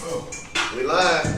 We live.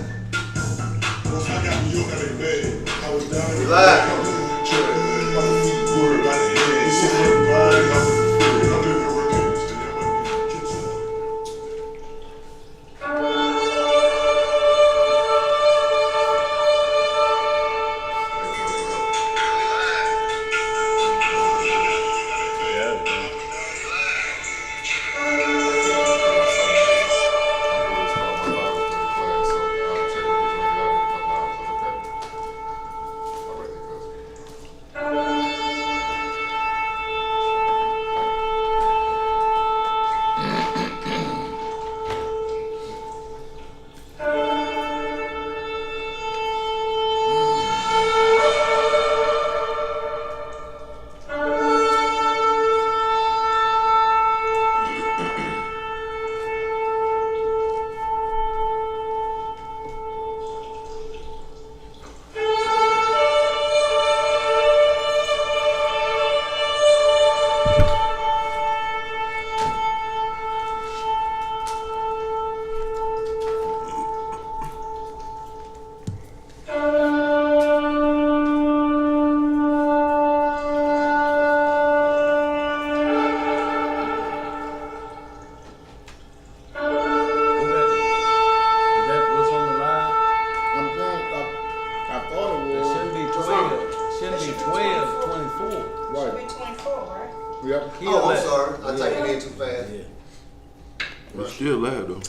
We still live though.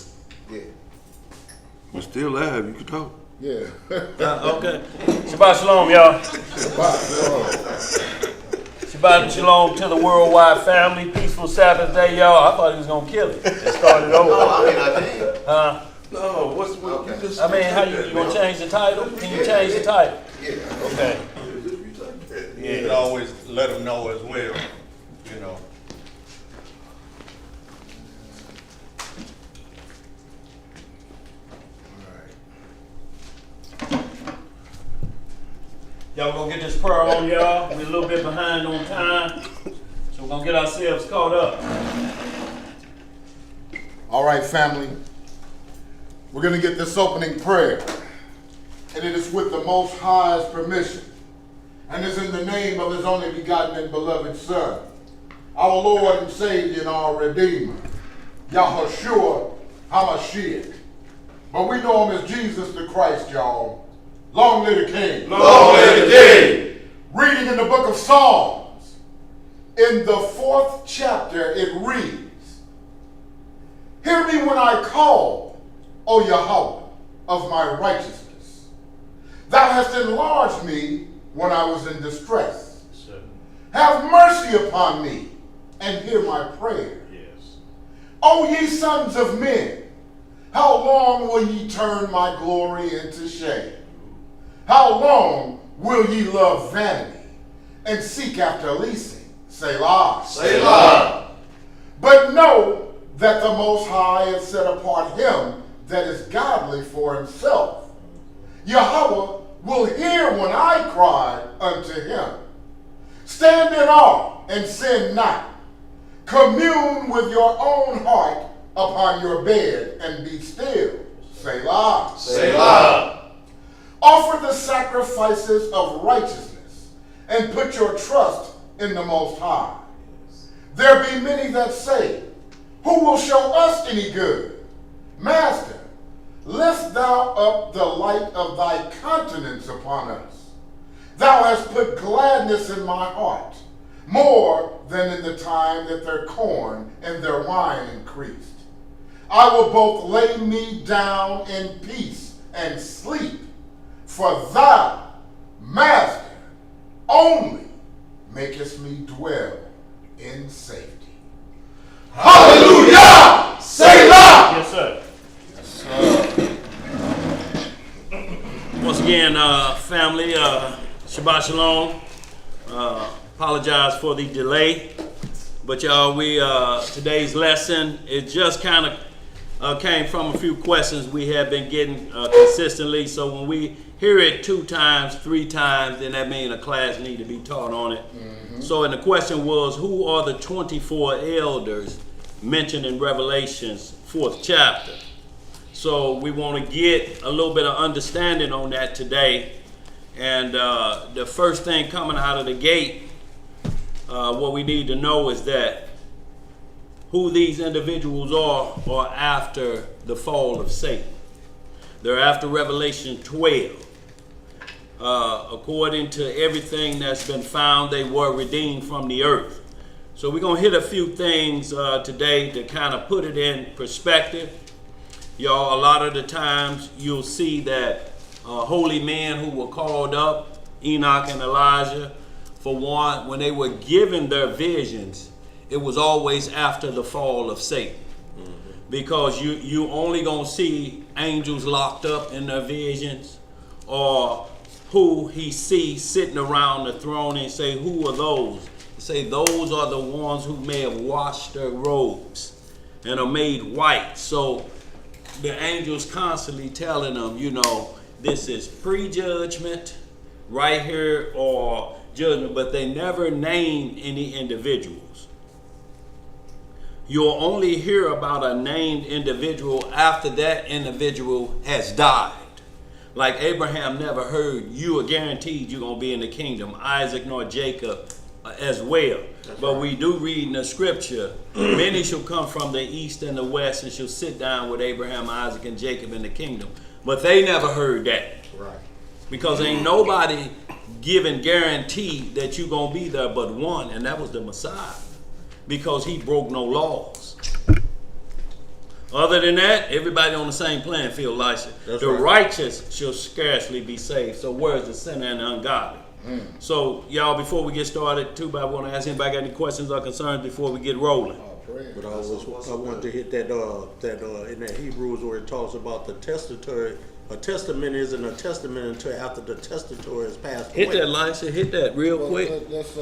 Yeah. We're still live. You can talk. Yeah. Okay. Shabbat shalom, y'all. Shabbat shalom to the worldwide family. Peaceful Sabbath day, y'all. I thought he was gonna kill it and start it over. I mean, I did. No, what's Okay. you just? I mean, how you gonna change the title? Can you change the title? Yeah. Okay. You can always let them know as well, you know. Y'all gonna get this prayer on, y'all. We're a little bit behind on time, so we're gonna get ourselves caught up. All right, family. We're going to get this opening prayer. And it is with the Most High's permission. And is in the name of his only begotten and beloved Son, our Lord and Savior and our Redeemer, Yahushua HaMashiach. But we know him as Jesus the Christ, y'all. Long live the King. Long live the King. Reading in the book of Psalms, in the 4th chapter, it reads, "Hear me when I call, O Yahweh, of my righteousness. Thou hast enlarged me when I was in distress. Have mercy upon me, and hear my prayer. Yes. O ye sons of men, how long will ye turn my glory into shame? How long will ye love vanity and seek after leasing? Selah. Selah. But know that the Most High has set apart him that is godly for himself. Yahweh will hear when I cry unto him. Stand in awe and sin not. Commune with your own heart upon your bed and be still. Selah. Selah. Offer the sacrifices of righteousness and put your trust in the Most High. There be many that say, who will show us any good? Master, lift thou up the light of thy countenance upon us. Thou hast put gladness in my heart, more than in the time that their corn and their wine increased. I will both lay me down in peace and sleep, for thou, Master, only makest me dwell in safety. Hallelujah! Selah! Yes, sir. Once again, family, Shabbat Shalom. Apologize for the delay, but y'all, today's lesson, it just kind of came from a few questions we have been getting consistently. So when we hear it 2 times, 3 times, then that means a class need to be taught on it. Mm-hmm. So, and the question was, who are the 24 elders mentioned in Revelation's 4th chapter? So we want to get a little bit of understanding on that today. And the first thing coming out of the gate, what we need to know is that who these individuals are after the fall of Satan. They're after Revelation 12. According to everything that's been found, they were redeemed from the earth. So we're going to hit a few things today to kind of put it in perspective. Y'all, a lot of the times you'll see that holy men who were called up, Enoch and Elijah, for one, when they were given their visions, it was always after the fall of Satan. Because you only going to see angels locked up in their visions, or who he sees sitting around the throne, and say, who are those? Say, those are the ones who may have washed their robes and are made white. So the angels constantly telling them, you know, this is prejudgment right here or judgment, but they never name any individuals. You'll only hear about a named individual after that individual has died. Like Abraham never heard, you are guaranteed you're going to be in the kingdom. Isaac nor Jacob as well. But we do read in the scripture, many shall come from the east and the west and shall sit down with Abraham, Isaac, and Jacob in the kingdom. But they never heard that. Right. Because ain't nobody giving guarantee that you're going to be there but one, and that was the Messiah. Because he broke no laws. Other than that, everybody on the same playing field, Elisha. The righteous shall scarcely be saved. So where's the sinner and the ungodly? So, y'all, before we get started, too, I want to ask anybody got any questions or concerns before we get rolling. But I wanted to hit that in that Hebrews where it talks about the testator. A testament isn't a testament until after the testator has passed away. Hit that, Elisha. Hit that real quick. Let's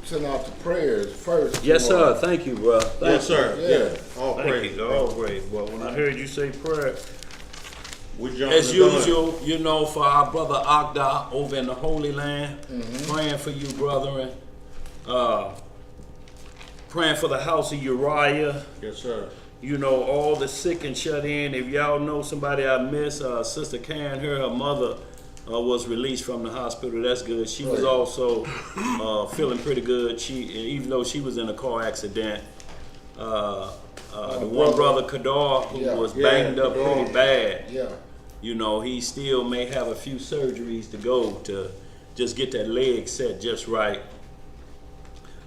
send out the prayers first. Yes, sir. Thank you, bro. Yes, sir. Yeah. All Thank praise. you. All praise. Well, when I heard you say prayer, We jump as the gun. usual, you know, for our brother Agda over in the Holy Land, praying for you, brethren. Praying for the house of Uriah. Yes, sir. You know, all the sick and shut in. If y'all know somebody I miss, Sister Karen, her mother was released from the hospital. That's good. She was also feeling pretty good. Even though she was in a car accident, the one brother Kadar, who was banged up pretty bad. Yeah. You know, he still may have a few surgeries to go to just get that leg set just right.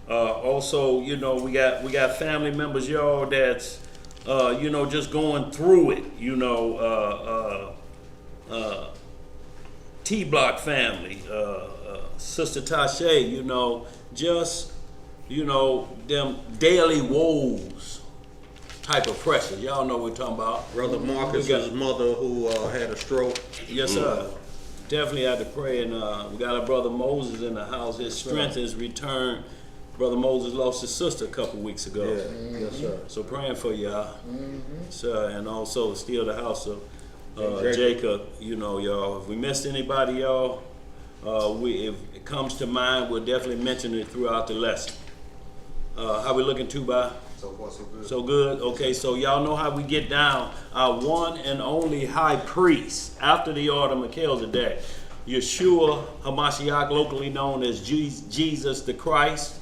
Also, you know, we got family members, y'all, that's you know, just going through it. You know, T-Block family, Sister Tasha, you know, just, you know, them daily woes type of pressure. Y'all know what we're talking about. Brother Marcus's mother who had a stroke. Yes, sir. Definitely had to pray. And we got our brother Moses in the house. His strength is returned. Brother Moses lost his sister a couple weeks ago. Yeah. Yes, sir. So praying for y'all. Sir, and also still the house of Jacob. You know, y'all. If we missed anybody, y'all, if it comes to mind, we'll definitely mention it throughout the lesson. How we looking, Tuba? So far, so good. So good. Okay, so y'all know how we get down. Our one and only high priest after the order of Melchizedek, Yeshua HaMashiach, locally known as Jesus the Christ.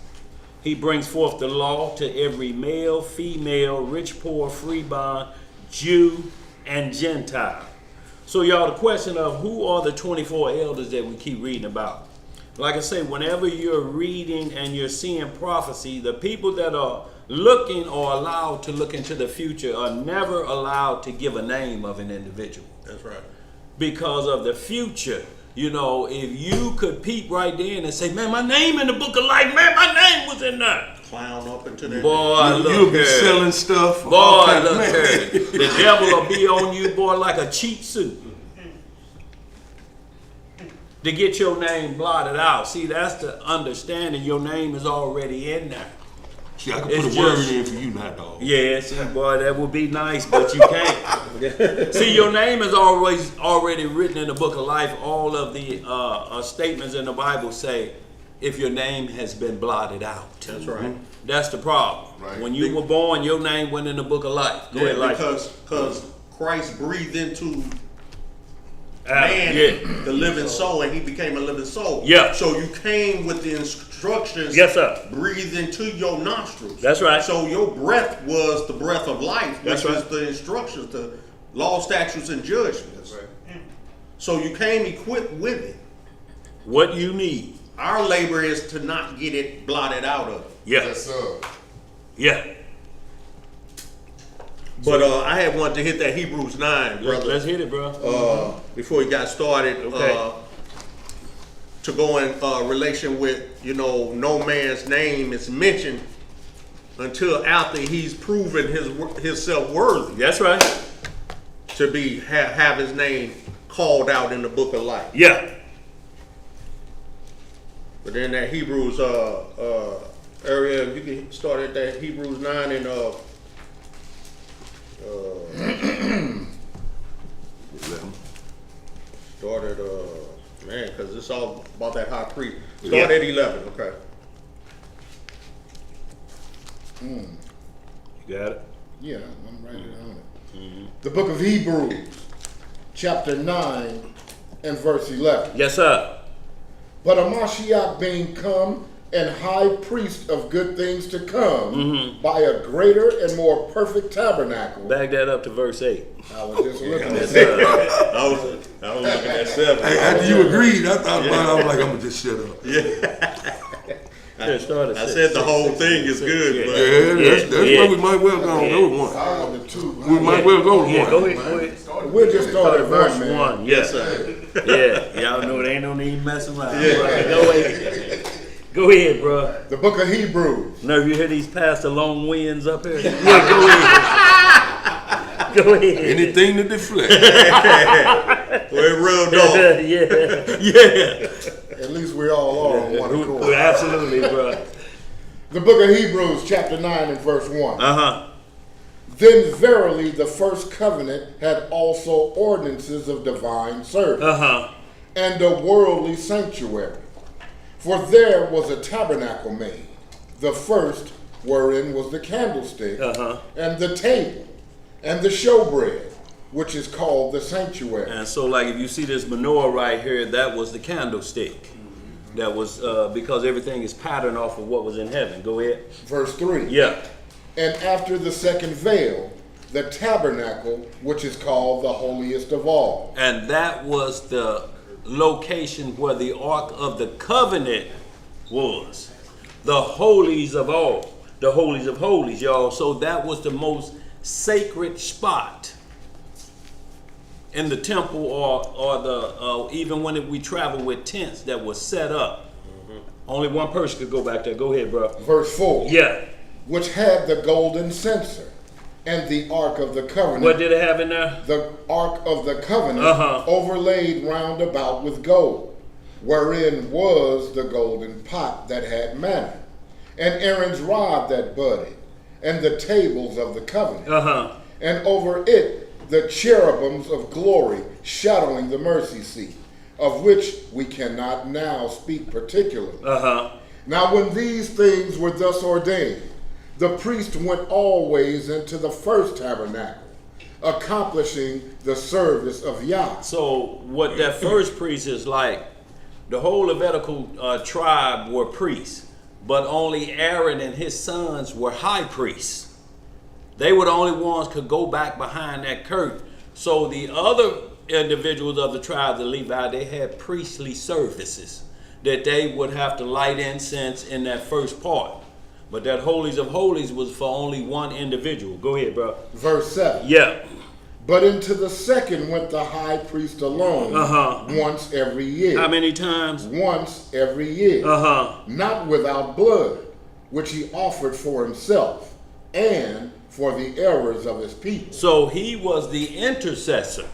He brings forth the law to every male, female, rich, poor, free bond, Jew, and Gentile. So y'all, the question of who are the 24 elders that we keep reading about? Like I say, whenever you're reading and you're seeing prophecy, the people that are looking or allowed to look into the future are never allowed to give a name of an individual. That's right. Because of the future. You know, if you could peep right there and say, man, my name in the book of life, man, my name was in there. Clown up into that. Boy, You'll look be here. selling stuff. Boy, look here. The devil will be on you, boy, like a cheap suit. To get your name blotted out. See, that's the understanding. Your name is already in there. See, I can It's put a word just- in for you now, dog. Yeah, see, boy, that would be nice, but you can't. See, your name is always already written in the book of life. All of the statements in the Bible say, if your name has been blotted out. That's right. That's the problem. Right. When you were born, your name went in the book of life. Go ahead, Yeah, like because Christ breathed into Adam, man yeah. the living soul, and he became a living soul. Yeah. So you came with the instructions. Yes, sir. Breathed into your nostrils. That's right. So your breath was the breath of life, That's which right. is the instructions, the law, statutes, and judgments. That's right. So you came equipped with it. What you need. Our labor is to not get it blotted out of. Yeah. Yes, sir. Yeah. But I had wanted to hit that Hebrews 9, brother. Let's hit it, bro. Before we got started, Okay. to go in relation with, no man's name is mentioned until after he's proven himself worthy That's right. to be have his name called out in the book of life. Yeah. But then that Hebrews area, you can start at that Hebrews 9 and start at man, because it's all about that high priest. Start at 11, okay. You got it? Yeah, I'm right on it. The book of Hebrews, chapter 9 and verse 11. Yes, sir. But a Mashiach being come and high priest of good things to come by a greater and more perfect tabernacle. Back that up to verse 8. I was just looking at Yes, that. sir. I was looking at 7. Hey, after you agreed, I thought about it. I was like, I'm gonna just shut up. Yeah, start at I 6. said the whole thing is good, yeah. but Yeah, that's Yeah. why we might well go with one. I wanted to. We might well go with Yeah, one. go ahead. We'll just start at Verse 1, man. 1. Yes, sir. Yeah. Y'all know there ain't no need messing around. Yeah. Go ahead. Go ahead, bro. The book of Hebrews. Know you hear these Pastor Long Winds up here? Yeah, go ahead. Go ahead. Anything to deflect. we're real dope. Yeah. At least we all are on one accord. Absolutely, bro. The book of Hebrews, chapter 9 and verse 1. Uh-huh. Then verily the first covenant had also ordinances of divine service Uh-huh. and a worldly sanctuary. For there was a tabernacle made, the first wherein was the candlestick Uh-huh. and the table and the showbread, which is called the sanctuary. And so, like, if you see this menorah right here, that was the candlestick. That was because everything is patterned off of what was in heaven. Go ahead. Verse 3. Yeah. And after the second veil, the tabernacle, which is called the holiest of all. And that was the location where the Ark of the Covenant was. The holies of all. The holies of holies, y'all. So that was the most sacred spot in the temple, or the even when we travel with tents that was set up. Only one person could go back there. Go ahead, bro. Verse 4. Yeah. Which had the golden censer and the ark of the covenant. What did it have in there? The ark of the covenant Uh-huh. overlaid round about with gold, wherein was the golden pot that had manna, and Aaron's rod that budded, and the tables of the covenant, Uh-huh. and over it the cherubims of glory shadowing the mercy seat, of which we cannot now speak particularly. Uh-huh. Now when these things were thus ordained, the priest went always into the first tabernacle, accomplishing the service of Yah. So what that first priest is like, the whole Levitical tribe were priests, but only Aaron and his sons were high priests. They were the only ones could go back behind that curtain. So the other individuals of the tribe of Levi, they had priestly services that they would have to light incense in that first part. But that holies of holies was for only one individual. Go ahead, bro. Verse 7. Yeah. But into the second went the high priest alone, Uh-huh. once every year. How many times? Once every year. Uh-huh. Not without blood, which he offered for himself and for the errors of his people. So he was the intercessor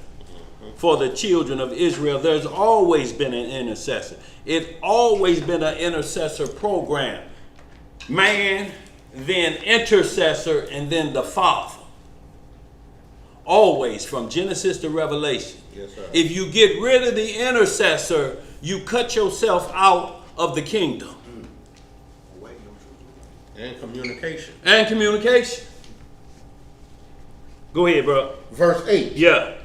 for the children of Israel. There's always been an intercessor. It's always been an intercessor program. Man, then intercessor, and then the Father. Always, from Genesis to Revelation. Yes, sir. If you get rid of the intercessor, you cut yourself out of the kingdom. And communication. And communication. Go ahead, bro. Verse 8. Yeah.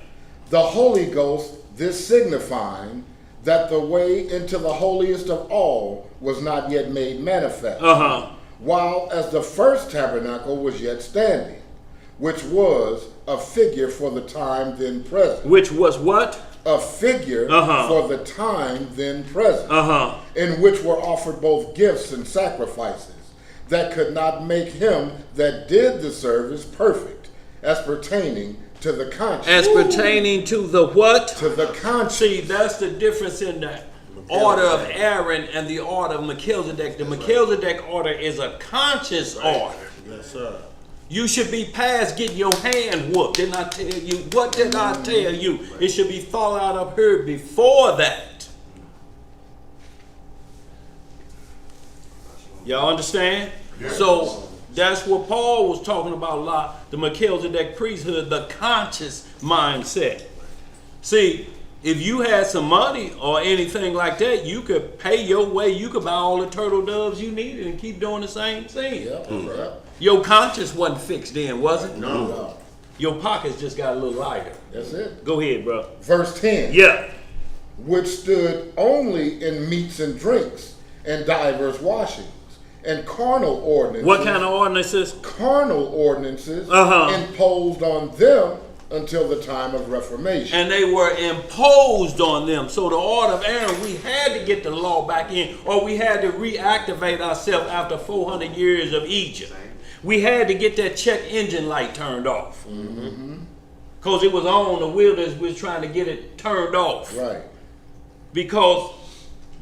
The Holy Ghost, this signifying that the way into the holiest of all was not yet made manifest, while as the first tabernacle was yet standing, which was a figure for the time then present. Which was what? A figure for the time then present, in which were offered both gifts and sacrifices, that could not make him that did the service perfect, as pertaining to the conscience. As pertaining to the what? To the conscience. See, that's the difference in the order of Aaron and the order of Melchizedek. The Melchizedek order is a conscious order. Yes, sir. You should be past getting your hand whooped. Didn't I tell you? What did I tell you? It should be thought out of her before that. Y'all understand? Yes. So that's what Paul was talking about a lot. The Melchizedek priesthood, the conscious mindset. See, if you had some money or anything like that, you could pay your way. You could buy all the turtle doves you needed and keep doing the same thing. Yep. Your conscience wasn't fixed then, was it? No. Your pockets just got a little lighter. That's it. Go ahead, bro. Verse 10. Yeah. Which stood only in meats and drinks and divers washings and carnal ordinances. What kind of ordinances? Carnal ordinances imposed on them until the time of Reformation. And they were imposed on them. So the order of Aaron, we had to get the law back in, or we had to reactivate ourselves after 400 years of Egypt. We had to get that check engine light turned off. Because it was on the wilderness, we was trying to get it turned off. Right. Because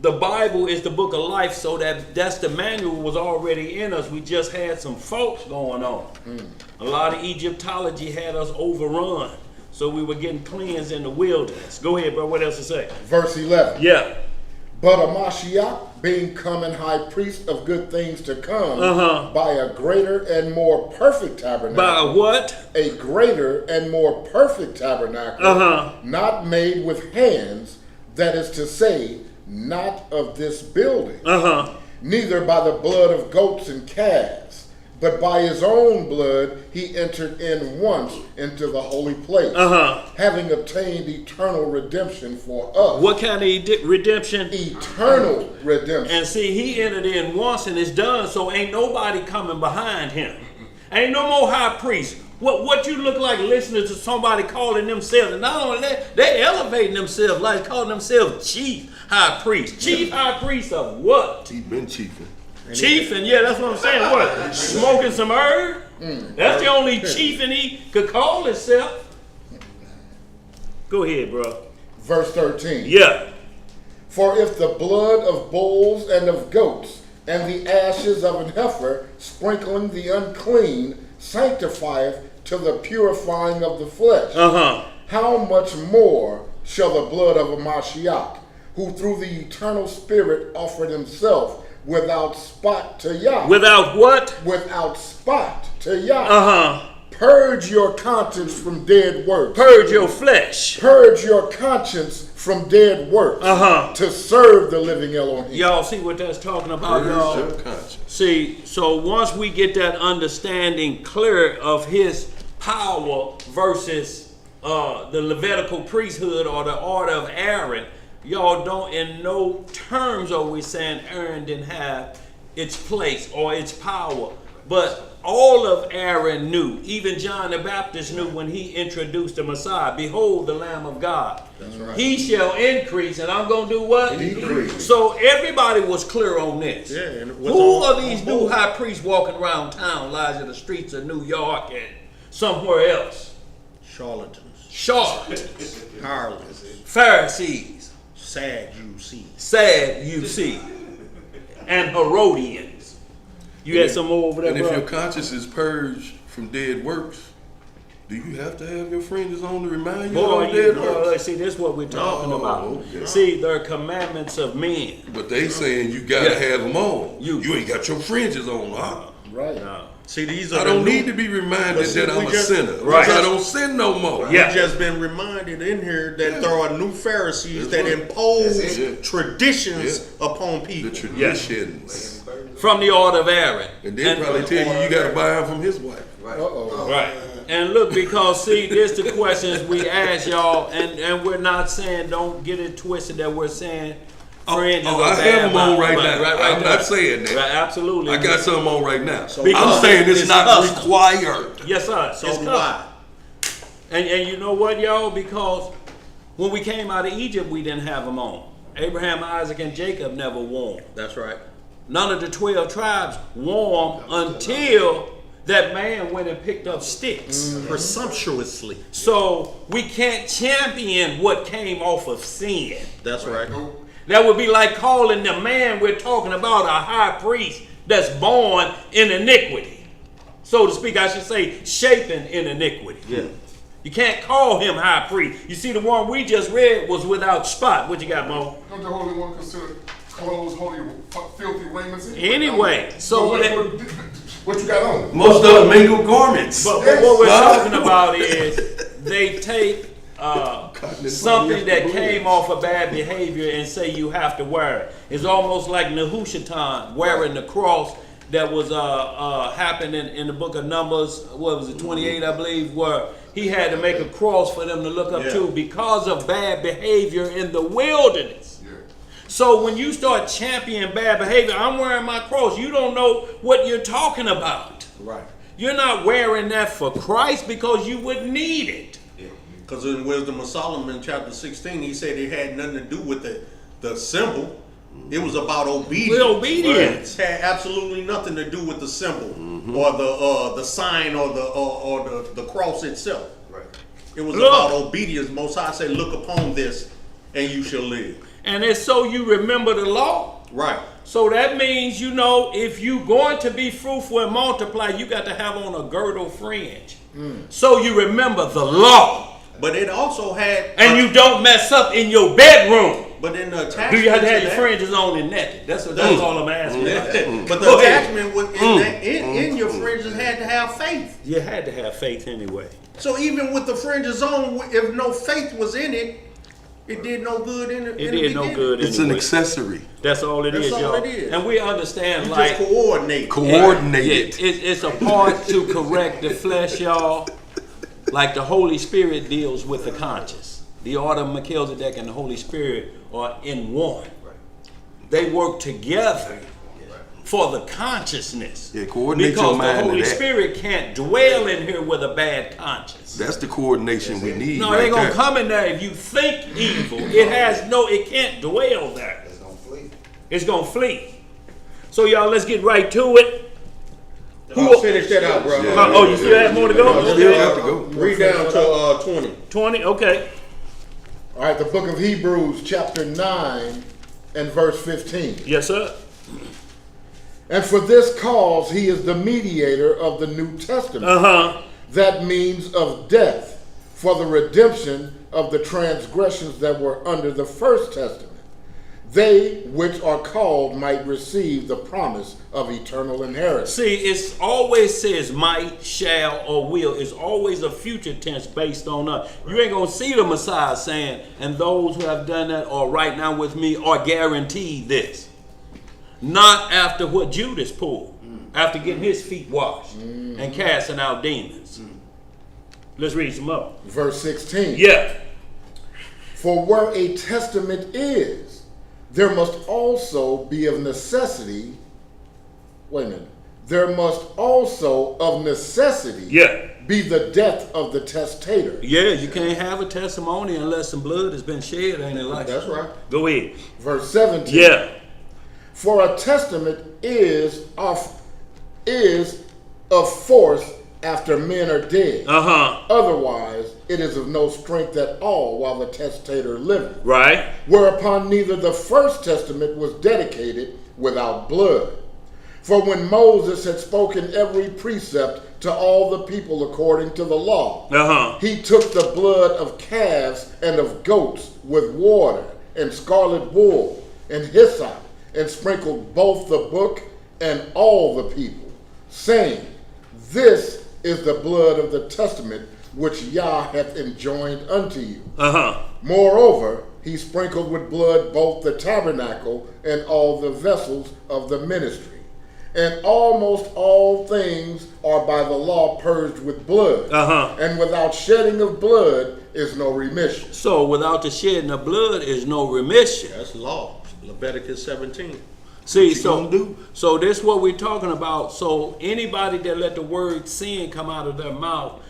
the Bible is the book of life, so that's the manual was already in us. We just had some faults going on. A lot of Egyptology had us overrun, so we were getting cleansed in the wilderness. Go ahead, bro. What else to say? Verse 11. Yeah. But a Mashiach, being come and high priest of good things to come, by a greater and more perfect tabernacle. By what? A greater and more perfect tabernacle, not made with hands, that is to say, not of this building, neither by the blood of goats and calves, but by his own blood he entered in once into the holy place, having obtained eternal redemption for us. What kind of redemption? Eternal redemption. And see, he entered in once and it's done, so ain't nobody coming behind him. Ain't no more high priest. What you look like listening to somebody calling themselves, and not only that, they elevating themselves like calling themselves chief high priest. Chief high priest of what? He been chiefing. Chiefing, yeah, that's what I'm saying. What? Smoking some herb? That's the only chiefing he could call himself. Go ahead, bro. Verse 13. Yeah. For if the blood of bulls and of goats and the ashes of an heifer sprinkling the unclean sanctifieth to the purifying of the flesh, how much more shall the blood of a Mashiach, who through the eternal Spirit offered himself without spot to Yah. Without what? Without spot to Yah. Purge your conscience from dead works. Purge your flesh. Purge your conscience from dead works. To serve the living Elohim. Y'all see what that's talking about, y'all? Purge your conscience. See, so once we get that understanding clear of his power versus the Levitical priesthood or the order of Aaron, y'all don't in no terms are we saying Aaron didn't have its place or its power. But all of Aaron knew, even John the Baptist knew when he introduced the Messiah, behold the Lamb of God. That's right. He shall increase and I'm going to do what? Decrease. So everybody was clear on this. Yeah, and who are these new high priests walking around town, lies in the streets of New York and somewhere else? Charlatans. Charlatans. Harlots. Pharisees. Sad you see. Sad you see. And Herodians. You had some more over there, And if bro? your conscience is purged from dead works, do you have to have your fringes on to remind you Boy, of dead you works? see, this is what we're talking about. Okay. See, they're commandments of men. But they saying you gotta Yeah. have them on. You- You ain't got your fringes on, huh? Right. No. See, these are I don't need to be reminded But see, that I'm we a just- sinner. Right. Because I don't sin no more. Yeah. We've just been reminded in here that there are new Pharisees That's that right. impose That's it. traditions upon The people. traditions. From the order of Aaron. And they'll probably tell you got to buy them from his wife. Uh-oh. Right. And look, because see, there's the questions we ask y'all, and we're not saying, don't get it twisted that we're saying fringes are I bad. have them on right now. Right I'm now. not saying that. Right, absolutely. I got something on right now. So I'm saying it's not custom. required. Yes, sir. So It's do custom. I. And you know what, y'all? Because when we came out of Egypt, we didn't have them on. Abraham, Isaac, and Jacob never wore them. That's right. None of the 12 tribes wore them until that man went and picked up sticks. Presumptuously. So we can't champion what came off of sin. That's right. That would be like calling the man we're talking about a high priest that's born in iniquity. So to speak, I should say, shaping in iniquity. Yeah. You can't call him high priest. You see, the one we just read was without spot. What you got, Mo? Don't the Holy One consider clothes holy, filthy raiments? Anyway, so what you got on? Most of them mingle garments. But what we're talking about is they take something that came off of bad behavior and say you have to wear it. It's almost like Nehushtan wearing the cross that was happening in the book of Numbers. What was it, 28, I believe, where he had to make a cross for them to look up to because of bad behavior in the wilderness. Yeah. So when you start championing bad behavior, I'm wearing my cross. You don't know what you're talking about. Right. You're not wearing that for Christ because you wouldn't need it. Because in Wisdom of Solomon, chapter 16, he said it had nothing to do with the symbol. It was about obedience. With obedience. It had absolutely nothing to do with the symbol or the sign or the cross itself. Right. It was about obedience. Most High said, look upon this and you shall live. And it's so you remember the law. Right. So that means, you know, if you're going to be fruitful and multiply, you got to have on a girdle fringe. So you remember the law. But it also had... And you don't mess up in your bedroom. But in the attachment... Do you have to have to your that- fringes on and naked? That's all I'm asking. But the Go ahead. attachment was in your fringes had to have faith. You had to have faith anyway. So even with the fringes on, if no faith was in it, it did no good in it. It did no good It's an anyway. accessory. That's all it is, That's all y'all. it is. And we understand, You like... just coordinate. Coordinated. It's a part to correct the flesh, y'all. Like the Holy Spirit deals with the conscience. The order of Melchizedek and the Holy Spirit are in one. They work together for the consciousness. Yeah, coordinate because your mind the to Holy that. Spirit can't dwell in here with a bad conscience. That's the coordination we need. No, right it ain't gonna there. come in there if you think evil. It can't dwell there. It's gonna flee. It's gonna flee. So y'all, let's get right to it. Finish that out, bro. Oh, you still have more to go? I still have to go. Read down to 20. 20, okay. All right, the book of Hebrews, chapter 9 and verse 15. Yes, sir. And for this cause he is the mediator of the New Testament. That means of death, for the redemption of the transgressions that were under the first testament. They which are called might receive the promise of eternal inheritance. See, it's always says might, shall, or will. It's always a future tense based on us. You ain't gonna see the Messiah saying, and those who have done that are right now with me are guaranteed this. Not after what Judas pulled, after getting his feet washed and casting out demons. Let's read some more. Verse 16. Yeah. For where a testament is, there must also be of necessity, wait a minute, there must also of necessity be the death of the testator. Yeah, you can't have a testimony unless some blood has been shed, ain't it like That's right. Go ahead. Verse 17. Yeah. For a testament is of force after men are dead. Otherwise, it is of no strength at all while the testator liveth. Right. Whereupon neither the first testament was dedicated without blood. For when Moses had spoken every precept to all the people according to the law, he took the blood of calves and of goats with water and scarlet wool and hyssop, and sprinkled both the book and all the people, saying, This is the blood of the testament which Yah hath enjoined unto you. Moreover, he sprinkled with blood both the tabernacle and all the vessels of the ministry. And almost all things are by the law purged with blood. And without shedding of blood is no remission. So without the shedding of blood is no remission. That's law. Leviticus 17. See, you gonna do? so this is what we're talking about. So anybody that let the word sin come out of their mouth,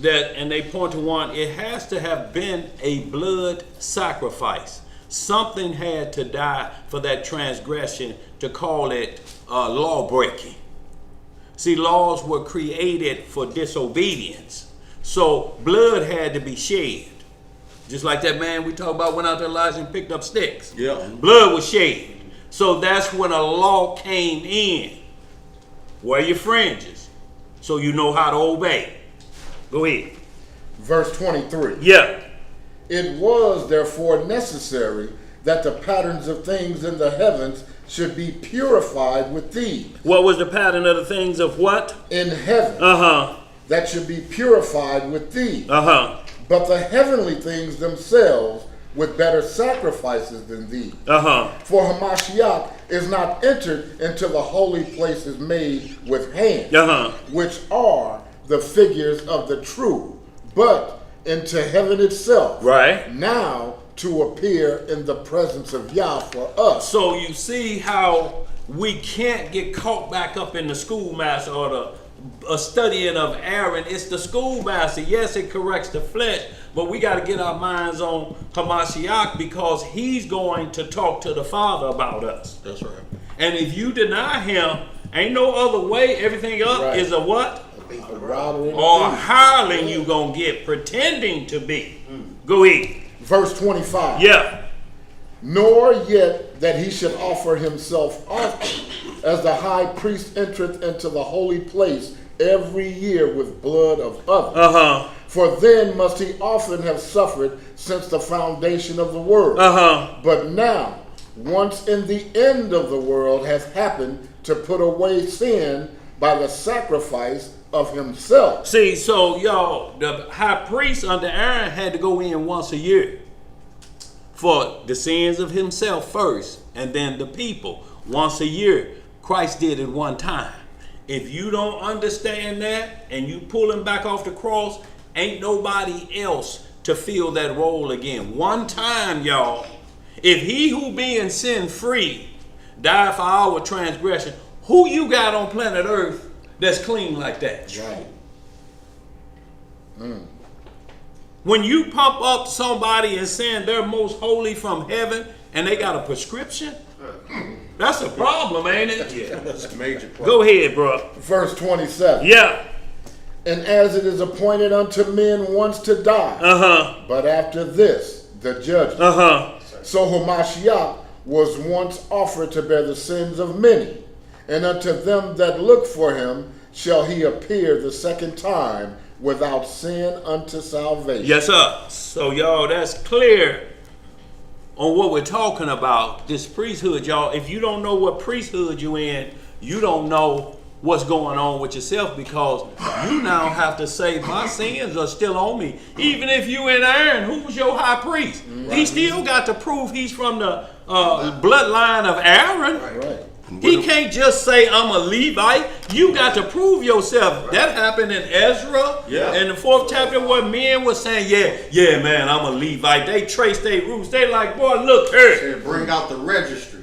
and they point to one, it has to have been a blood sacrifice. Something had to die for that transgression to call it law breaking. See, laws were created for disobedience. So blood had to be shed. Just like that man we talked about went out to Elijah and picked up sticks. Yeah. Blood was shed. So that's when a law came in. Wear your fringes so you know how to obey. Go ahead. Verse 23. Yeah. It was therefore necessary that the patterns of things in the heavens should be purified with these. What was the pattern of the things of what? In heaven. That should be purified with these. But the heavenly things themselves with better sacrifices than these. For Hamashiach is not entered into the holy places made with hands, which are the figures of the true, but into heaven itself. Right. Now to appear in the presence of Yah for us. So you see how we can't get caught back up in the schoolmaster or the studying of Aaron. It's the schoolmaster. Yes, it corrects the flesh, but we got to get our minds on Hamashiach because he's going to talk to the Father about us. That's right. And if you deny him, ain't no other way. Everything else is a what? Or a hireling you gonna get pretending to be. Go ahead. Verse 25. Yeah. Nor yet that he should offer himself often, as the high priest entereth into the holy place every year with blood of others. For then must he often have suffered since the foundation of the world. But now, once in the end of the world hath happened to put away sin by the sacrifice of himself. See, so y'all, the high priest under Aaron had to go in once a year for the sins of himself first, and then the people once a year. Christ did it one time. If you don't understand that and you pull him back off the cross, ain't nobody else to fill that role again. One time, y'all. If he who being sin free died for our transgression, who you got on planet Earth that's clean like that? Right. When you pump up somebody and saying they're most holy from heaven and they got a prescription, that's a problem, ain't it? Yeah, that's a major problem. Go ahead, bro. Verse 27. Yeah. And as it is appointed unto men once to die, but after this, the judgment. So Hamashiach was once offered to bear the sins of many, and unto them that look for him shall he appear the second time without sin unto salvation. Yes, sir. So, y'all, that's clear on what we're talking about, this priesthood, y'all. If you don't know what priesthood you in, you don't know what's going on with yourself, because you now have to say, my sins are still on me. Even if you in Aaron, who's your high priest? Right. He still got to prove he's from the bloodline of Aaron. Right. He can't just say, I'm a Levite. You got to prove yourself. Right. That happened in Ezra, in the 4th chapter, where men were saying, yeah, man, I'm a Levite. They trace their roots. They like, boy, look here. Bring out the registry.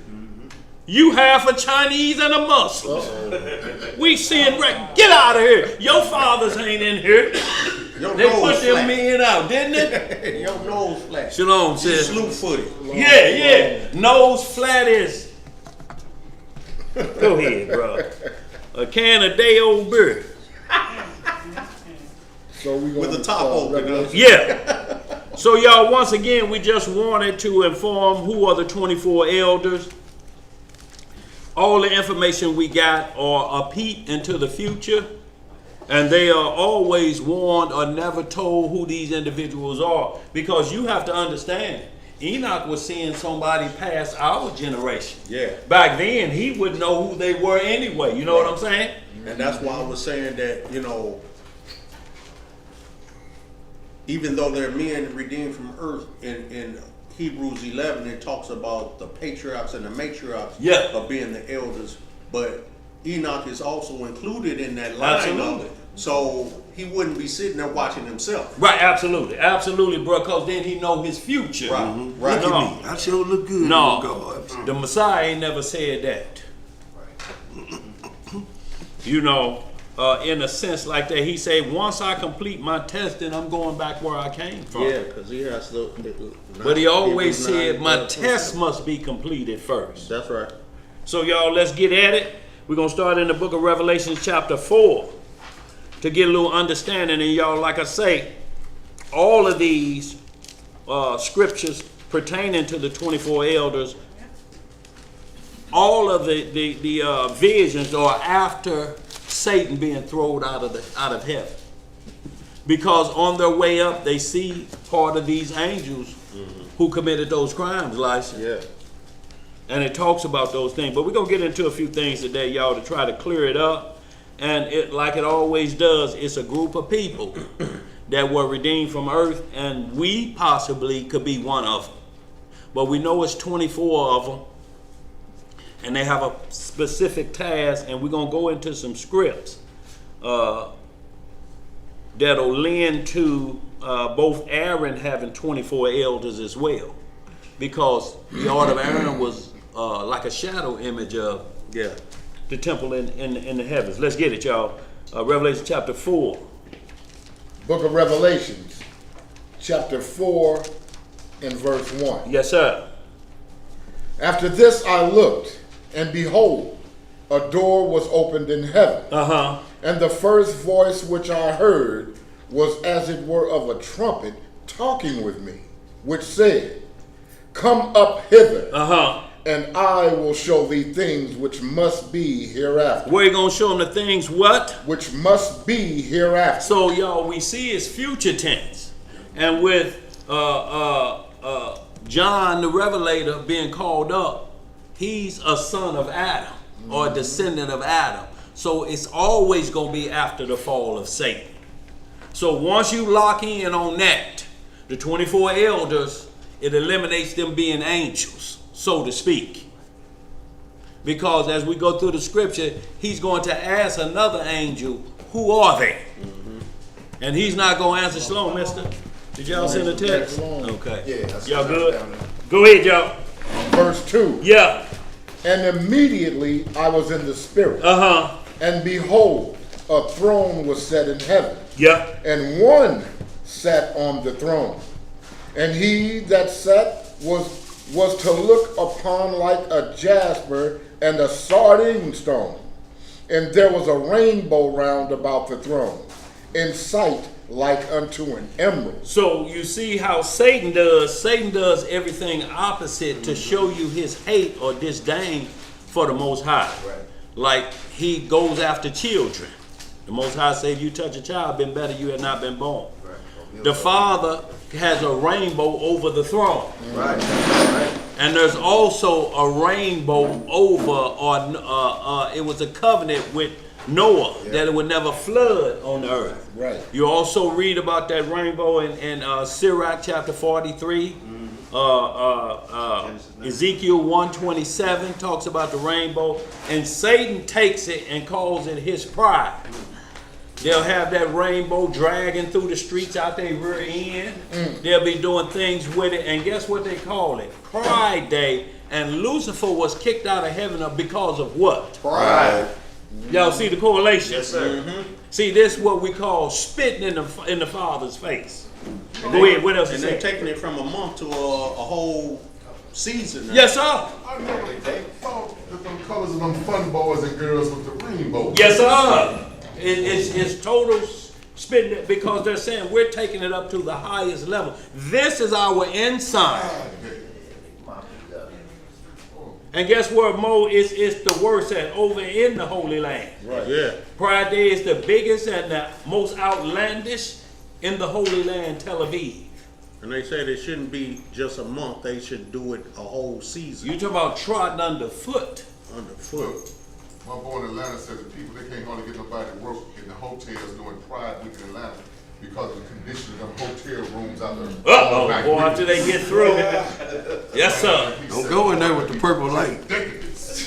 You half a Chinese and a Muslim. We seeing, get out of here. Your fathers ain't in here. They put them men out, didn't it? Your nose flat. Shalom, sis. Slew-footed. Yeah. Nose flat is. Go ahead, bro. A can of day-old beer. So we with the top open. Yeah. So, y'all, once again, we just wanted to inform who are the 24 elders. All the information we got are a peep into the future, and they are always warned or never told who these individuals are, because you have to understand, Enoch was seeing somebody past our generation. Yeah. Back then, he wouldn't know who they were anyway. You know what I'm saying? And that's why I was saying that, even though they're men redeemed from earth, in Hebrews 11, it talks about the patriarchs and the matriarchs of being the elders, but Enoch is also included in that lineup. Absolutely. So he wouldn't be sitting there watching himself. Right, absolutely, bro, because then he know his future. Right. Look No. at me. I sure look good. No, God. the Messiah ain't never said that. You know, in a sense like that, he said, once I complete my testing, I'm going back where I came from. Yeah, because he has to. But he always Hebrews said, 9, my test must be completed first. That's right. So y'all, let's get at it. We're going to start in the book of Revelation chapter 4 to get a little understanding. And y'all, like I say, all of these scriptures pertaining to the 24 elders, all of the visions are after Satan being thrown out of heaven. Because on their way up, they see part of these angels who committed those crimes, Lysa. Yeah. And it talks about those things. But we're going to get into a few things today, y'all, to try to clear it up. And it, like it always does, it's a group of people that were redeemed from earth, and we possibly could be one of them. But we know it's 24 of them, and they have a specific task, and we're going to go into some scripts that'll lend to both Aaron having 24 elders as well. Because the order of Aaron was like a shadow image of the temple in the heavens. Let's get it, y'all. Revelation chapter 4. Book of Revelations, chapter 4 and verse 1. Yes, sir. After this I looked, and behold, a door was opened in heaven. Uh-huh. And the first voice which I heard was as it were of a trumpet talking with me, which said, Come up hither, Uh-huh. and I will show thee things which must be hereafter. Where you gonna show them the things what? Which must be hereafter. So, y'all, we see it's future tense. And with John the Revelator being called up, he's a son of Adam or a descendant of Adam. So it's always going to be after the fall of Satan. So once you lock in on that, the 24 elders, it eliminates them being angels, so to speak. Because as we go through the scripture, he's going to ask another angel, who are they? And he's not going to answer. Shalom, mister. Did y'all send a text? Okay. Yeah, I see Y'all that good? down there. Go ahead, y'all. Verse 2. Yeah. And immediately I was in the spirit, Uh-huh. and behold, a throne was set in heaven, Yeah. and one sat on the throne. And he that sat was to look upon like a jasper and a sardine stone. And there was a rainbow round about the throne, in sight like unto an emerald. So you see how Satan does. Satan does everything opposite to show you his hate or disdain for the Most High. Right. Like he goes after children. The Most High said, if you touch a child, been better you had not been born. Right. The Father has a rainbow over the throne. Right. Right. And there's also a rainbow over, or it was a covenant with Noah that it would never flood on the earth. Right. You also read about that rainbow in Sirach chapter 43. Ezekiel 127 talks about the rainbow. And Satan takes it and calls it his pride. They'll have that rainbow dragging through the streets out their rear end. They'll be doing things with it. And guess what they call it? Pride Day. And Lucifer was kicked out of heaven because of what? Pride. Y'all see the correlation? Yes, sir. See, this is what we call spitting in the Father's face. Go ahead, what else And is they're that? taking it from a month to a whole season now. Yes, sir. I never thought that them colors of them fun boys and girls with the rainbow. Yes, sir. It's total spitting because they're saying we're taking it up to the highest level. This is our ensign. And guess where Mo is the worst at? Over in the Holy Land. Right. Yeah. Pride Day is the biggest and the most outlandish in the Holy Land, Tel Aviv. And they said it shouldn't be just a month. They should do it a whole season. You talk about trotting underfoot. Underfoot. My boy in Atlanta says the people, they can't hardly get nobody to work in the hotels doing Pride Week in Atlanta because of the condition of them hotel rooms out there. Uh-oh, boy, after they get through. Yes, sir. Don't go in there with the purple light.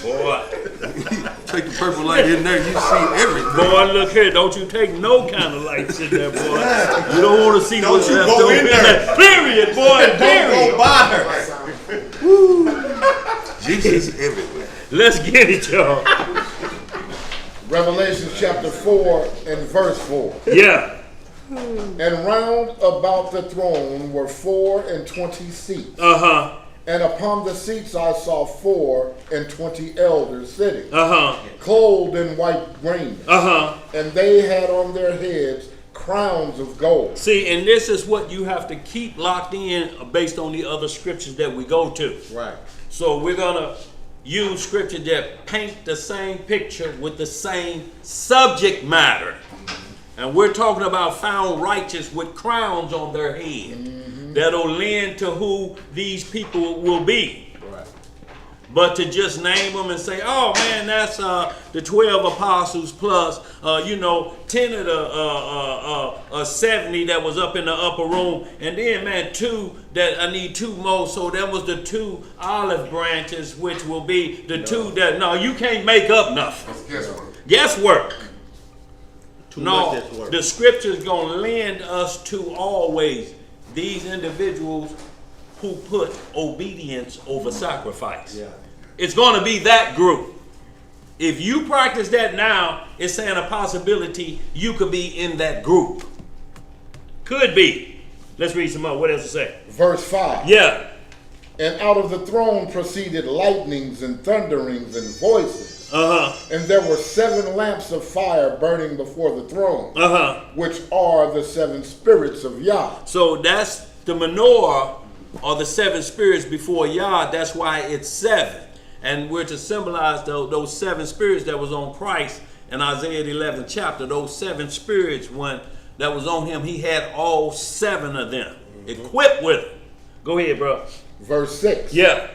Boy. take the purple light in there, you see everything. Boy, look here, don't you take no kind of lights in there, boy. You don't want to see what's you left go over in there. Period, boy, period. Don't go by her. Jesus everywhere. Let's get it, y'all. Revelation chapter 4 and verse 4. Yeah. And round about the throne were 24 seats. Uh-huh. And upon the seats I saw 24 elders sitting, Uh-huh. clothed in white raiment. Uh-huh. And they had on their heads crowns of gold. See, and this is what you have to keep locked in based on the other scriptures that we go to. Right. So we're going to use scripture that paint the same picture with the same subject matter. And we're talking about found righteous with crowns on their head that'll lend to who these people will be. Right. But to just name them and say, oh man, that's the 12 apostles plus, 10 of the 70 that was up in the upper room. And then, man, I need 2 more. So that was the 2 olive branches, which will be the 2 that, no, you can't make up nothing. Guesswork. No, the scripture's going to lend us to always these individuals who put obedience over sacrifice. Yeah. It's going to be that group. If you practice that now, it's saying a possibility you could be in that group. Could be. Let's read some more. What else to say? Verse 5. Yeah. And out of the throne proceeded lightnings and thunderings and voices. Uh-huh. And there were 7 lamps of fire burning before the throne, Uh-huh. which are the 7 spirits of Yah. So that's the menorah, or the 7 spirits before Yah. That's why it's 7. And we're to symbolize those 7 spirits that was on Christ in Isaiah the 11th chapter. Those 7 spirits, when that was on him, he had all 7 of them equipped with it. Go ahead, bro. Verse 6. Yeah.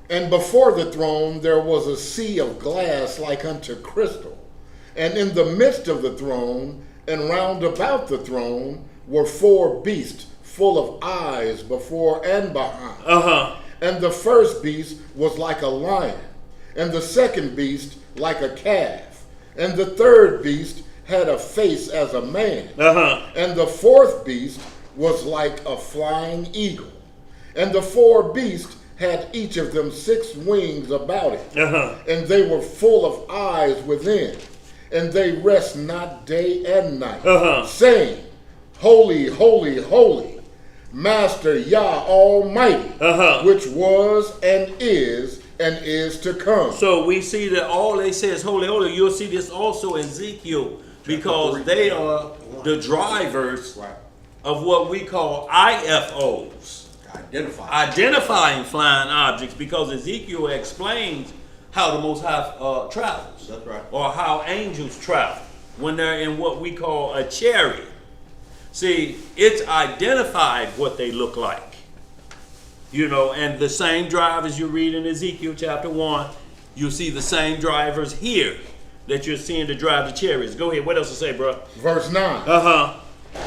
And before the throne there was a sea of glass like unto crystal. And in the midst of the throne and round about the throne were 4 beasts full of eyes before and behind. Uh-huh. And the first beast was like a lion, and the second beast like a calf, and the third beast had a face as a man, Uh-huh. and the fourth beast was like a flying eagle. And the 4 beasts had each of them 6 wings about it, Uh-huh. and they were full of eyes within, and they rest not day and night, Uh-huh. saying, Holy, holy, holy, Master Yah Almighty, Uh-huh. which was and is to come. So we see that all they say is holy, holy. You'll see this also in Ezekiel, because they are the drivers of what we call IFOs. Identifying flying objects, because Ezekiel explains how the Most High travels. That's right. Or how angels travel when they're in what we call a chariot. See, it's identified what they look like. And the same drivers you read in Ezekiel chapter 1, you see the same drivers here that you're seeing to drive the chariots. Go ahead. What else to say, bro? Verse 9. Uh-huh.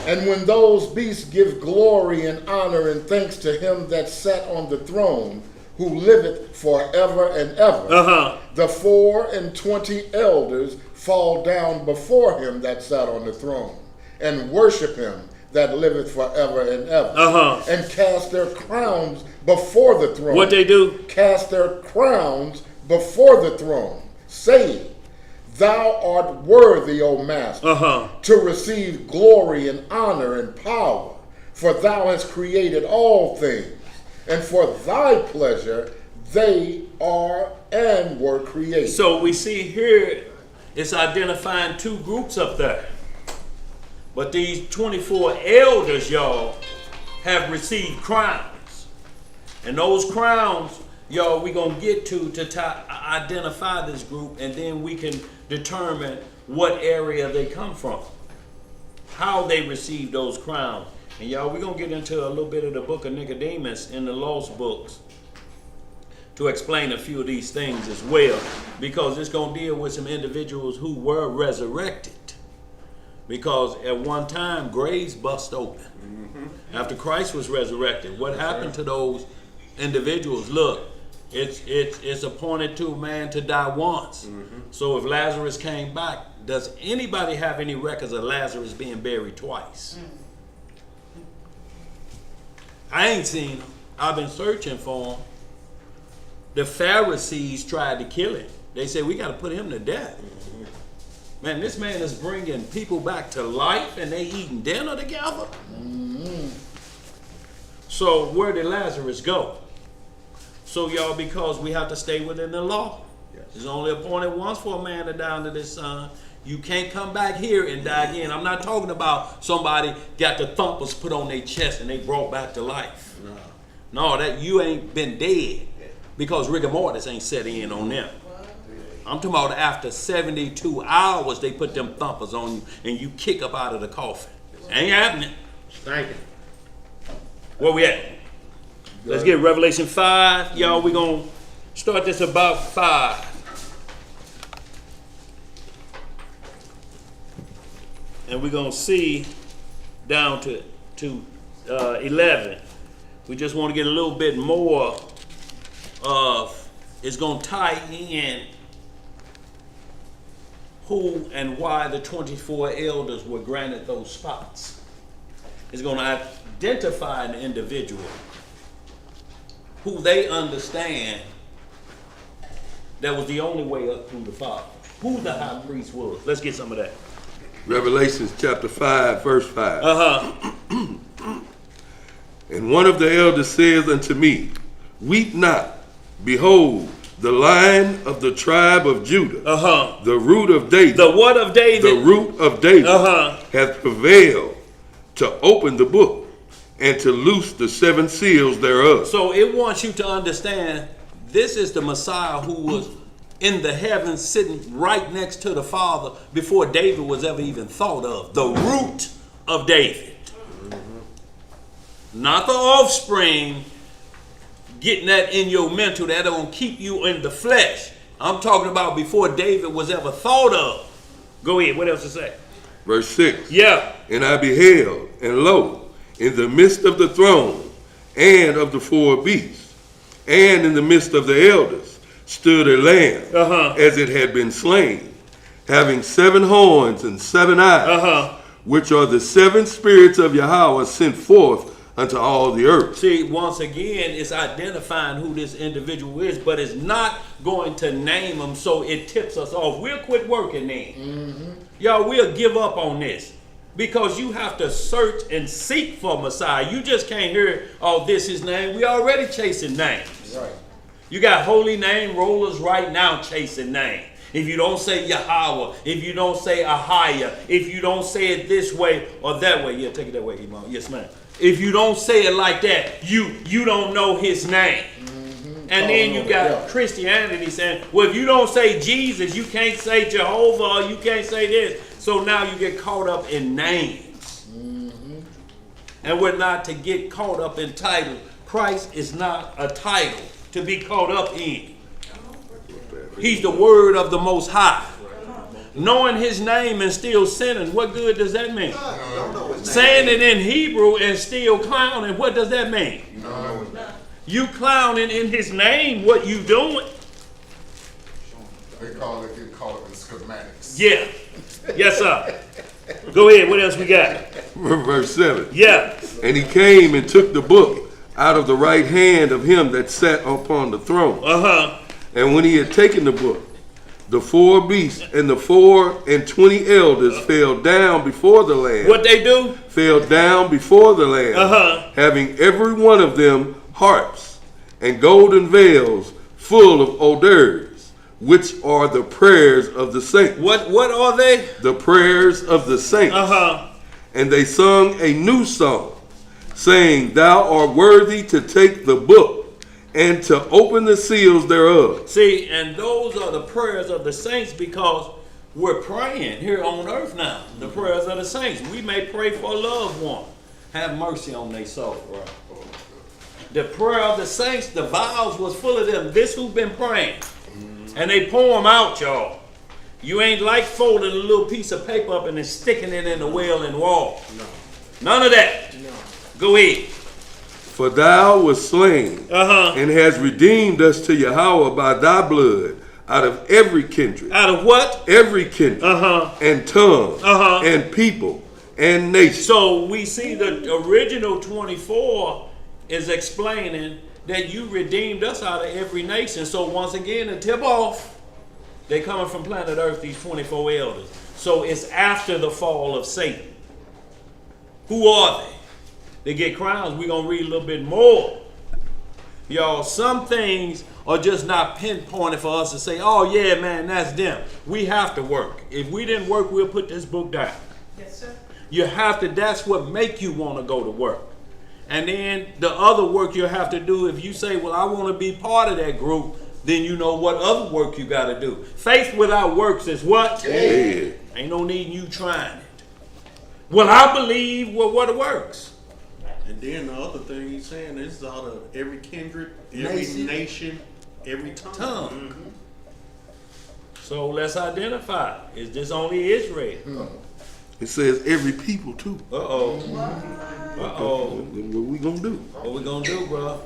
And when those beasts give glory and honor and thanks to him that sat on the throne, who liveth forever and ever, Uh-huh. the 24 elders fall down before him that sat on the throne, and worship him that liveth forever and ever, Uh-huh. and cast their crowns before the throne. What they do? Cast their crowns before the throne, saying, Thou art worthy, O Master, Uh-huh. to receive glory and honor and power, for thou hast created all things, and for thy pleasure they are and were created. So we see here it's identifying 2 groups up there. But these 24 elders, y'all, have received crowns. And those crowns, y'all, we're going to get to identify this group, and then we can determine what area they come from, how they received those crowns. And y'all, we're going to get into a little bit of the book of Nicodemus in the lost books to explain a few of these things as well, because it's going to deal with some individuals who were resurrected. Because at one time, graves bust open. After Christ was resurrected, what happened to those individuals? Look, It's appointed to a man to die once. So if Lazarus came back, does anybody have any records of Lazarus being buried twice? I ain't seen him. I've been searching for him. The Pharisees tried to kill him. They said, we got to put him to death. Man, this man is bringing people back to life and they eating dinner together. So where did Lazarus go? So y'all, because we have to stay within the law. It's only appointed once for a man to die under this sun. You can't come back here and die again. I'm not talking about somebody got the thumpers put on their chest and they brought back to life. No, that you ain't been dead because rigor mortis ain't set in on them. I'm talking about after 72 hours they put them thumpers on you and you kick up out of the coffin. Ain't happening. Thank you. Where we at? Let's get Revelation 5. Y'all, we're going to start this about 5. And we're going to see down to 11. We just want to get a little bit more of, it's going to tie in who and why the 24 elders were granted those spots. It's going to identify an individual who they understand that was the only way up through the Father. Who the high priest was. Let's get some of that. Revelations chapter 5, verse 5. And one of the elders says unto me, weep not, behold, the Lion of the tribe of Judah, the root of David. The what of David? The root of David hath prevailed to open the book and to loose the 7 seals thereof. So it wants you to understand this is the Messiah who was in the heavens sitting right next to the Father before David was ever even thought of. The root of David. Not the offspring getting that in your mental that don't keep you in the flesh. I'm talking about before David was ever thought of. Go ahead, what else to say? Verse 6. Yeah. And I beheld, and lo, in the midst of the throne and of the 4 beasts, and in the midst of the elders, stood a lamb as it had been slain, having 7 horns and 7 eyes, which are the 7 spirits of Yahweh sent forth unto all the earth. See, once again, it's identifying who this individual is, but it's not going to name him, so it tips us off. We'll quit working then. Y'all, we'll give up on this. Because you have to search and seek for Messiah. You just can't hear, oh, this is his name. We already chasing names. Right. You got holy name rollers right now chasing names. If you don't say Yahweh, if you don't say Ahiah, if you don't say it this way or that way. Yeah, take it that way, Imam. Yes, ma'am. If you don't say it like that, you don't know his name. And then you got Christianity saying, well, if you don't say Jesus, you can't say Jehovah, or you can't say this. So now you get caught up in names. And we're not to get caught up in title. Christ is not a title to be caught up in. He's the word of the Most High. Knowing his name and still sinning, what good does that mean? Saying it in Hebrew and still clowning, what does that mean? You clowning in his name, what you doing? They call it in schematics. Yeah. Yes, sir. Go ahead. What else we got? Verse 7. Yeah. And he came and took the book out of the right hand of him that sat upon the throne. And when he had taken the book, the 4 beasts and the 24 elders fell down before the Lamb. What they do? Fell down before the Lamb, having every one of them harps and golden veils full of odors, which are the prayers of the saints. What are they? The prayers of the saints. And they sung a new song, saying, Thou art worthy to take the book and to open the seals thereof. See, and those are the prayers of the saints because we're praying here on earth now. The prayers of the saints. We may pray for a loved one. Have mercy on their soul. Right? The prayer of the saints, the vows was full of them. This who've been praying. And they pour them out, y'all. You ain't like folding a little piece of paper up and then sticking it in the well and wall. No. None of that. No. Go ahead. For thou wast slain, and hast redeemed us to Yahweh by thy blood, out of every kindred. Out of what? Every kindred, and tongue, and people, and nation. So we see the original 24 is explaining that you redeemed us out of every nation. So once again, to tip off, they coming from planet Earth, these 24 elders. So it's after the fall of Satan. Who are they? They get crowns. We're going to read a little bit more. Y'all, some things are just not pinpointed for us to say, oh yeah, man, that's them. We have to work. If we didn't work, we'll put this book down. Yes, sir. You have to, that's what make you want to go to work. And then the other work you have to do, if you say, well, I want to be part of that group, then you know what other work you got to do. Faith without works is what? Dead. Ain't no need in you trying it. Well, I believe what it works. And then the other thing he's saying is out of every kindred, every nation, every tongue. So let's identify. Is this only Israel? It says every people too. Uh-oh. What we gonna do? What we gonna do, bro?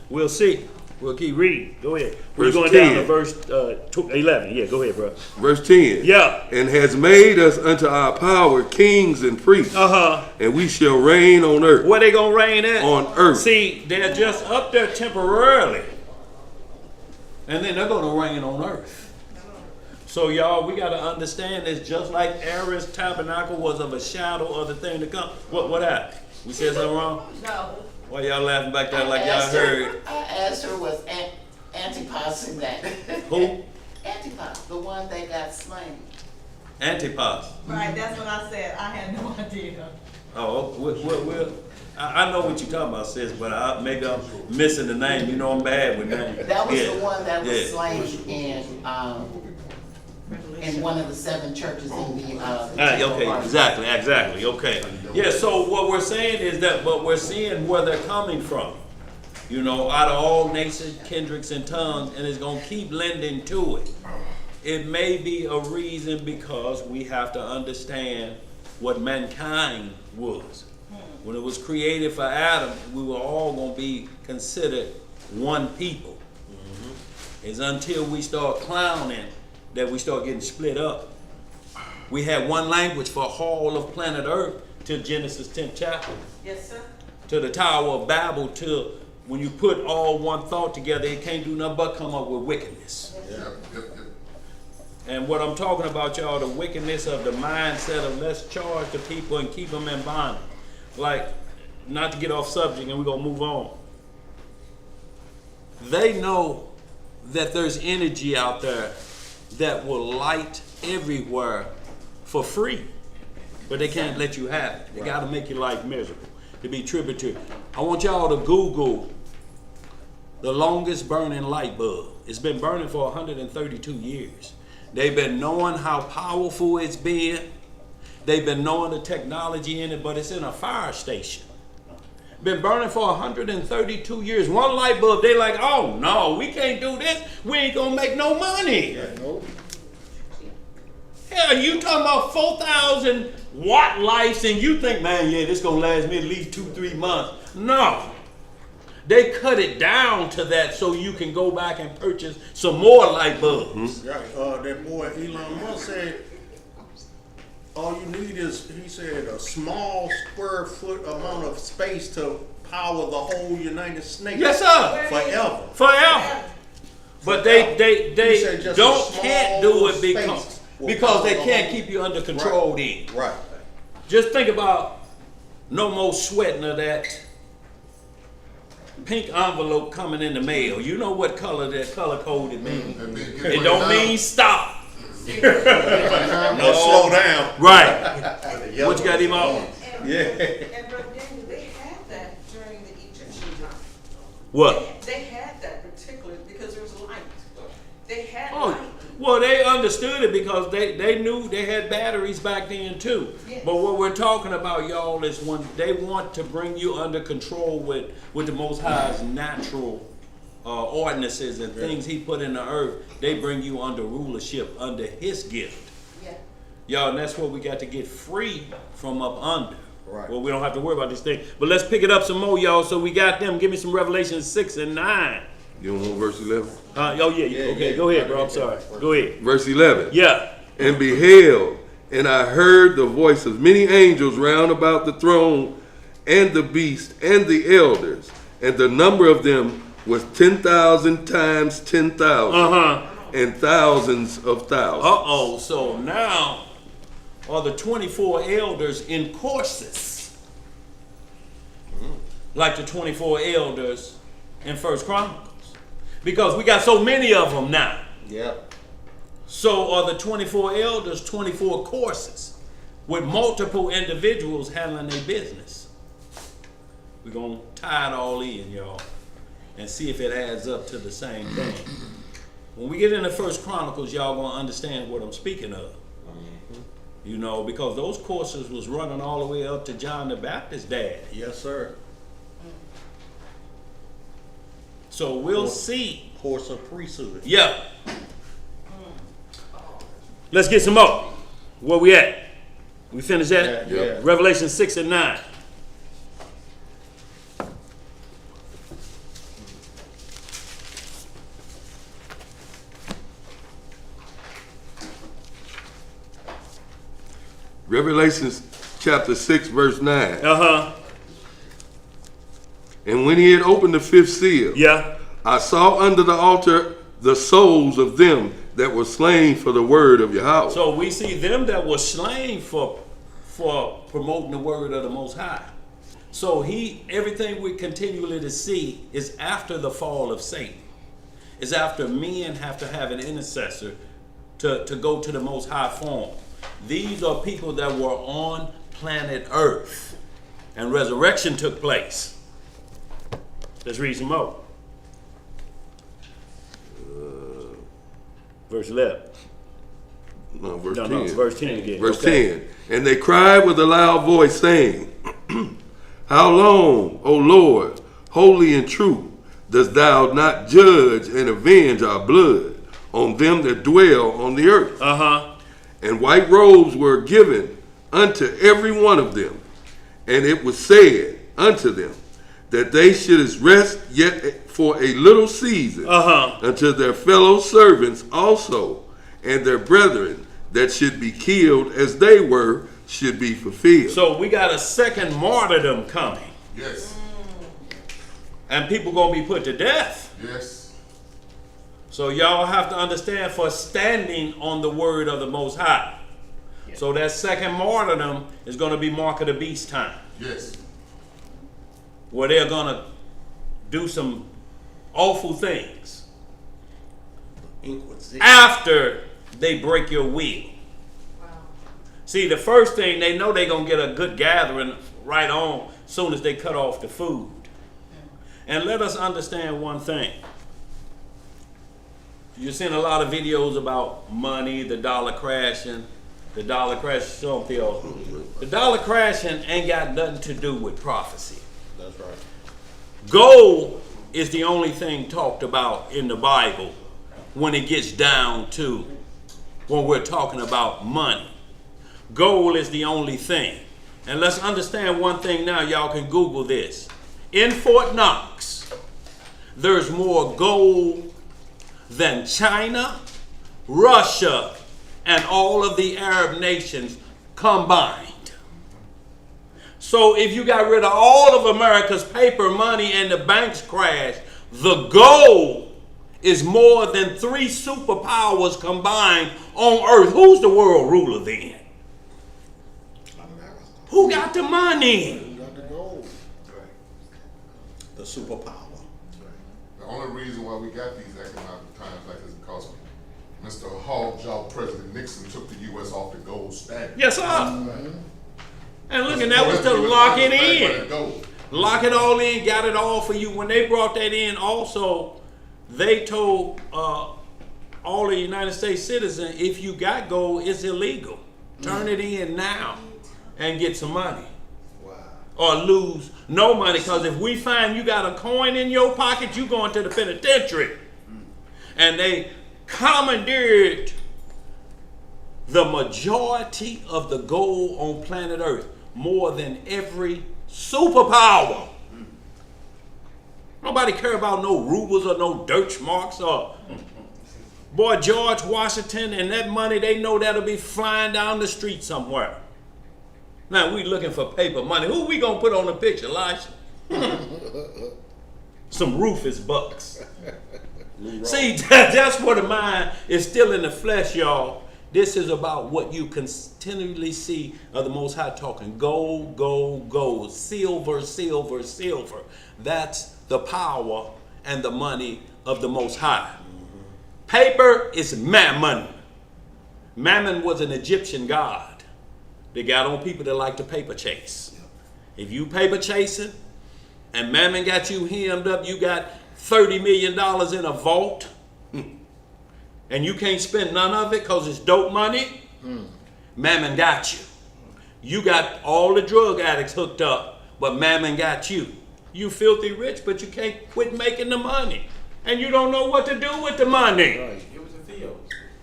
We'll see. We'll keep reading. Go ahead. We're Verse going 10. down to verse 11. Yeah, go ahead, bro. Verse 10. Yeah. And has made us unto our power kings and priests. And we shall reign on earth. Where they gonna reign at? On earth. See, they're just up there temporarily. And then they're gonna reign on earth. So y'all, we gotta understand this. Just like Aaron's tabernacle was of a shadow of the thing to come. What happened? We said something wrong? No. Why y'all laughing back there like y'all heard? I asked her, was Antipas in that? Who? Antipas, the one that got slain. Antipas. Right, that's what I said. I had no idea. Oh, I know what you're talking about, sis, but maybe I'm missing the name. You know I'm bad with names. That was Yeah. the one that was Yeah. slain in one of the 7 churches in the Okay, exactly, okay. Yeah, so what we're saying is that, but we're seeing where they're coming from. You know, out of all nations, kindreds, and tongues, and it's going to keep lending to it. It may be a reason because we have to understand what mankind was. When it was created for Adam, we were all going to be considered one people. It's until we start clowning that we start getting split up. We had one language for all of planet Earth till Genesis 10th chapter. Yes, sir. To the Tower of Babel, till when you put all one thought together, it can't do nothing but come up with wickedness. And what I'm talking about, y'all, the wickedness of the mindset of let's charge the people and keep them in bondage. Like, not to get off subject and we're going to move on. They know that there's energy out there that will light everywhere for free, but they can't let you have it. They got to make your life miserable to be tributary. I want y'all to Google the longest burning light bulb. It's been burning for 132 years. They've been knowing how powerful it's been. They've been knowing the technology in it, but it's in a fire station. Been burning for 132 years. One light bulb, they like, oh no, we can't do this. We ain't gonna make no money. Hell, you talking about 4,000 watt lights and you think, man, yeah, this gonna last me at least 2-3 months. No. They cut it down to that so you can go back and purchase some more light bulbs. Right. That boy Elon Musk said, all you need is, he said, a small square foot amount of space to power the whole United States. Yes, sir. Forever. Forever. But they He said just can't do it space because they will can't power keep you under control the then. Right. Just think about no more sweating of that pink envelope coming in the mail. You know what color that color code it means. It don't mean stop. No, slow down. Right. What you got him on? Yeah. And Brother Daniel, they had that during the Egyptian time. What? They had that particularly because there was light. They had Oh, light. well, they understood it because they knew they had batteries back then too. Yes. But what we're talking about, y'all, is when they want to bring you under control with the Most High's natural ordinances and things He put in the earth. They bring you under rulership, under His gift. Yeah. Y'all, and that's what we got to get free from up under. Right. Well, we don't have to worry about this thing. But let's pick it up some more, y'all. So we got them. Give me some Revelation 6 and 9. You don't want verse 11? Oh, yeah. Okay, go ahead, bro. I'm sorry. Go ahead. Verse 11. Yeah. And beheld, and I heard the voice of many angels round about the throne, and the beast, and the elders, and the number of them was 10,000 times 10,000, and thousands of thousands. So now are the 24 elders in courses, like the 24 elders in First Chronicles, because we got so many of them now. Yep. So are the 24 elders 24 courses with multiple individuals handling their business. We're going to tie it all in, y'all, and see if it adds up to the same thing. When we get into First Chronicles, y'all going to understand what I'm speaking of. You know, because those courses was running all the way up to John the Baptist's dad. Yes, sir. So we'll see. Course of priesthood. Yeah. Let's get some more. Where we at? We finished that? Yeah. Revelation 6 and 9. Revelation chapter 6, verse 9. Uh-huh. And when he had opened the fifth seal, Yeah. I saw under the altar the souls of them that were slain for the word of Yahweh. So we see them that were slain for promoting the word of the Most High. So everything we continually to see is after the fall of Satan. Is after men have to have an intercessor to go to the Most High form. These are people that were on planet Earth, and resurrection took place. Let's read some more. Verse 11. No, verse No, 10. verse 10 again. Verse Okay. 10. And they cried with a loud voice, saying, How long, O Lord, holy and true, dost thou not judge and avenge our blood on them that dwell on the earth? And white robes were given unto every one of them. And it was said unto them that they should rest yet for a little season until their fellow servants also and their brethren that should be killed as they were should be fulfilled. So we got a second martyrdom coming. Yes. And people going to be put to death. Yes. So y'all have to understand, for standing on the word of the Most High. So that second martyrdom is going to be mark of the beast time, Yes. where they're going to do some awful things Inquisition. after they break your will. See, the first thing, they know they're going to get a good gathering right on soon as they cut off the food. And let us understand one thing. You've seen a lot of videos about money, the dollar crashing. The dollar crashing, the dollar crashing ain't got nothing to do with prophecy. That's right. Gold is the only thing talked about in the Bible when it gets down to when we're talking about money. Gold is the only thing. And let's understand one thing now. Y'all can Google this. In Fort Knox, there's more gold than China, Russia, and all of the Arab nations combined. So if you got rid of all of America's paper money and the banks crashed, the gold is more than 3 superpowers combined on earth. Who's the world ruler then? Who got the money? Got the gold. The superpower. The only reason why we got these economic times like this is because Mr. Hogjaw President Nixon took the U.S. off the gold standard. Yes, sir. And look, and that was to lock it in. Lock it all in, got it all for you. When they brought that in also, they told all the United States citizens, if you got gold, it's illegal. Turn it in now and get some money. Wow. Or lose no money, because if we find you got a coin in your pocket, you going to the penitentiary. And they commandeered the majority of the gold on planet Earth. more than every superpower. Nobody care about no rubles or no Deutschmarks or boy George Washington and that money. They know that'll be flying down the street somewhere. Now we looking for paper money. Who we gonna put on the picture, Elijah? Some Rufus bucks. See, that's where the mind is still in the flesh, y'all. This is about what you continually see of the Most High talking. Gold, gold, gold. Silver, silver, silver. That's the power and the money of the Most High. Paper is mammon. Mammon was an Egyptian god. They got on people that like to paper chase. If you paper chasing and mammon got you hemmed up, you got $30 million in a vault, and you can't spend none of it because it's dope money, mammon got you. You got all the drug addicts hooked up, but mammon got you. You filthy rich, but you can't quit making the money. And you don't know what to do with the money. Right. It was a Theo.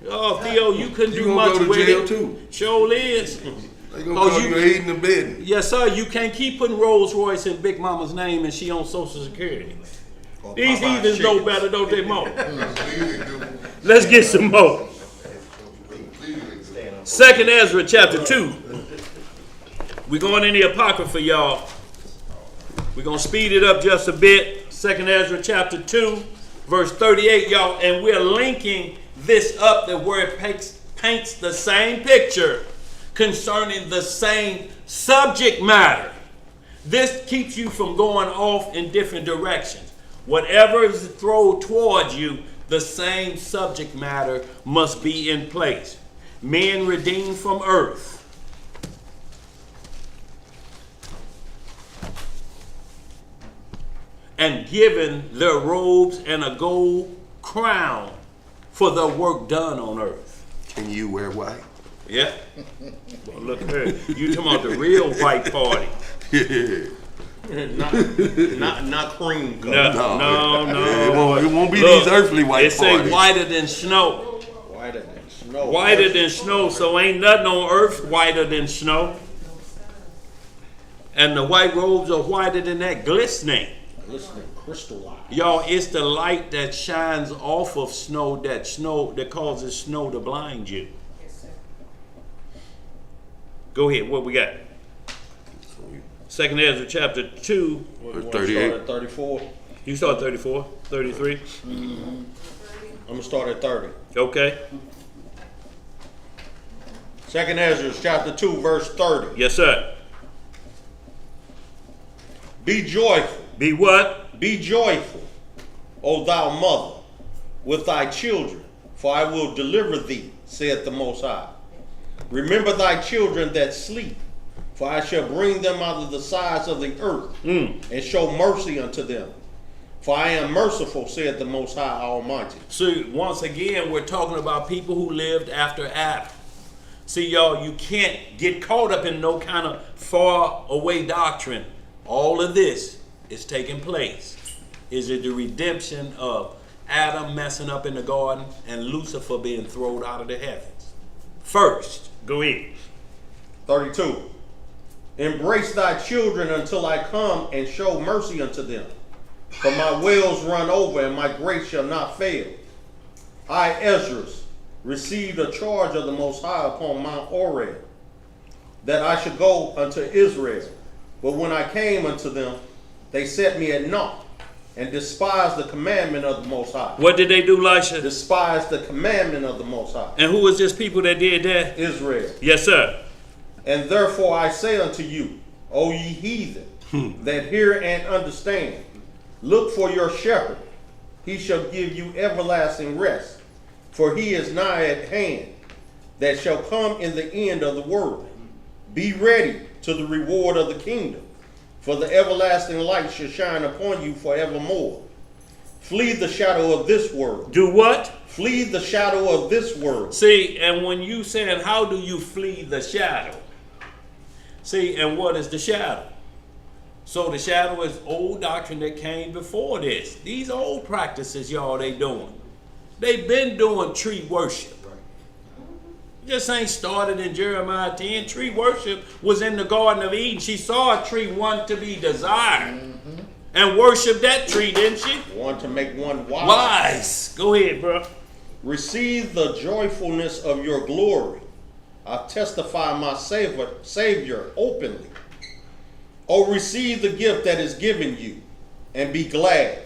Oh, Theo, you couldn't You do gonna much go to with jail it. too. Sure is. They gonna call you aiding and abetting. Yes, sir. You can't keep putting Rolls Royce in Big Mama's name and she on Social Security. These heathens know better, don't they, Mo? Let's get some more. 2nd Ezra chapter 2. We're going in the Apocrypha, y'all. We're going to speed it up just a bit. 2nd Ezra chapter 2, verse 38, y'all. And we're linking this up to where it paints the same picture concerning the same subject matter. This keeps you from going off in different directions. Whatever is thrown towards you, the same subject matter must be in place. Men redeemed from earth. And given their robes and a gold crown for the work done on earth. Can you wear white? Yeah. Well, look at her. You talking about the real white party. Not cream color. No. It won't be Look, these earthly white it parties. say whiter than snow. Whiter than snow. Whiter than snow, so ain't nothing on earth whiter than snow. And the white robes are whiter than that, glistening. Listening, crystallized. Y'all, it's the light that shines off of snow that causes snow to blind you. Go ahead, what we got? 2nd Ezra chapter 2. Verse Start 38. at 34. You start 34, 33. I'm gonna start at 30. Okay. 2nd Ezra chapter 2, verse 30. Yes, sir. Be joyful. Be what? Be joyful, O thou mother, with thy children, for I will deliver thee, saith the Most High. Remember thy children that sleep, for I shall bring them out of the sides of the earth, and show mercy unto them. For I am merciful, saith the Most High Almighty. See, once again, we're talking about people who lived after Adam. See, y'all, you can't get caught up in no kind of far away doctrine. All of this is taking place. Is it the redemption of Adam messing up in the garden and Lucifer being thrown out of the heavens? First, go in. 32. Embrace thy children until I come and show mercy unto them. For my wells run over and my grace shall not fail. I, Ezra, received a charge of the Most High upon Mount Horeb, that I should go unto Israel. But when I came unto them, they set me at naught, and despised the commandment of the Most High. What did they do, Elisha? Despised the commandment of the Most High. And who was this people that did that? Israel. Yes, sir. And therefore I say unto you, O ye heathen, that hear and understand, look for your shepherd. He shall give you everlasting rest. For he is nigh at hand, that shall come in the end of the world. Be ready to the reward of the kingdom, for the everlasting light shall shine upon you forevermore. Flee the shadow of this world. Do what? Flee the shadow of this world. See, and when you saying, how do you flee the shadow? See, and what is the shadow? So the shadow is old doctrine that came before this. These old practices, y'all, they doing. They've been doing tree worship. This ain't started in Jeremiah 10. Tree worship was in the Garden of Eden. She saw a tree, one to be desired, and worshiped that tree, didn't she? One to make one wise. Wise. Go ahead, bro. Receive the joyfulness of your glory. I testify my Savior openly. Oh, receive the gift that is given you, and be glad,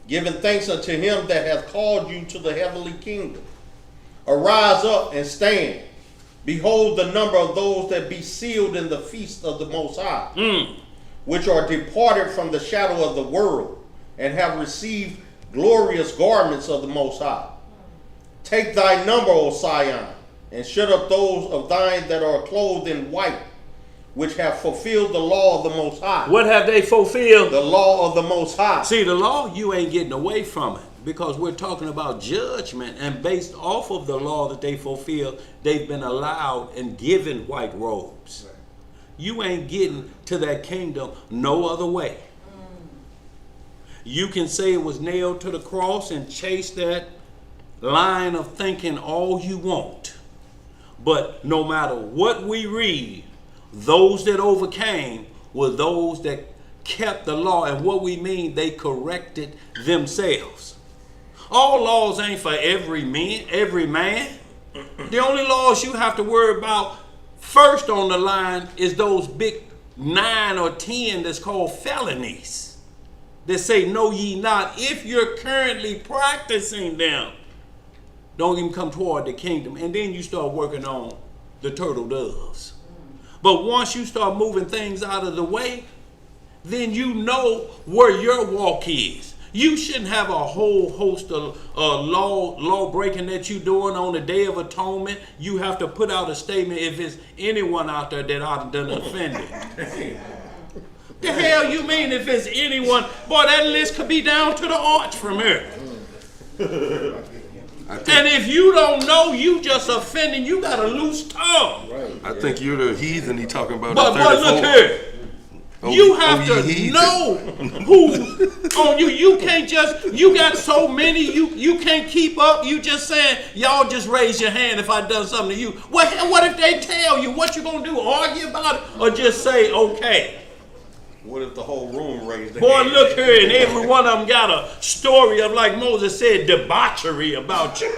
giving thanks unto him that hath called you to the heavenly kingdom. Arise up and stand. Behold the number of those that be sealed in the feast of the Most High, which are departed from the shadow of the world, and have received glorious garments of the Most High. Take thy number, O Sion, and shut up those of thine that are clothed in white, which have fulfilled the law of the Most High. What have they fulfilled? The law of the Most High. See, the law, you ain't getting away from it, because we're talking about judgment, and based off of the law that they fulfill, they've been allowed and given white robes. Right. You ain't getting to that kingdom no other way. You can say it was nailed to the cross and chase that line of thinking all you want. But no matter what we read, those that overcame were those that kept the law. And what we mean, they corrected themselves. All laws ain't for every man. The only laws you have to worry about first on the line is those big 9 or 10 that's called felonies. They say, know ye not. If you're currently practicing them, don't even come toward the kingdom. And then you start working on the turtle doves. But once you start moving things out of the way, then you know where your walk is. You shouldn't have a whole host of law breaking that you're doing on the Day of Atonement. You have to put out a statement if there's anyone out there that I've done offended. The hell you mean if it's anyone? Boy, that list could be down to the arch from here. And if you don't know, you just offending, you got a loose tongue. Right. I think you're the heathen he talking about. But look here. You have to know who's on you. You can't just, you got so many, you can't keep up. You just saying, y'all just raise your hand if I done something to you. What if they tell you? What you gonna do? Argue about it? Or just say, okay? What if the whole room raised their Boy, hand? look here, and every one of them got a story of, like Moses said, debauchery about you.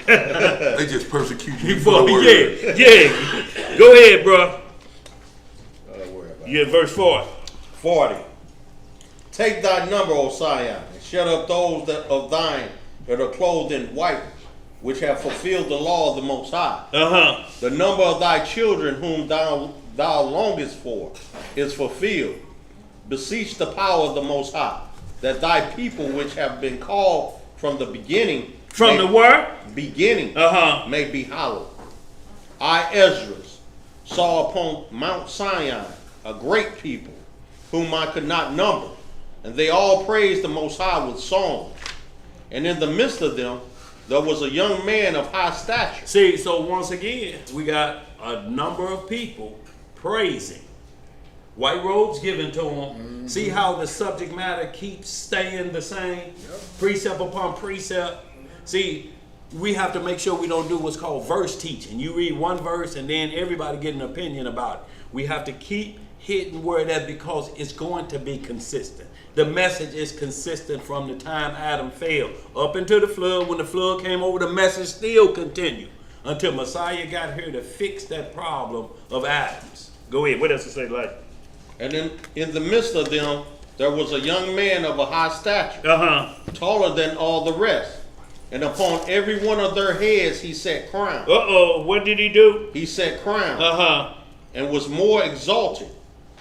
They just persecute you for Boy, the word. yeah. Go ahead, bro. You at verse 40. 40. Take thy number, O Sion, and shut up those of thine that are clothed in white, which have fulfilled the law of the Most High. The number of thy children whom thou longest for is fulfilled. Beseech the power of the Most High, that thy people which have been called from the beginning, from the word? Beginning, may be hallowed. I, Esdras, saw upon Mount Sinai a great people, whom I could not number, and they all praised the Most High with song. And in the midst of them, there was a young man of high stature. See, so once again, we got a number of people praising. White robes given to them. See how the subject matter keeps staying the same? Precept upon precept. See, we have to make sure we don't do what's called verse teaching. You read one verse and then everybody get an opinion about it. We have to keep hitting where that, because it's going to be consistent. The message is consistent from the time Adam fell up into the flood. When the flood came over, the message still continued until Messiah got here to fix that problem of Adam's. Go ahead. What else to say, like? And in the midst of them, there was a young man of a high stature, taller than all the rest. And upon every one of their heads he set crowns. What did he do? He set crowns. And was more exalted,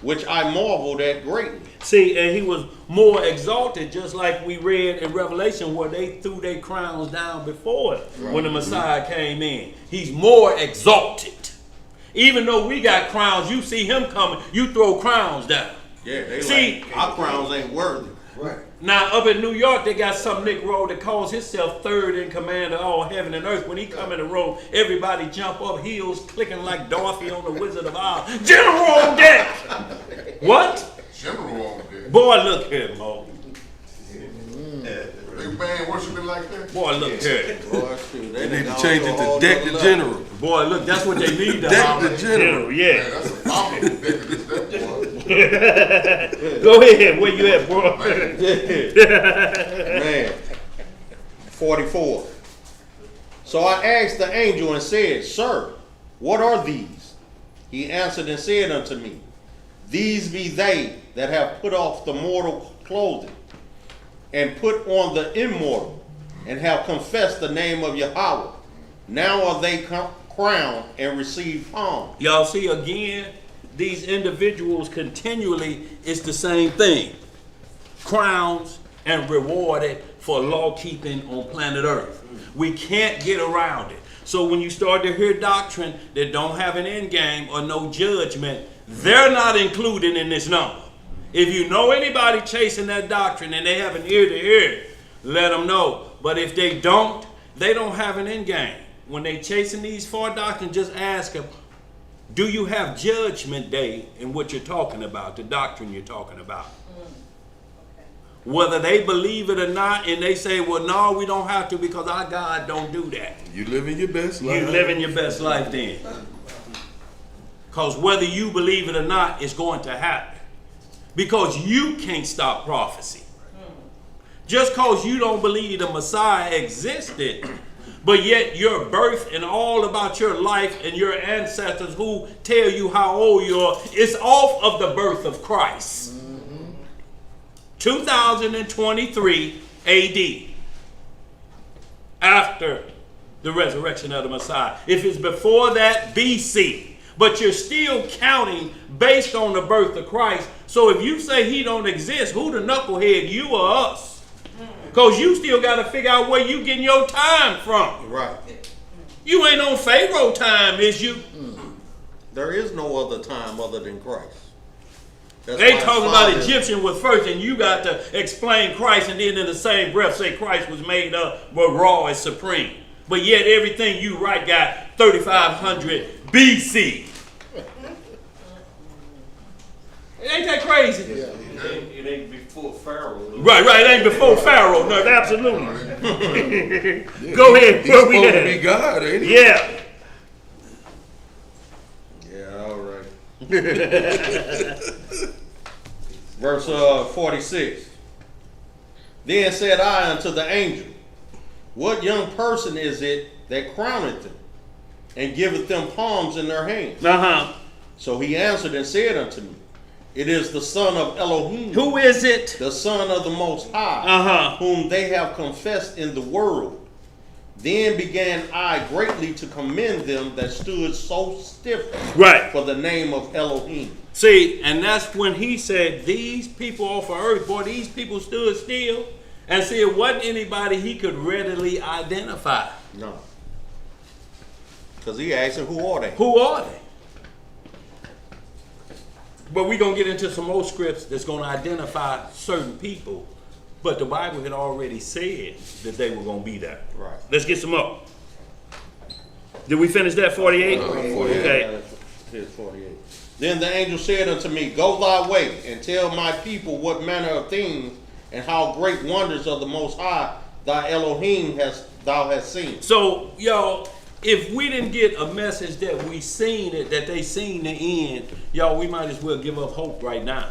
which I marveled at greatly. See, and he was more exalted, just like we read in Revelation where they threw their crowns down before it when the Messiah came in. He's more exalted. Even though we got crowns, you see him coming, you throw crowns down. Yeah, they see, like, our crowns ain't worthy. Right. Now, up in New York, they got some Negro that calls himself third in command of all heaven and earth. When he come in the room, everybody jump up, heels clicking like Dorothy on the Wizard of Oz. General on deck! What? General on there. Boy, look here, Mo. Big man worshiping like like that? Boy, look here. Boy, shoot, They need to change it to deck the general. Boy, look, that's what they need to Deck holler. the general. Man, Yeah. that's a powerful decadence, that boy. Go ahead. Where you at, bro? Man. 44. So I asked the angel and said, Sir, what are these? He answered and said unto me, These be they that have put off the mortal clothing, and put on the immortal, and have confessed the name of Yahweh. Now are they crowned and receive palms. Y'all see again, these individuals continually, it's the same thing. Crowns and rewarded for law keeping on planet Earth. We can't get around it. So when you start to hear doctrine that don't have an end game or no judgment, they're not included in this number. If you know anybody chasing that doctrine and they have an ear to hear, let them know. But if they don't have an end game. When they chasing these far doctrines, just ask them, do you have judgment day in what you're talking about, the doctrine you're talking about? Whether they believe it or not, and they say, well, no, we don't have to because our God don't do that. You living your best life. You living your best life then. Because whether you believe it or not, it's going to happen. Because you can't stop prophecy. Just because you don't believe the Messiah existed, but yet your birth and all about your life and your ancestors who tell you how old you are, it's off of the birth of Christ. 2023 AD, after the resurrection of the Messiah. If it's before that, BC. But you're still counting based on the birth of Christ. So if you say he don't exist, who the knucklehead, you or us? Because you still got to figure out where you getting your time from. Right. You ain't on Pharaoh time, is you? There is no other time other than Christ. That's They why talking Father- about Egyptian was first, and you got to explain Christ, and then in the same breath say Christ was made up, but raw is supreme. But yet everything you write got 3500 BC. Ain't that crazy? It ain't before Pharaoh. Right, it ain't before Pharaoh. No, absolutely. Go ahead. He's Where we supposed to at? be God, ain't he? Yeah. Yeah, all right. Verse 46. Then said I unto the angel, What young person is it that crowneth them, and giveth them palms in their hands? So he answered and said unto me, It is the son of Elohim, Who is it? the son of the Most High, whom they have confessed in the world. Then began I greatly to commend them that stood so stiffly Right. for the name of Elohim. See, and that's when he said, these people off of earth, boy, these people stood still. And see, it wasn't anybody he could readily identify. No. Because he asked him, who are they? Who are they? But we're going to get into some more scripts that's going to identify certain people. But the Bible had already said that they were going to be there. Right. Let's get some more. Did we finish that 48? 48. Okay. Here's 48. Then the angel said unto me, Go thy way, and tell my people what manner of things and how great wonders of the Most High thy Elohim thou hast seen. So, y'all, if we didn't get a message that we seen it, that they seen the end, y'all, we might as well give up hope right now.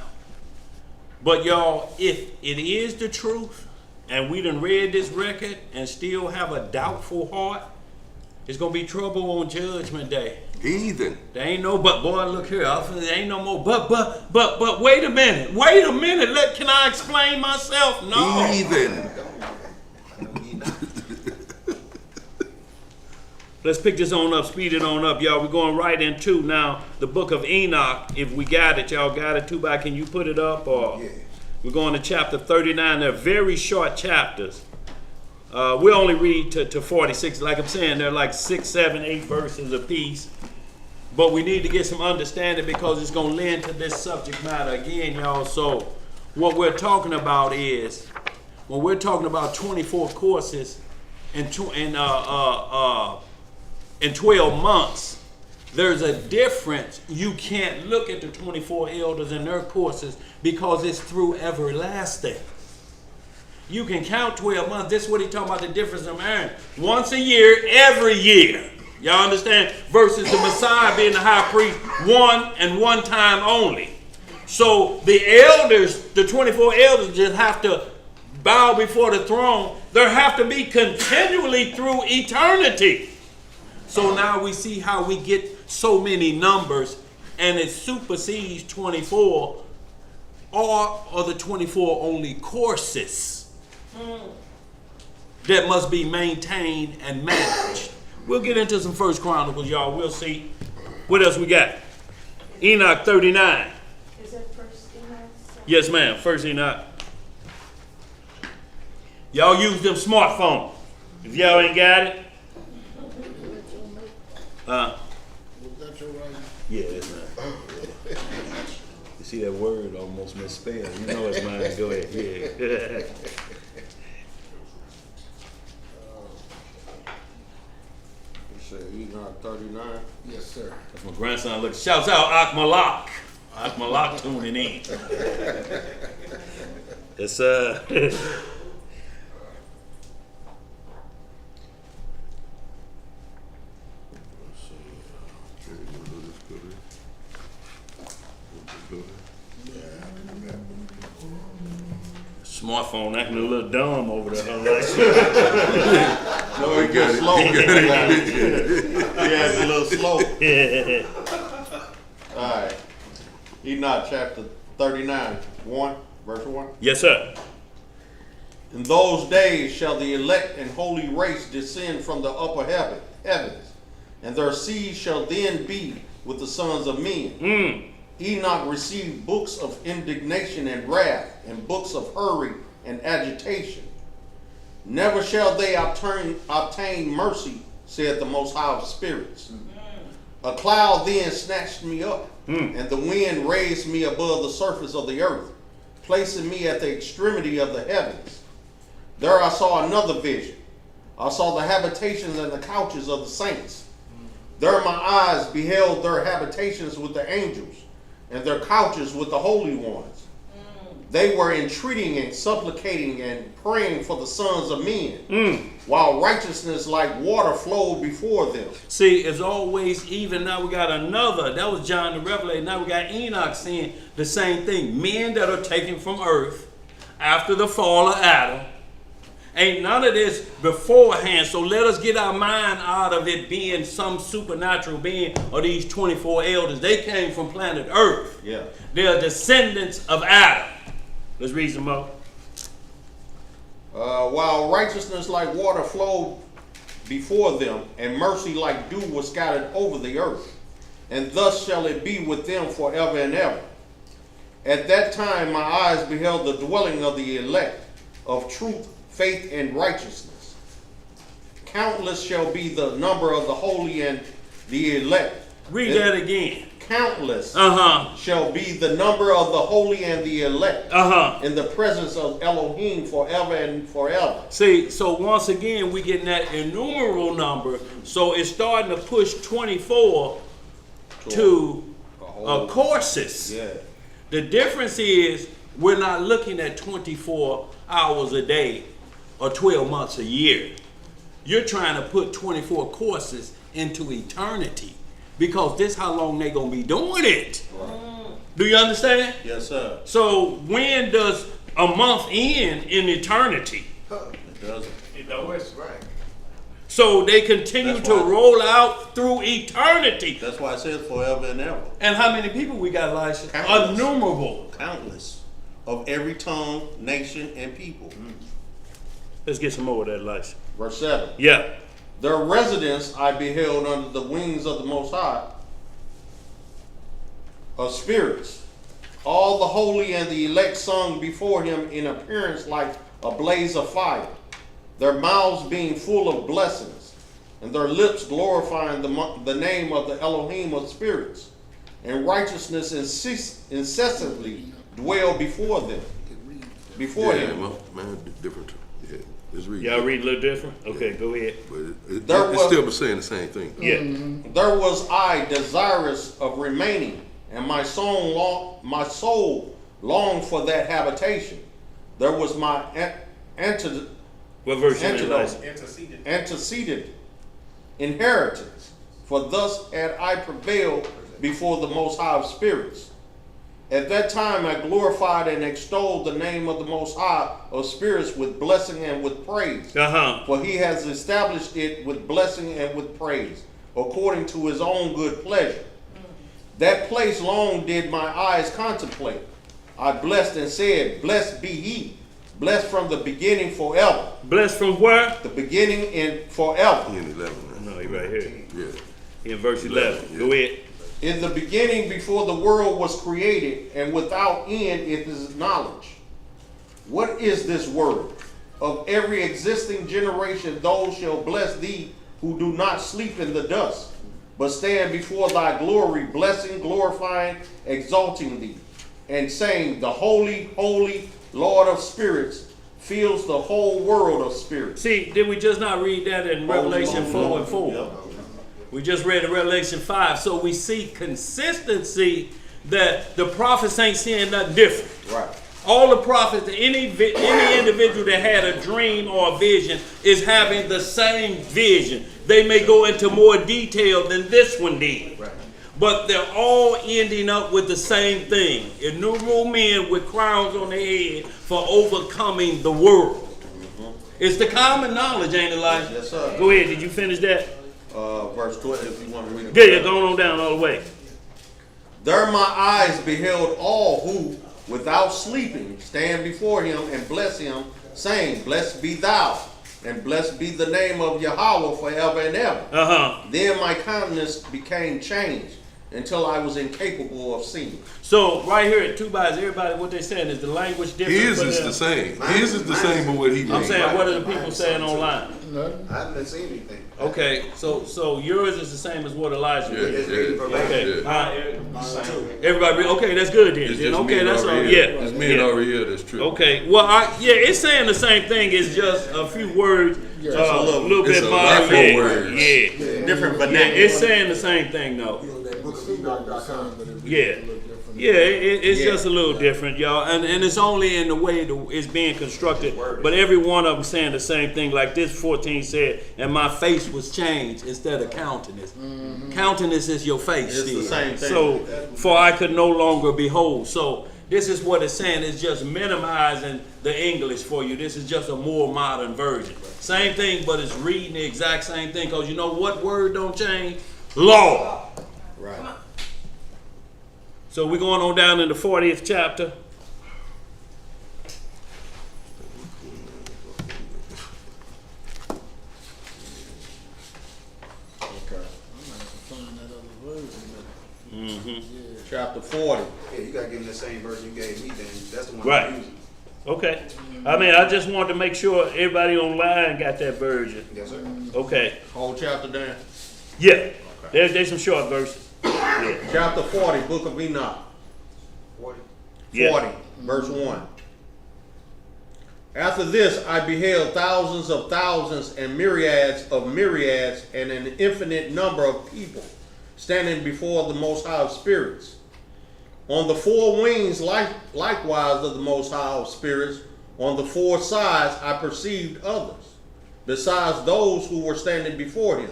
But y'all, if it is the truth, and we done read this record and still have a doubtful heart, it's gonna be trouble on Judgment Day. Heathen. There ain't no but, boy, look here, there ain't no more but wait a minute, can I explain myself? No. Heathen. Let's pick this on up, speed it on up, y'all. We're going right into now the book of Enoch. If we got it, y'all got it too, by can you put it up? Or Yeah. we're going to chapter 39. They're very short chapters. We only read to 46. Like I'm saying, they're like 6, 7, 8 verses apiece. But we need to get some understanding because it's going to lend to this subject matter again, y'all. So what we're talking about is, when we're talking about 24 courses in 12 months, there's a difference. You can't look at the 24 elders and their courses because it's through everlasting. you can count 12 months. This is what he's talking about, the difference of Aaron. Once a year, every year. Y'all understand? Versus the Messiah being the high priest one and one time only. So the elders, the 24 elders, just have to bow before the throne. There have to be continually through eternity. So now we see how we get so many numbers, and it supersedes 24 or the 24 only courses that must be maintained and managed. We'll get into some First Chronicles, y'all. We'll see. What else we got? Enoch 39. Is that First Enoch? Yes, ma'am. First Enoch. Y'all use them smartphones. If y'all ain't got it. Yeah, that's mine. You see that word almost misspelled. You know it's mine. Go ahead. Yeah. Enoch 39. Yes, sir. That's my grandson. Look, shouts out Akmalak. Akmalak tuning in. It's smartphone acting a little dumb over there. No, it gets slow. Yeah, it's a little slow. All right. Enoch chapter 39, 1, verse 1. Yes, sir. In those days shall the elect and holy race descend from the upper heavens, and their seed shall then be with the sons of men. Enoch received books of indignation and wrath, and books of hurry and agitation. Never shall they obtain mercy, said the Most High of Spirits. A cloud then snatched me up, and the wind raised me above the surface of the earth, placing me at the extremity of the heavens. There I saw another vision. I saw the habitations and the couches of the saints. There my eyes beheld their habitations with the angels, and their couches with the holy ones. They were entreating and supplicating and praying for the sons of men, while righteousness like water flowed before them. See, as always, even now we got another. That was John the Revelator. Now we got Enoch saying the same thing. Men that are taken from earth after the fall of Adam. Ain't none of this beforehand, so let us get our mind out of it being some supernatural being or these 24 elders. They came from planet Earth. Yeah. They're descendants of Adam. Let's read some more. While righteousness like water flowed before them, and mercy like dew was scattered over the earth. And thus shall it be with them forever and ever. At that time my eyes beheld the dwelling of the elect, of truth, faith, and righteousness. Countless shall be the number of the holy and the elect. Read that again. Countless Uh-huh. shall be the number of the holy and the elect Uh-huh. in the presence of Elohim forever and forever. See, so once again, we getting that innumerable number. So it's starting to push 24 to courses. Yeah. The difference is we're not looking at 24 hours a day or 12 months a year. You're trying to put 24 courses into eternity because this how long they're going to be doing it. Right. Do you understand? Yes, sir. So when does a month end in eternity? It doesn't. That's right. So they continue That's to why- roll out through eternity. That's why it says forever and ever. And how many people we got, Elisha? Countless. Innumerable. Countless. Of every tongue, nation, and people. Let's get some more of that, Elisha. Verse 7. Yeah. Their residence I beheld under the wings of the Most High of spirits. All the holy and the elect sung before him in appearance like a blaze of fire, their mouths being full of blessings, and their lips glorifying the name of the Elohim of spirits, and righteousness incessantly dwell before them. Before him. Well, man, different. Yeah, let's read. Y'all read a little different? Okay, go ahead. But There it's was- still saying the same thing. Yeah. There was I desirous of remaining, and my soul longed for that habitation. There was my What verse you in, antidote, Elijah? antecedent inheritance. For thus had I prevailed before the Most High of Spirits. At that time I glorified and extolled the name of the Most High of Spirits with blessing and with praise. For he has established it with blessing and with praise, according to his own good pleasure. That place long did my eyes contemplate. I blessed and said, blessed be he, blessed from the beginning forever. Blessed from where? The beginning and forever. He in 11. No, he right here. Yeah. He in verse 11. Yeah. Go ahead. In the beginning, before the world was created, and without end it is knowledge. What is this word? Of every existing generation, those shall bless thee who do not sleep in the dust, but stand before thy glory, blessing, glorifying, exalting thee, and saying, the holy, holy Lord of spirits fills the whole world of spirits. See, did we just not read that in Revelation 4 and 4? We just read in Revelation 5. So we see consistency that the prophets ain't seeing nothing different. Right. All the prophets, any individual that had a dream or a vision is having the same vision. They may go into more detail than this one did. Right. But they're all ending up with the same thing. Innumerable men with crowns on their head for overcoming the world. It's the common knowledge, ain't it, Elijah? Yes, sir. Go ahead. Did you finish that? Verse 12, if you want to read it. Yeah, go on down all the way. There my eyes beheld all who, without sleeping, stand before him and bless him, saying, blessed be thou, and blessed be the name of Yahweh forever and ever. Then my countenance became changed until I was incapable of seeing. So right here at Two Bibles, everybody, what they're saying is the language different. His is the same. His is the same but what he made. I'm saying, what are the people saying online? I haven't seen anything. Okay, so yours is the same as what Elijah read. It's reading verbatim. Okay, Yeah. everybody, okay, that's good then. It's Then, just me okay, and that's all. Ariel. Yeah, It's me and Ariel, that's true. okay, well, yeah, it's saying the same thing. It's just a few words, a little it's bit a more. lot more Yeah, words. yeah. Different Yeah, vernacular. it's saying the same thing though. Yeah. Yeah, it's just a little different, y'all, and it's only in the way it's being constructed. But every one of them saying the same thing. Like this 14 said, and my face was changed instead of countenance. Countenance is your face. It's the same thing. So, for I could no longer behold. So this is what it's saying. It's just minimizing the English for you. This is just a more modern version. Same thing, but it's reading the exact same thing. Because you know what word don't change? Law. Right. So we're going on down in the 40th chapter. Chapter 40. Yeah, you gotta give him the same version you gave me, then that's the one Right. I'm using. Okay. I mean, I just wanted to make sure everybody online got that version. Yes, sir. Okay. Whole chapter down. Yeah. There's some short verses. Yeah. Chapter 40, book of Enoch. 40. Yeah. 40, verse 1. After this I beheld thousands of thousands and myriads of myriads and an infinite number of people standing before the Most High of Spirits. On the four wings likewise of the Most High of Spirits, on the four sides I perceived others, besides those who were standing before him.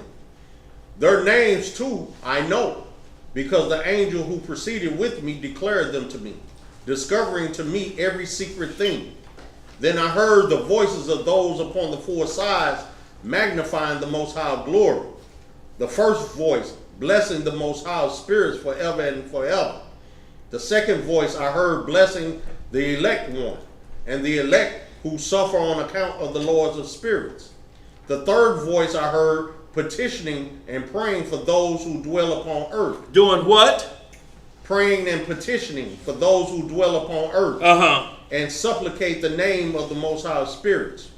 Their names too I know, because the angel who proceeded with me declared them to me, discovering to me every secret thing. Then I heard the voices of those upon the four sides magnifying the Most High of glory. The first voice blessing the Most High of Spirits forever and forever. The second voice I heard blessing the elect one, and the elect who suffer on account of the Lords of Spirits. The third voice I heard petitioning and praying for those who dwell upon earth. Doing what? Praying and petitioning for those who dwell upon earth. And supplicate the name of the Most High of Spirits.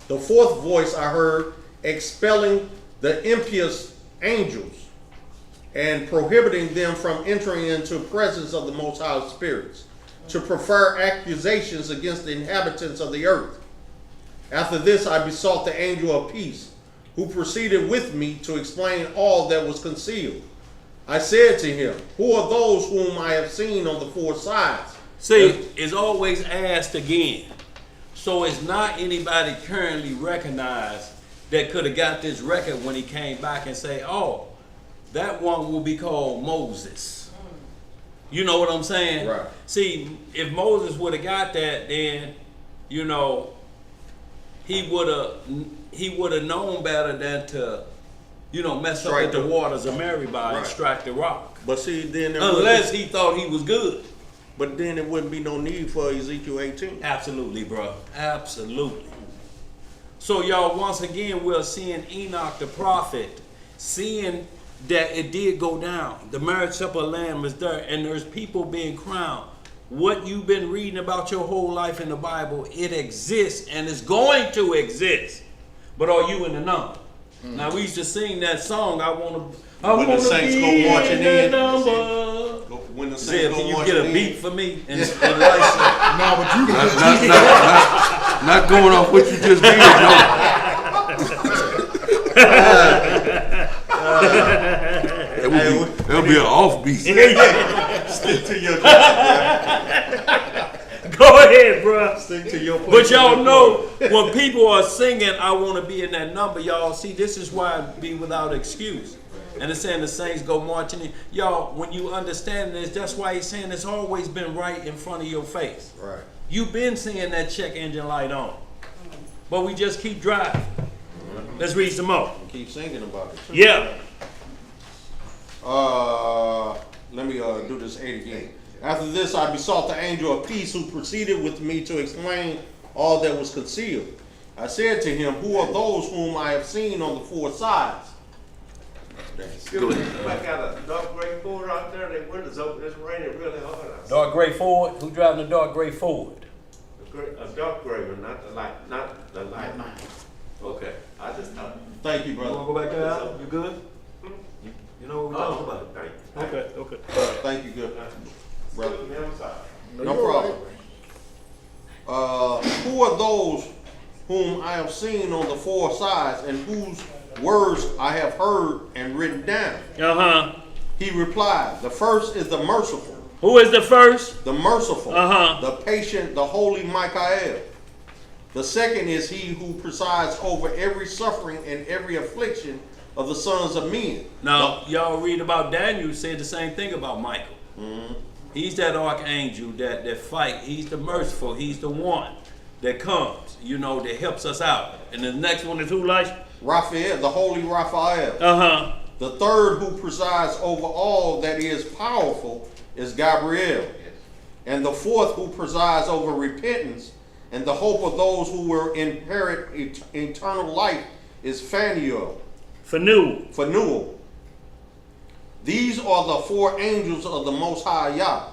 The fourth voice I heard expelling the impious angels and prohibiting them from entering into the presence of the Most High of Spirits, to prefer accusations against the inhabitants of the earth. After this I besought the angel of peace, who proceeded with me to explain all that was concealed. I said to him, who are those whom I have seen on the four sides? See, it's always asked again. So it's not anybody currently recognized that could have got this record when he came back and say, oh, that one will be called Moses. You know what I'm saying? Right. See, if Moses would have got that, then, you know, he would have known better than to, you know, mess Strike up at the the- waters of Meribah and Right. strike the rock. But see, then Unless he thought he was good. but then it wouldn't be no need for Ezekiel 18. Absolutely, bro. Absolutely. So, y'all, once again, we're seeing Enoch the prophet, seeing that it did go down. The marriage supper of the Lamb is there, and there's people being crowned. What you've been reading about your whole life in the Bible, it exists and it's going to exist. But are you in the number? Now, we used to sing that song, I want to When the saints go marching in. number. When the Zeb, saints can go you marching get a in. beat for me? And Elisha? No, but you can Not going off what you just did, That would be an offbeat. Stick to your job, Go ahead, bro. bro. Stick to your But y'all know when people are singing, I want to be in that number, y'all. See, this is why I be without excuse. And it's saying the saints go marching in. Y'all, when you understand this, that's why he's saying it's always been right in front of your face. Right. You've been seeing that check engine light on. But we just keep driving. Let's read some more. Keep singing about it. Too. Yeah. Let me do this 8 again. After this, I besought the angel of peace who proceeded with me to explain all that was concealed. I said to him, who are those whom I have seen on the four sides? Excuse me, I got a dark gray Ford out there, they windows open, it's raining really hard outside. Dark gray Ford. Who driving the dark gray Ford? A dark gray one, not the light, not the light. Okay, I just thought. Thank you, You want brother. to go back there, Al? You good? You know what we're talking about? Thank you. Okay, okay. Thank you, good brother. Excuse me, I'm sorry. No problem. Who are those whom I have seen on the four sides and whose words I have heard and written down? Uh-huh. He replied, the first is the merciful. Who is the first? The merciful, Uh-huh. the patient, the holy Michael. The second is he who presides over every suffering and every affliction of the sons of men. Now, y'all read about Daniel, said the same thing about Michael. He's that archangel that fight. He's the merciful. He's the one that comes, you know, that helps us out. And the next one is who, Elisha? Raphael, the holy Raphael. Uh-huh. The third who presides over all that is powerful is Gabriel. And the fourth who presides over repentance and the hope of those who will inherit eternal life is Phanuel. Phanuel. These are the four angels of the Most High Yah,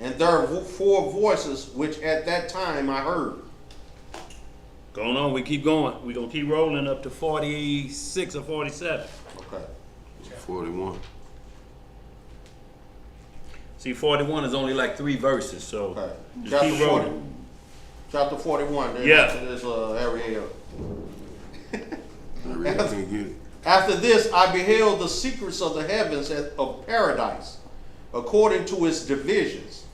and their four voices which at that time I heard. Going on, we keep going. We're going to keep rolling up to 46 or 47. Okay. 41. See, 41 is only like 3 verses, so Okay. just keep rolling. Chapter 41. Then Yeah. After this, Ariel. I really can't get it. After this, I beheld the secrets of the heavens of paradise, according to its divisions,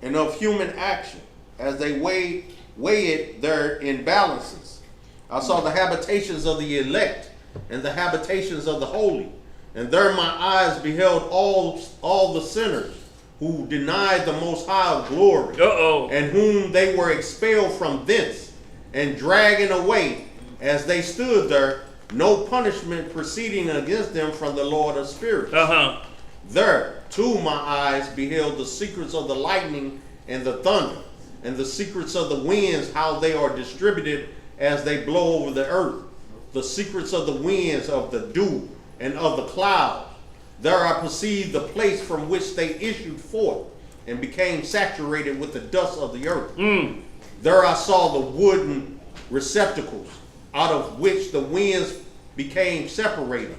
and of human action, as they weigh it there in balances. I saw the habitations of the elect and the habitations of the holy, and there my eyes beheld all the sinners who denied the Most High glory, and whom they were expelled from thence, and dragging away as they stood there, no punishment proceeding against them from the Lord of spirits. There, too, my eyes beheld the secrets of the lightning and the thunder, and the secrets of the winds, how they are distributed as they blow over the earth, the secrets of the winds, of the dew, and of the clouds. There I perceived the place from which they issued forth, and became saturated with the dust of the earth. There I saw the wooden receptacles, out of which the winds became separated,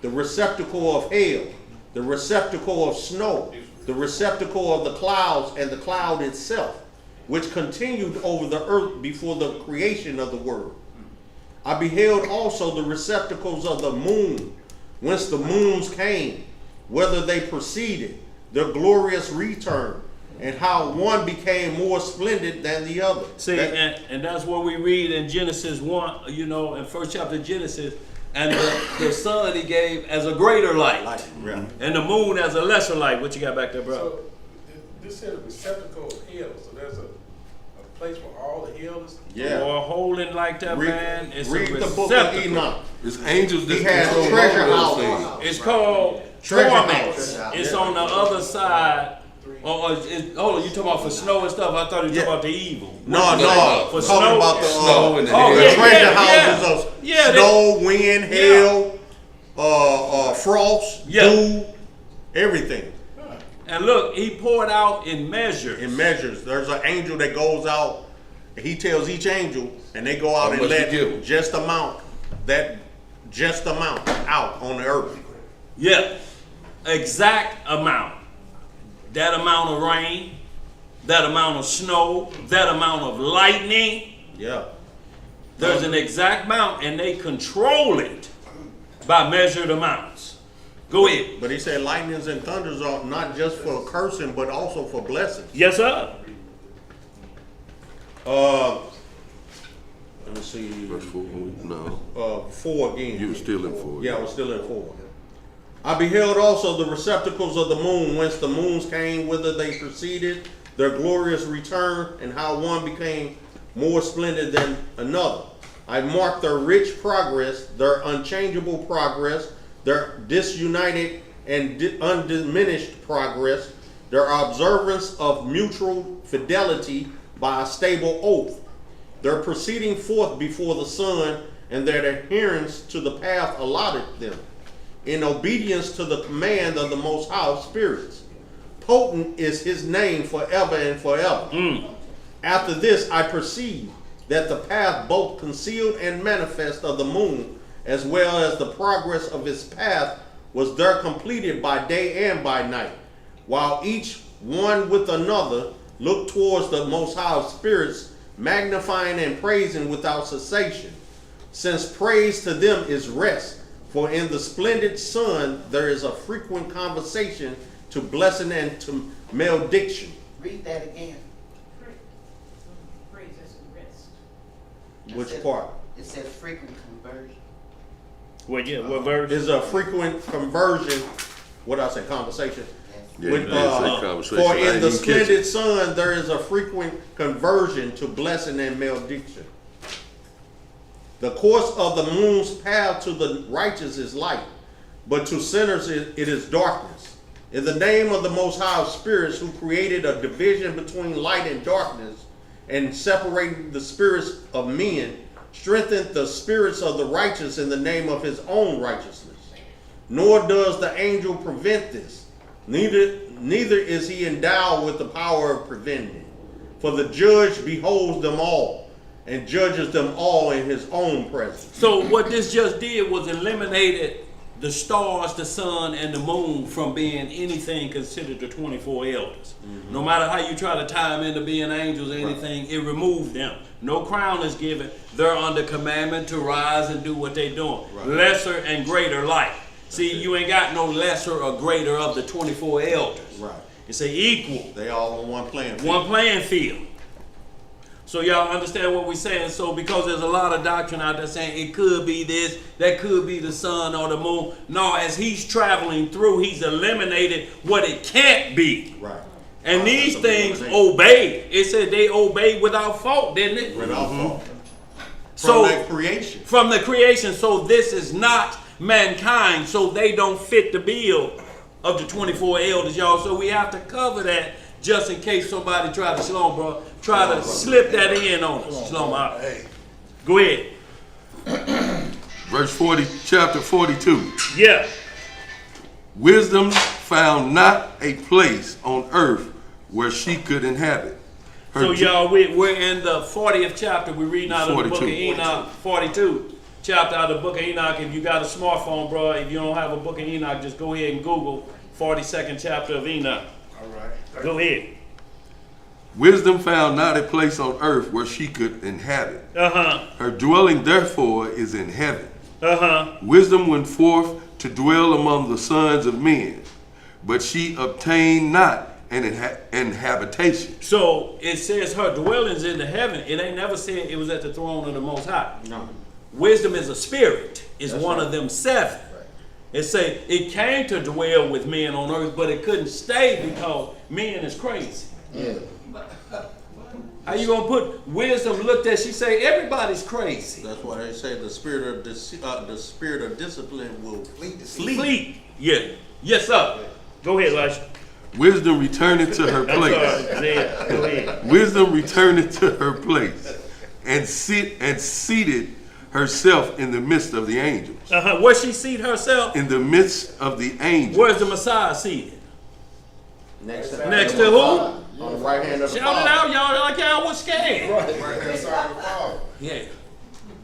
the receptacle of hail, the receptacle of snow, the receptacle of the clouds, and the cloud itself, which continued over the earth before the creation of the world. I beheld also the receptacles of the moon, whence the moons came, whether they proceeded, their glorious return, and how one became more splendid than the other. See, and that's what we read in Genesis 1, you know, in first chapter of Genesis. And the sun he gave as a greater light. Yeah. And the moon as a lesser light. What you got back there, bro? So this said a receptacle of hell. So there's a place where all the hell is. Yeah. Or holding like that, man. It's read a the book of receptacle. Enoch. It's angels that He has control treasure all those house. things. It's called Treasure torments. house. It's on the other side. Hold on, you talking about for snow and stuff? I thought you were talking about the evil. No, For talking snow? about the Snow and the Oh, hail. yeah, treasure yeah, houses of yeah, snow, wind, hail, frost, Yeah. dew, everything. And look, he poured out in measures. In measures, there's an angel that goes out. He tells each angel, and they go out How and much let to give 'em? just amount out on the earth. Yeah, exact amount. That amount of rain, that amount of snow, that amount of lightning. Yeah. There's an exact amount, and they control it by measured amounts. Go ahead. But he said lightnings and thunders are not just for cursing, but also for blessing. Yes, sir. Let me see. Verse 4. No, 4 again. you were still in 4. Yeah, I was still in 4. I beheld also the receptacles of the moon, whence the moons came, whither they proceeded, their glorious return, and how one became more splendid than another. I marked their rich progress, their unchangeable progress, their disunited and undiminished progress, their observance of mutual fidelity by a stable oath, their proceeding forth before the sun, and their adherence to the path allotted them, in obedience to the command of the Most High Spirits. Potent is his name forever and forever. After this I perceived that the path both concealed and manifest of the moon, as well as the progress of its path, was there completed by day and by night, while each one with another looked towards the Most High Spirits, magnifying and praising without cessation, since praise to them is rest. For in the splendid sun there is a frequent conversation to blessing and to malediction. Read that again. Praise us and rest. Which part? It says frequent conversion. Well, yeah, what verse? Is a frequent conversion. What did I say? Conversation. Yeah, With, you did say conversation. for I in didn't the even catch splendid it. sun there is a frequent conversion to blessing and malediction. The course of the moon's path to the righteous is light, but to sinners it is darkness. In the name of the Most High Spirits, who created a division between light and darkness, and separated the spirits of men, strengthened the spirits of the righteous in the name of his own righteousness. Nor does the angel prevent this, neither is he endowed with the power of preventing it. For the judge beholds them all, and judges them all in his own presence. So what this just did was eliminated the stars, the sun, and the moon from being anything considered the 24 elders. No matter how you try to tie them into being angels or anything, it removed them. No crown is given. They're under commandment to rise and do what they're doing. Lesser and greater light. See, you ain't got no lesser or greater of the 24 elders. Right. It's an equal. They all on one playing field. One playing field. So y'all understand what we're saying? So because there's a lot of doctrine out there saying it could be this, that could be the sun or the moon. No, as he's traveling through, he's eliminated what it can't be. Right. And these things obey. It said they obeyed without fault, didn't it? Without fault. So From that creation. from the creation. So this is not mankind. So they don't fit the bill of the 24 elders, y'all. So we have to cover that just in case somebody try to slow, bro. Try to slip that in on us. Slow out. Go ahead. Verse 40, chapter 42. Yeah. Wisdom found not a place on earth where she could inhabit. So y'all, we're in the 40th chapter. We're reading out of the book of 42. Enoch, 42 chapter out of the book of Enoch. If you got a smartphone, bro, if you don't have a book of Enoch, just go ahead and Google 42nd chapter of Enoch. All right. Go ahead. Wisdom found not a place on earth where she could inhabit. Her dwelling therefore is in heaven. Wisdom went forth to dwell among the sons of men, but she obtained not and habitation. So it says her dwellings in the heaven. It ain't never said it was at the throne of the Most High. No. Wisdom is a spirit. Is That's one right. of them 7. It say it came to dwell with men on earth, but it couldn't stay because men is crazy. Yeah. How you gonna put wisdom? Looked at, she say everybody's crazy. That's why they say the spirit of discipline will Fleet. Yeah. Yes, sir. Go ahead, Elijah. Wisdom returned to her I'm place. sorry, Zed. Go ahead. Wisdom returned to her place and seated herself in the midst of the angels. Where she seat herself? In the midst of the angels. Where's the Messiah seated? next to who? on the right hand of the Shout it Father. out, y'all, like y'all was scared. Right-hand side of the Father. Yeah.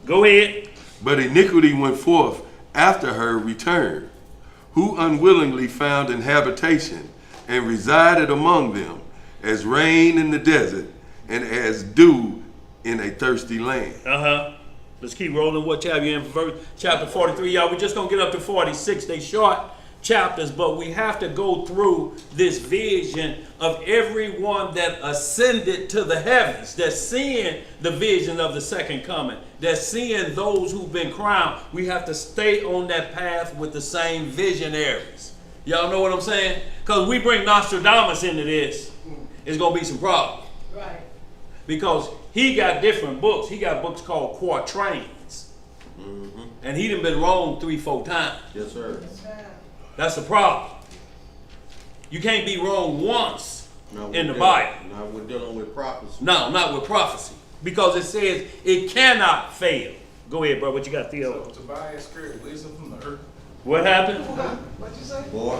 Go ahead. But iniquity went forth after her return, who unwillingly found an habitation and resided among them, as rain in the desert and as dew in a thirsty land. Let's keep rolling. What chapter you in? Verse chapter 43. Y'all, we're just going to get up to 46. They short chapters, but we have to go through this vision of everyone that ascended to the heavens, that's seeing the vision of the second coming, that's seeing those who've been crowned. We have to stay on that path with the same visionaries. Y'all know what I'm saying? Because we bring Nostradamus into this, it's going to be some problems. Right. Because he got different books. He got books called quatrains. And he done been wrong 3-4 times. Yes, sir. That's the problem. You can't be wrong once No, in the we're Bible. dealing- No, we're dealing with prophecy. No, not with prophecy. Because it says it cannot fail. Go ahead, bro. What you got, Theo? So Tobias scared wisdom from the earth. What happened? What'd you say? Boy.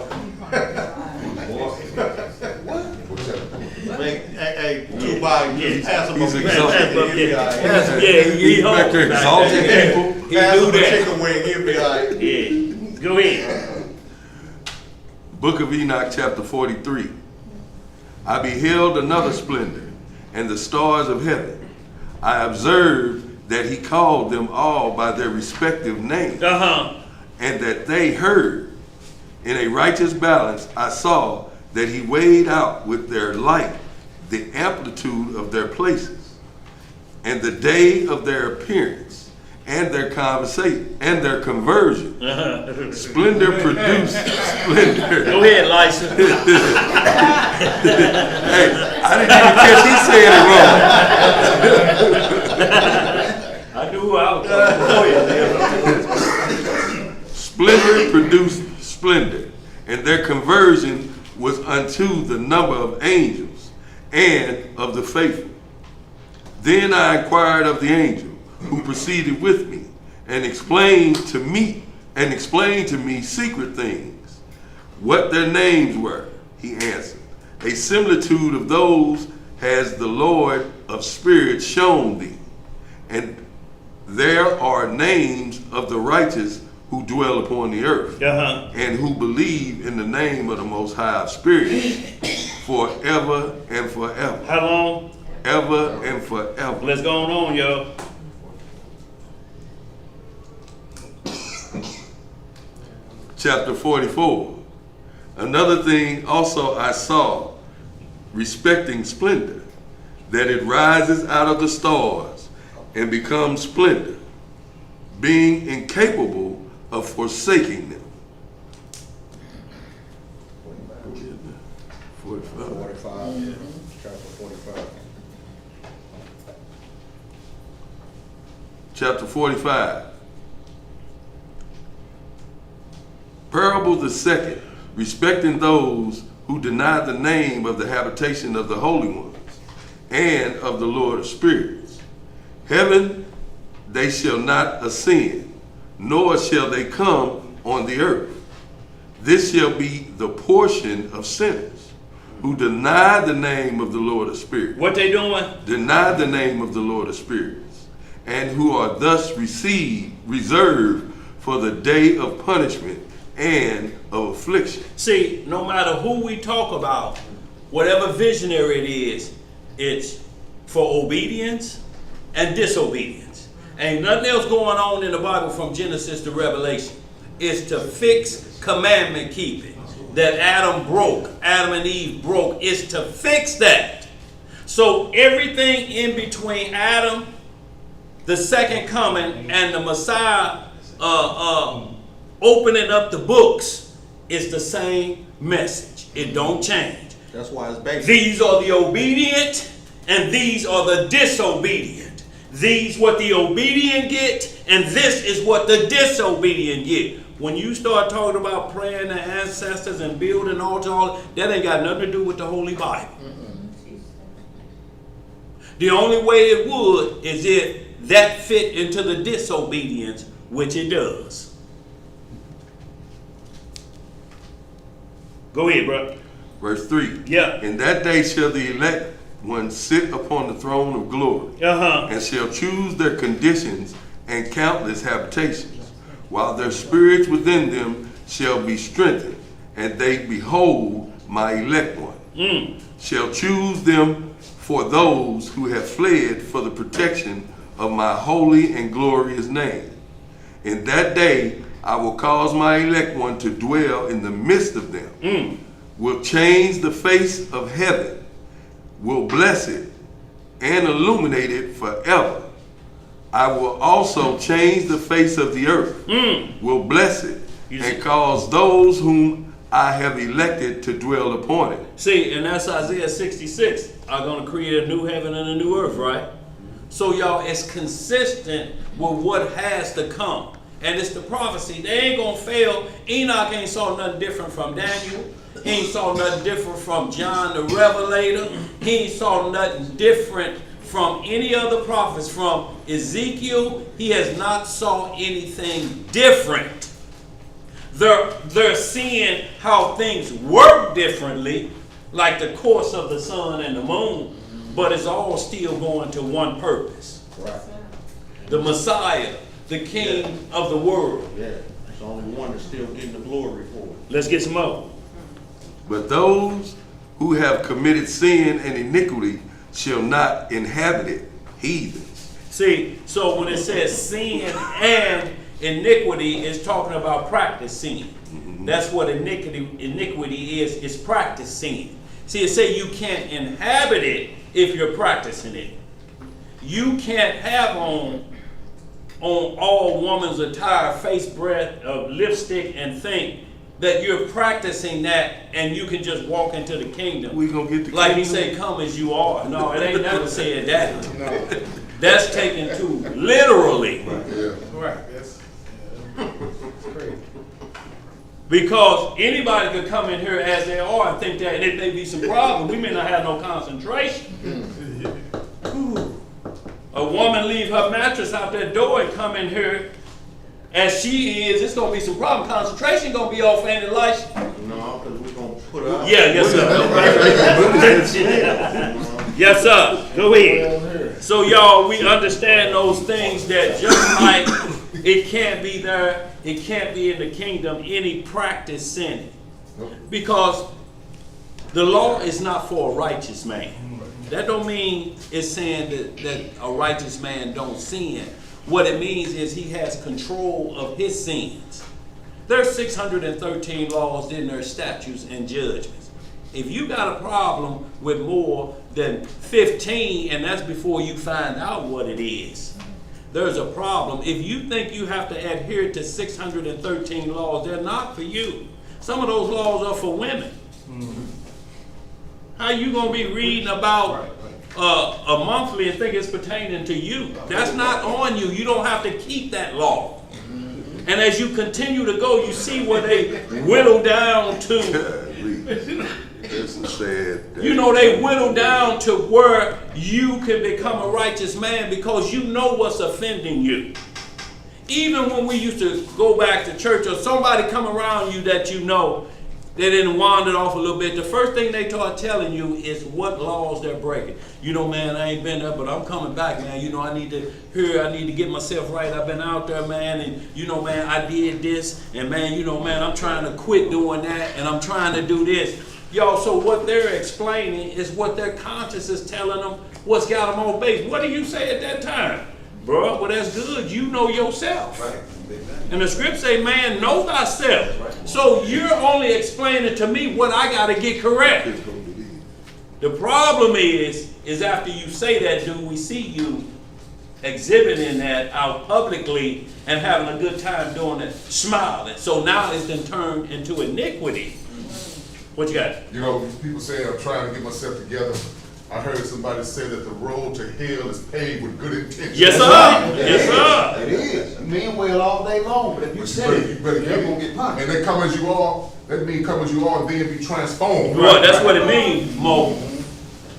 Hey, two bodies, Yeah. pass him He's a exalted. He Back there exalting people. He pass do him a that. chicken wing, he'll be all right. Yeah. Go ahead. Book of Enoch, chapter 43. I beheld another splendor, and the stars of heaven. I observed that he called them all by their respective names, and that they heard. In a righteous balance, I saw that he weighed out with their light the amplitude of their places, and the day of their appearance, and their conversation, and their conversion. Splendor produced splendor. Go ahead, Lysa. Hey, I didn't even catch he said it wrong. I knew who I was talking to. Go ahead. Splendor produced splendor, and their conversion was unto the number of angels and of the faithful. Then I inquired of the angel who proceeded with me, and explained to me secret things, what their names were. He answered, a similitude of those has the Lord of spirits shown thee, and there are names of the righteous who dwell upon the earth, and who believe in the name of the Most High of spirits forever and forever. How long? Ever and forever. Let's go on, y'all. Chapter 44. Another thing also I saw respecting splendor, that it rises out of the stars and becomes splendor, being incapable of forsaking them. 45. Chapter 45. Chapter 45. Parable the second, respecting those who deny the name of the habitation of the holy ones and of the Lord of spirits. Heaven they shall not ascend, nor shall they come on the earth. This shall be the portion of sinners who deny the name of the Lord of spirits. What they doing? Deny the name of the Lord of spirits, and who are thus reserved for the day of punishment and of affliction. See, no matter who we talk about, whatever visionary it is, it's for obedience and disobedience. Ain't nothing else going on in the Bible from Genesis to Revelation. It's to fix commandment keeping. that Adam and Eve broke, is to fix that. So everything in between Adam, the second coming, and the Messiah opening up the books is the same message. It don't change. That's why it's basic. These are the obedient and these are the disobedient. These what the obedient get and this is what the disobedient get. When you start talking about praying to ancestors and building altars, that ain't got nothing to do with the Holy Bible. The only way it would is if that fit into the disobedience, which it does. Go ahead, bro. Verse 3. Yeah. In that day shall the elect one sit upon the throne of glory, and shall choose their conditions and countless habitations, while their spirits within them shall be strengthened, and they behold my elect one. Shall choose them for those who have fled for the protection of my holy and glorious name. In that day I will cause my elect one to dwell in the midst of them, will change the face of heaven, will bless it and illuminate it forever. I will also change the face of the earth, will bless it, and cause those whom I have elected to dwell upon it. See, and that's Isaiah 66. I'm going to create a new heaven and a new earth, right? So y'all, it's consistent with what has to come. And it's the prophecy. They ain't going to fail. Enoch ain't saw nothing different from Daniel. He ain't saw nothing different from John the Revelator. He ain't saw nothing different from any other prophets. From Ezekiel, he has not saw anything different. They're seeing how things work differently, like the course of the sun and the moon, but it's all still going to one purpose. Right. The Messiah, the King of the world. Yeah. It's only one that's still getting the glory for it. Let's get some more. But those who have committed sin and iniquity shall not inhabit it, heathens. See, so when it says sin and iniquity, it's talking about practice sin. That's what iniquity is. It's practice sin. See, it say you can't inhabit it if you're practicing it. You can't have on all woman's attire, face breadth of lipstick and think that you're practicing that and you can just walk into the kingdom. We gonna get the like he kingdom? say, come as you are. No, it ain't never said that. No. That's taken too literally. Right, that's crazy. Because anybody could come in here as they are and think that it may be some problem. We may not have no concentration. A woman leave her mattress out that door and come in here as she is, it's going to be some problem. Concentration going to be off, ain't it, Elisha? No, because we're going to put out. Yeah, yes, sir. Yes, sir. Go ahead. So, y'all, we understand those things that just like it can't be there, it can't be in the kingdom, any practice sinning. Because the law is not for a righteous man. That don't mean it's saying that a righteous man don't sin. What it means is he has control of his sins. There's 613 laws, then there's statutes and judgments. If you got a problem with more than 15, and that's before you find out what it is, there's a problem. If you think you have to adhere to 613 laws, they're not for you. Some of those laws are for women. How you gonna be reading about a monthly and think it's pertaining to you? That's not on you. You don't have to keep that law. And as you continue to go, you see where they whittle down to. It's a sad day. You know, they whittle down to where you can become a righteous man because you know what's offending you. Even when we used to go back to church or somebody come around you that you know, they didn't wander off a little bit. The first thing they start telling you is what laws they're breaking. You know, man, I ain't been there, but I'm coming back, man. You know, I need to get myself right. I've been out there, man, and you know, man, I did this, and man, you know, man, I'm trying to quit doing that, and I'm trying to do this. Y'all, so what they're explaining is what their conscience is telling them, what's got them on base. What do you say at that time? Bro, well that's good. You know yourself. Right. Big man. And the script say, man, know thyself. So you're only explaining to me what I got to get correct. The problem is after you say that, do we see you exhibiting that out publicly and having a good time doing it, smiling? So now it's been turned into iniquity. What you got? You know, people say I'm trying to get myself together. I heard somebody say that the road to hell is paved with good intentions. Yes, sir. Yes, sir. It is. You mean well all day long, but if you say it, You better you're get gonna it. get punished. And then come as you are, that means come as you are, then be transformed. Right, that's what it means, Mo.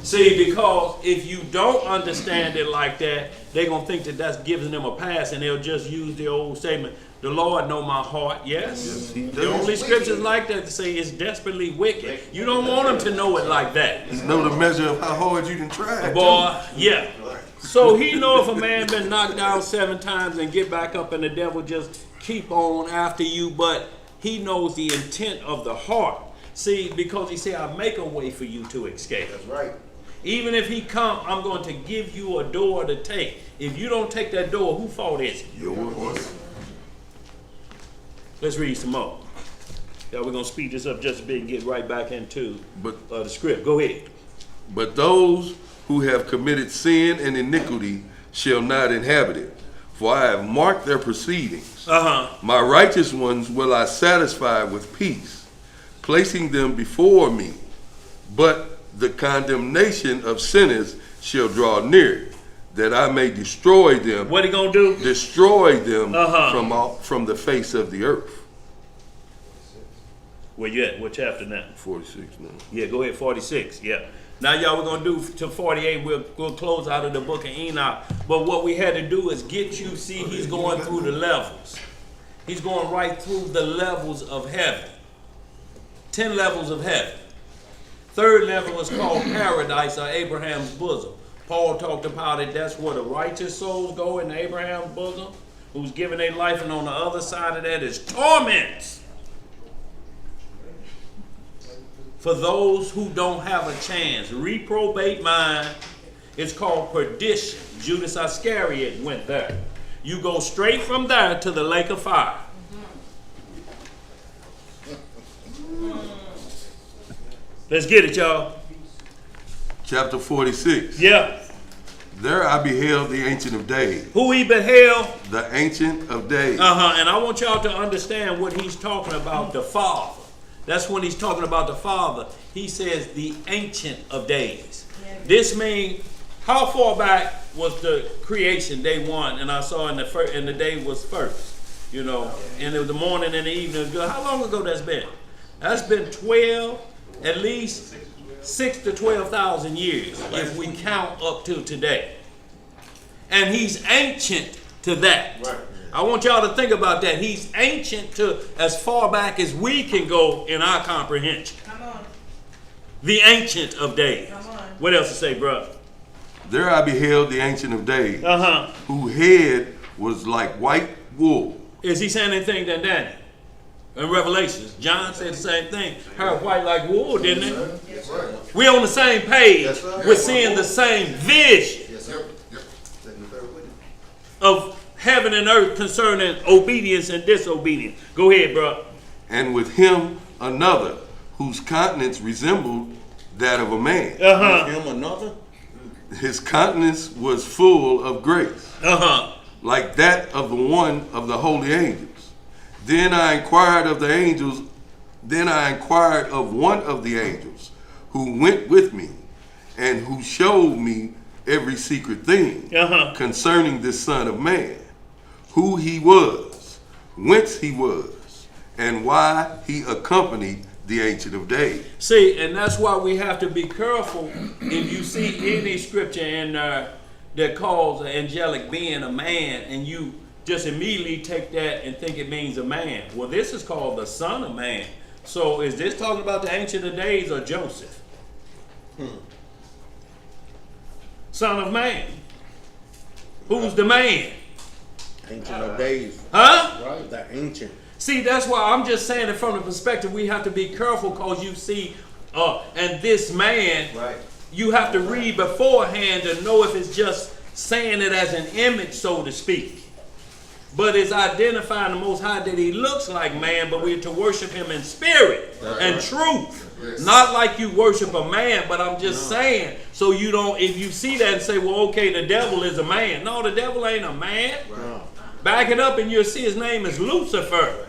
See, because if you don't understand it like that, they're going to think that that's giving them a pass, and they'll just use the old statement, the Lord know my heart. Yes. The only scriptures like that to say it's desperately wicked. You don't want them to know it like that. It's know the measure of how hard you can try. Boy, yeah. So he know if a man been knocked down 7 times and get back up and the devil just keep on after you, but he knows the intent of the heart. See, because he said, I make a way for you to escape. That's right. Even if he come, I'm going to give you a door to take. If you don't take that door, whose fault is it? Yours. Let's read some more. Yeah, we're going to speed this up just a bit and get right back into the script. Go ahead. But those who have committed sin and iniquity shall not inhabit it, for I have marked their proceedings. My righteous ones will I satisfy with peace, placing them before me. But the condemnation of sinners shall draw near, that I may destroy them. What he gonna do? Destroy them from the face of the earth. Where you at? What chapter now? 46 now. Yeah, go ahead, 46. Yeah. Now, y'all, we're going to do to 48. We'll close out of the book of Enoch. But what we had to do is get you, see, he's going through the levels. He's going right through the levels of heaven. 10 levels of heaven. 3rd level is called paradise, or Abraham's bosom. Paul talked about it. That's where the righteous souls go, in Abraham's bosom, who's giving their life, and on the other side of that is torments. For those who don't have a chance, reprobate mind, it's called perdition. Judas Iscariot went there. You go straight from there to the lake of fire. Let's get it, y'all. Chapter 46. Yeah. There I beheld the Ancient of Days. Who he beheld? The Ancient of Days. And I want y'all to understand what he's talking about, the Father. That's when he's talking about the Father. He says the Ancient of Days. This means, how far back was the creation, day 1? And I saw in the day was first, you know, and it was the morning and the evening was good. How long ago that's been? That's been at least 6,000 to 12,000 years, if we count up to today. And he's ancient to that. Right. I want y'all to think about that. He's ancient to as far back as we can go in our comprehension. Come on. The Ancient of Days. Come on. What else to say, bro? There I beheld the Ancient of Days, whose head was like white wool. Is he saying anything than Daniel? In Revelations, John said the same thing. Her white like wool, didn't it? Yes, sir. We on the same page. Yes, sir. We're seeing the same vision Yes, sir. Second, third witness. of heaven and earth concerning obedience and disobedience. Go ahead, bro. And with him another, whose countenance resembled that of a man. Him another? His countenance was full of grace, like that of the one of the holy angels. Then I inquired of one of the angels who went with me, and who showed me every secret thing concerning this Son of Man, who he was, whence he was, and why he accompanied the Ancient of Days. See, and that's why we have to be careful if you see any scripture in there that calls an angelic being a man, and you just immediately take that and think it means a man. Well, this is called the Son of Man. So is this talking about the Ancient of Days or Joseph? Son of Man. Who's the man? Ancient of Days. Huh? Right. The Ancient. See, that's why I'm just saying it from the perspective we have to be careful, because you see, and this man, Right. you have to read beforehand to know if it's just saying it as an image, so to speak. But it's identifying the Most High that he looks like man, but we're to worship him in spirit and truth. Yes. Not like you worship a man, but I'm just saying, so you don't, if you see that and say, well, okay, the devil is a man. No, the devil ain't a man. No. Back it up and you'll see his name is Lucifer.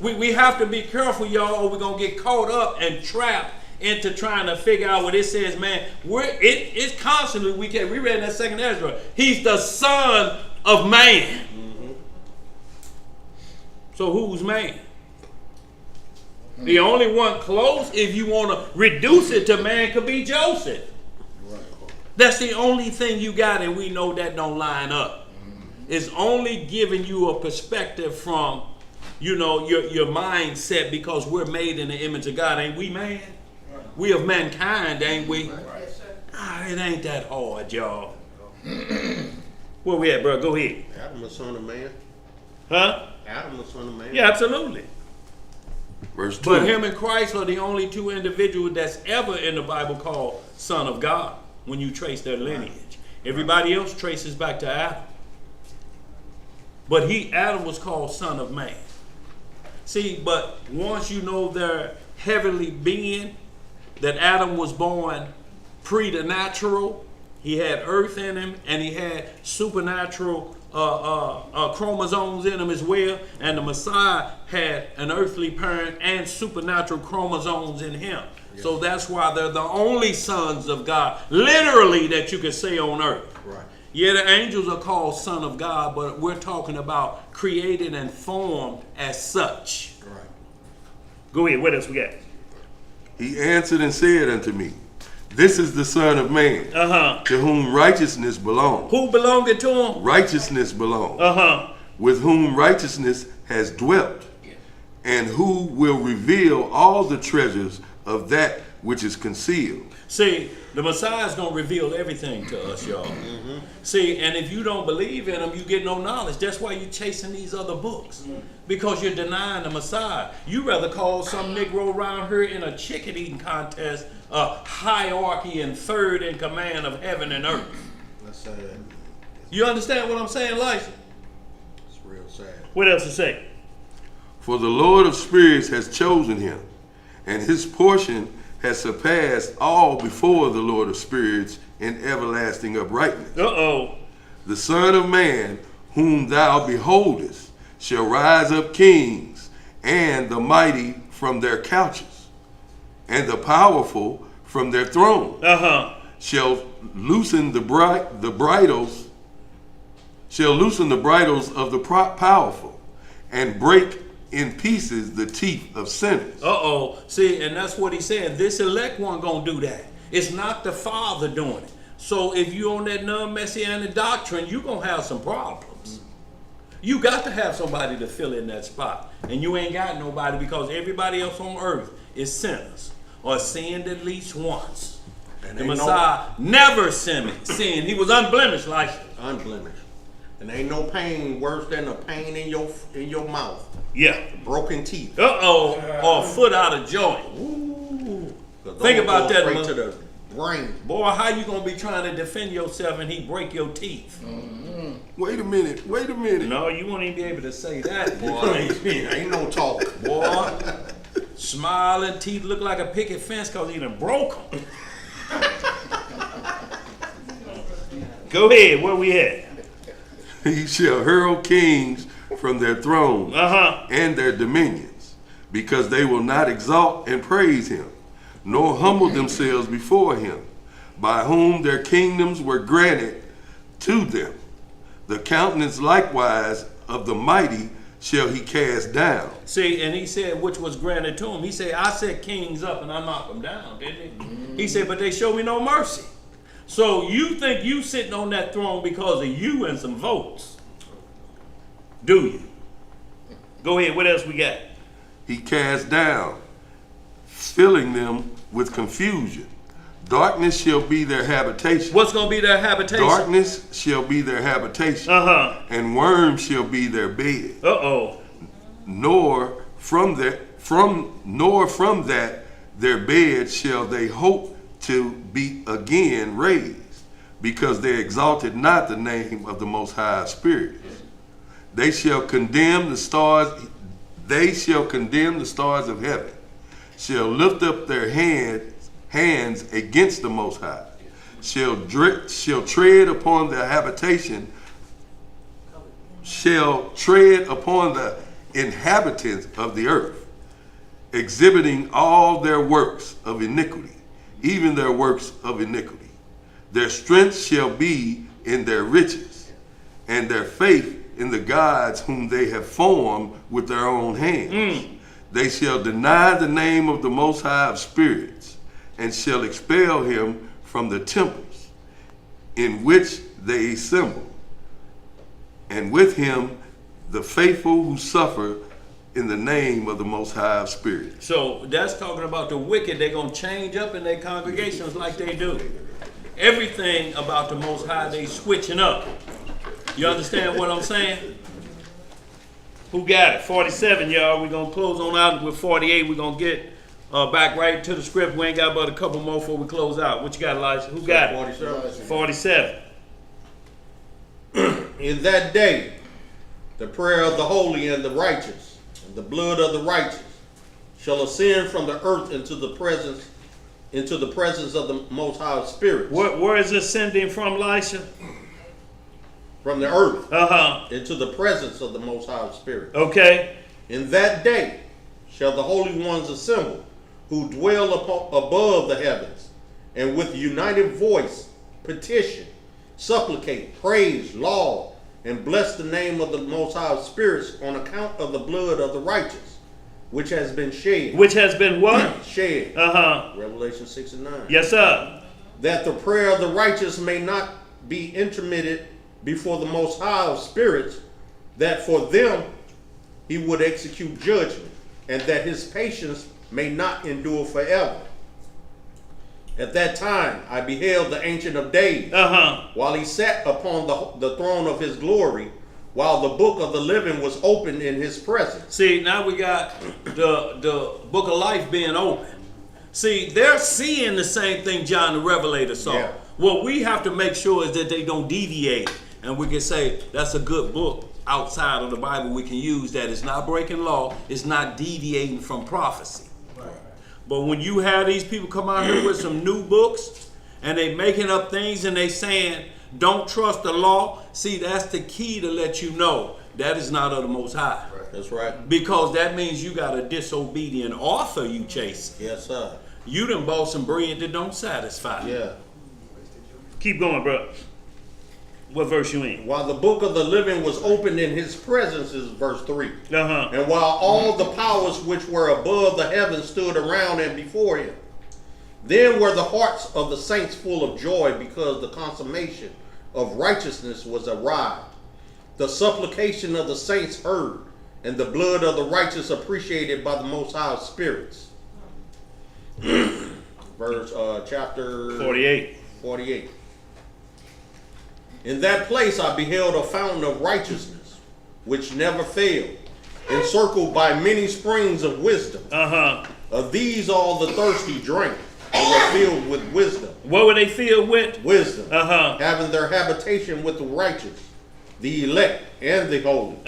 We have to be careful, y'all, or we're going to get caught up and trapped into trying to figure out what it says, man. It's constantly, we read in that second Ezra, he's the son of man. So who's man? The only one close, if you want to reduce it to man, could be Joseph. That's the only thing you got, and we know that don't line up. It's only giving you a perspective from, you know, your mindset, because we're made in the image of God. Ain't we, man? We of mankind, ain't we? Yes, sir. It ain't that hard, y'all. Where we at, bro? Go ahead. Adam, the son of man. Huh? Adam, the son of man. Yeah, absolutely. Verse 2. But him and Christ are the only two individuals that's ever in the Bible called Son of God when you trace their lineage. Everybody else traces back to Adam. But Adam was called Son of Man. See, but once you know their heavenly being, that Adam was born preternatural, he had earth in him, and he had supernatural chromosomes in him as well, and the Messiah had an earthly parent and supernatural chromosomes in him. Yes. So that's why they're the only sons of God, literally, that you could say on earth. Right. Yeah, the angels are called son of God, but we're talking about created and formed as such. Right. Go ahead, what else we got? He answered and said unto me, this is the Son of Man, to whom righteousness belongs. Who belonged to him? Righteousness belongs. With whom righteousness has dwelt, and who will reveal all the treasures of that which is concealed. See, the Messiah is going to reveal everything to us, y'all. See, and if you don't believe in him, you get no knowledge. That's why you're chasing these other books. Because you're denying the Messiah. You rather call some Negro around here in a chicken eating contest a hierarchy and third in command of heaven and earth. That's sad. You understand what I'm saying, Lysa? It's real sad. What else to say? For the Lord of spirits has chosen him, and his portion has surpassed all before the Lord of spirits in everlasting uprightness. The Son of Man, whom thou beholdest, shall rise up kings, and the mighty from their couches, and the powerful from their thrones. Shall loosen the bridles. Shall loosen the bridles of the powerful, and break in pieces the teeth of sinners. See, and that's what he's saying. This elect one gonna do that. It's not the Father doing it. So if you on that non-messianic doctrine, you're gonna have some problems. You got to have somebody to fill in that spot. And you ain't got nobody, because everybody else on earth is sinners, or sinned at least once. And the Messiah never sinned. He was unblemished, like unblemished. And ain't no pain worse than a pain in your mouth. Yeah. Broken teeth. Or a foot out of joint. Ooh. Think about that, straight to the brain. Boy, how you gonna be trying to defend yourself and he break your teeth? Wait a minute. No, you won't even be able to say that, boy. Ain't no talk. Boy, smiling teeth look like a picket fence because he done broke them. Go ahead, where we at? He shall hurl kings from their thrones and their dominions, because they will not exalt and praise him, nor humble themselves before him, by whom their kingdoms were granted to them. The countenance likewise of the mighty shall he cast down. See, and he said, which was granted to him. He said, I set kings up and I knocked them down, didn't he? He said, but they showed me no mercy. So you think you sitting on that throne because of you and some votes. Do you? Go ahead, what else we got? He cast down, filling them with confusion. Darkness shall be their habitation. What's going to be their habitation? Darkness shall be their habitation. And worms shall be their bed. Nor from that their bed shall they hope to be again raised. because they exalted not the name of the Most High Spirit. They shall condemn the stars. They shall condemn the stars of heaven. Shall lift up their hands against the Most High. Shall tread upon the habitation. Shall tread upon the inhabitants of the earth, exhibiting all their works of iniquity, even their works of iniquity. Their strength shall be in their riches, and their faith in the gods whom they have formed with their own hands. They shall deny the name of the Most High of spirits, and shall expel him from the temples in which they assemble, and with him the faithful who suffer in the name of the Most High of spirits. So that's talking about the wicked. They're going to change up in their congregations like they do. Everything about the Most High, they switching up. You understand what I'm saying? Who got it? 47, y'all. We're going to close on out with 48. We're going to get back right to the script. We ain't got but a couple more before we close out. What you got, Elijah? Who got it? 47. In that day, the prayer of the holy and the righteous, and the blood of the righteous, shall ascend from the earth into the presence of the Most High of spirits. Where is it ascending from, Elisha? From the earth into the presence of the Most High of spirits. Okay. In that day shall the holy ones assemble, who dwell above the heavens, and with united voice petition, supplicate, praise, laud, and bless the name of the Most High of spirits on account of the blood of the righteous, which has been shed. Which has been what? Shed. Revelation 6 and 9. Yes, sir. That the prayer of the righteous may not be intermitted before the Most High of spirits, that for them he would execute judgment, and that his patience may not endure forever. At that time I beheld the Ancient of Days, while he sat upon the throne of his glory, while the book of the living was opened in his presence. See, now we got the book of life being open. See, they're seeing the same thing John the Revelator saw. Yeah. What we have to make sure is that they don't deviate. And we can say that's a good book outside of the Bible we can use, that it's not breaking law, it's not deviating from prophecy. Right. But when you have these people come out here with some new books and they making up things and they saying, don't trust the law, see, that's the key to let you know that is not of the Most High. Right. That's right. Because that means you got a disobedient author you chase. Yes, sir. You done bought some bread that don't satisfy. Yeah. Keep going, bro. What verse you in? While the book of the living was opened in his presence is verse 3. And while all the powers which were above the heavens stood around and before him, then were the hearts of the saints full of joy, because the consummation of righteousness was arrived. The supplication of the saints heard, and the blood of the righteous appreciated by the Most High of spirits. Chapter 48. In that place I beheld a fountain of righteousness, which never failed, encircled by many springs of wisdom. Of these all the thirsty drank, and were filled with wisdom. What were they filled with? Wisdom. Having their habitation with the righteous, the elect, and the holy.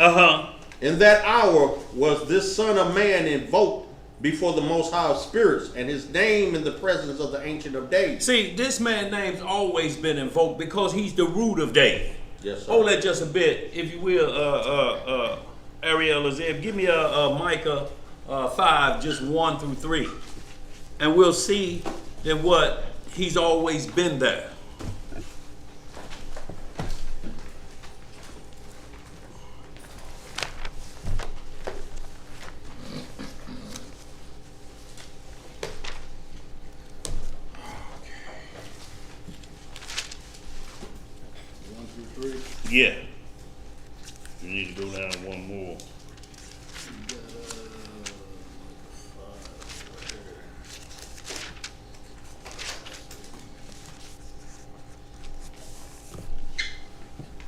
In that hour was this Son of Man invoked before the Most High of spirits, and his name in the presence of the Ancient of Days. See, this man's name's always been invoked because he's the root of David. Yes, sir. Hold that just a bit, if you will, Ariel Azeb. Give me a Micah 5, just 1 through 3. And we'll see that what he's always been there. Yeah. You need to go down one more.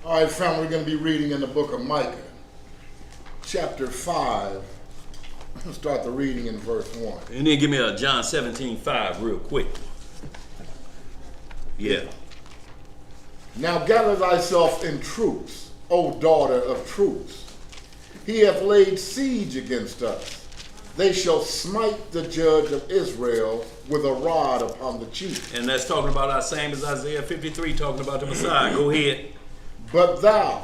All right, family, we're going to be reading in the book of Micah, chapter 5. I'll start the reading in verse 1. And then give me a John 17:5 real quick. Yeah. Now gather thyself in troops, O daughter of troops. He hath laid siege against us. They shall smite the judge of Israel with a rod upon the cheek. And that's talking about our same as Isaiah 53, talking about the Messiah. Go ahead. But thou,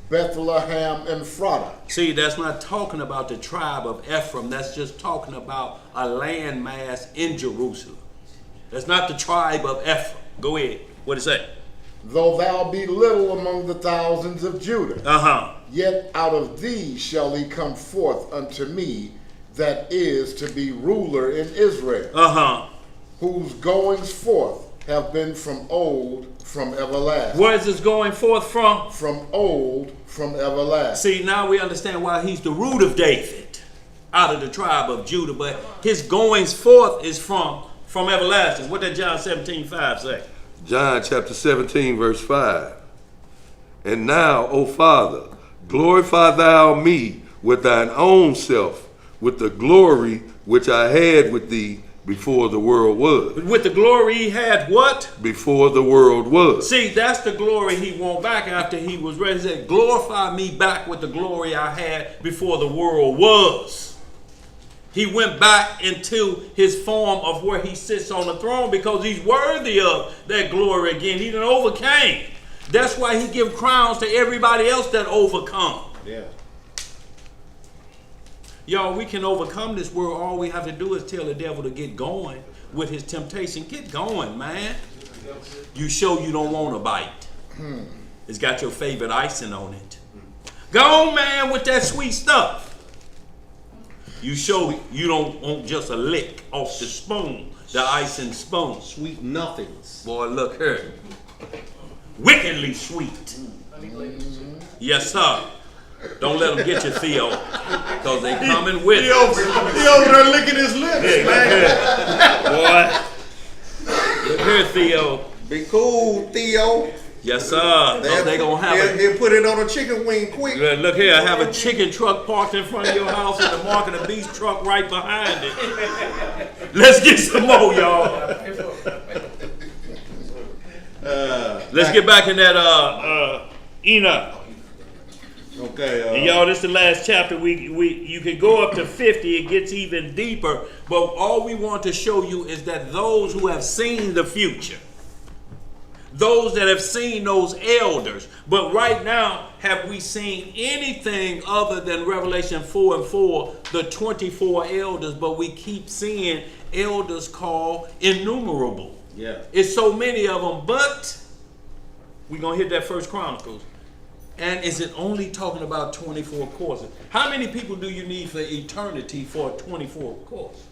Bethlehem Ephratah. See, that's not talking about the tribe of Ephraim. That's just talking about a landmass in Jerusalem. That's not the tribe of Ephraim. Go ahead. What does it say? Though thou be little among the thousands of Judah, yet out of thee shall he come forth unto me, that is to be ruler in Israel, whose goings forth have been from old, from everlasting. Where is this going forth from? From old, from everlasting. See, now we understand why he's the root of David, out of the tribe of Judah, but his goings forth is from everlasting. What did John 17:5 say? John chapter 17, verse 5. And now, O Father, glorify thou me with thine own self, with the glory which I had with thee before the world was. With the glory he had what? Before the world was. See, that's the glory he won back after he was ready. He said, glorify me back with the glory I had before the world was. He went back into his form of where he sits on the throne because he's worthy of that glory again. He done overcame. That's why he give crowns to everybody else that overcome. Yeah. Y'all, we can overcome this world. All we have to do is tell the devil to get going with his temptation. Get going, man. You show you don't want a bite. It's got your favorite icing on it. Go on, man, with that sweet stuff. You show you don't want just a lick off the spoon, the icing spoon. Sweet nothings. Boy, look here. Wickedly sweet. Yes, sir. Don't let them get you, Theo, because they coming with He over there licking his lips, man. Boy. Look here, Theo. Be cool, Theo. Yes, sir. They gonna have it. He'll put it on a chicken wing quick. Look here, I have a chicken truck parked in front of your house and the Mark of the Beast truck right behind it. Let's get some more, y'all. Let's get back in that Enoch. Okay. And y'all, this is the last chapter. You can go up to 50. It gets even deeper. But all we want to show you is that those who have seen the future, those that have seen those elders, but right now, have we seen anything other than Revelation 4:4, the 24 elders? But we keep seeing elders called innumerable. Yeah. It's so many of them, but we're going to hit that First Chronicles. And is it only talking about 24 courses? How many people do you need for eternity for a 24 course?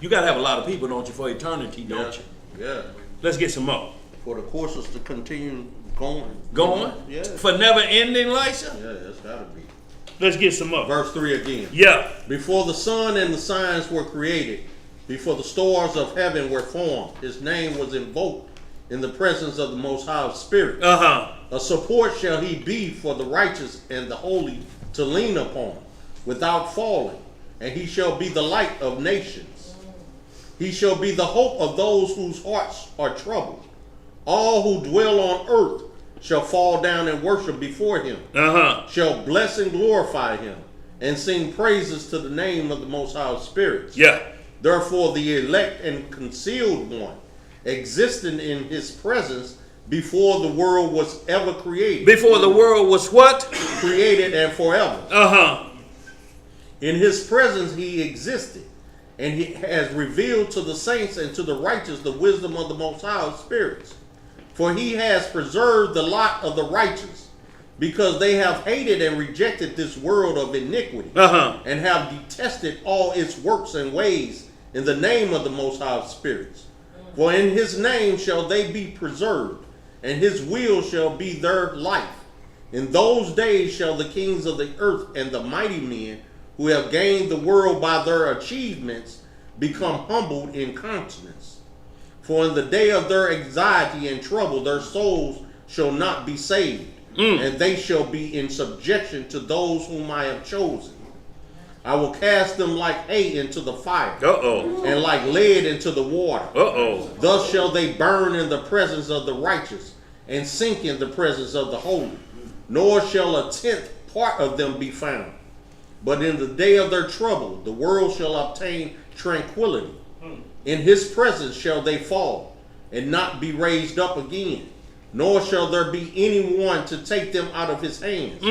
You got to have a lot of people, don't you, for eternity, don't you? Yeah. Let's get some more. For the courses to continue going. Going? Yeah. For never ending, Lisa? Yeah, that's gotta be. Let's get some more. Verse 3 again. Yeah. Before the sun and the signs were created, before the stars of heaven were formed, his name was invoked in the presence of the Most High Spirit. A support shall he be for the righteous and the holy to lean upon, without falling. And he shall be the light of nations. He shall be the hope of those whose hearts are troubled. All who dwell on earth shall fall down and worship before him, shall bless and glorify him, and sing praises to the name of the Most High Spirits. Yeah. Therefore the elect and concealed one, existing in his presence before the world was ever created. Before the world was what? Created and forever. In his presence he existed, and he has revealed to the saints and to the righteous the wisdom of the Most High Spirits. For he has preserved the lot of the righteous, because they have hated and rejected this world of iniquity, and have detested all its works and ways in the name of the Most High Spirits. For in his name shall they be preserved, and his will shall be their life. In those days shall the kings of the earth and the mighty men who have gained the world by their achievements become humbled in conscience. For in the day of their anxiety and trouble their souls shall not be saved, and they shall be in subjection to those whom I have chosen. I will cast them like hay into the fire, and like lead into the water. Thus shall they burn in the presence of the righteous, and sink in the presence of the holy, nor shall a tenth part of them be found. But in the day of their trouble, the world shall obtain tranquility. In his presence shall they fall, and not be raised up again. Nor shall there be anyone to take them out of his hands,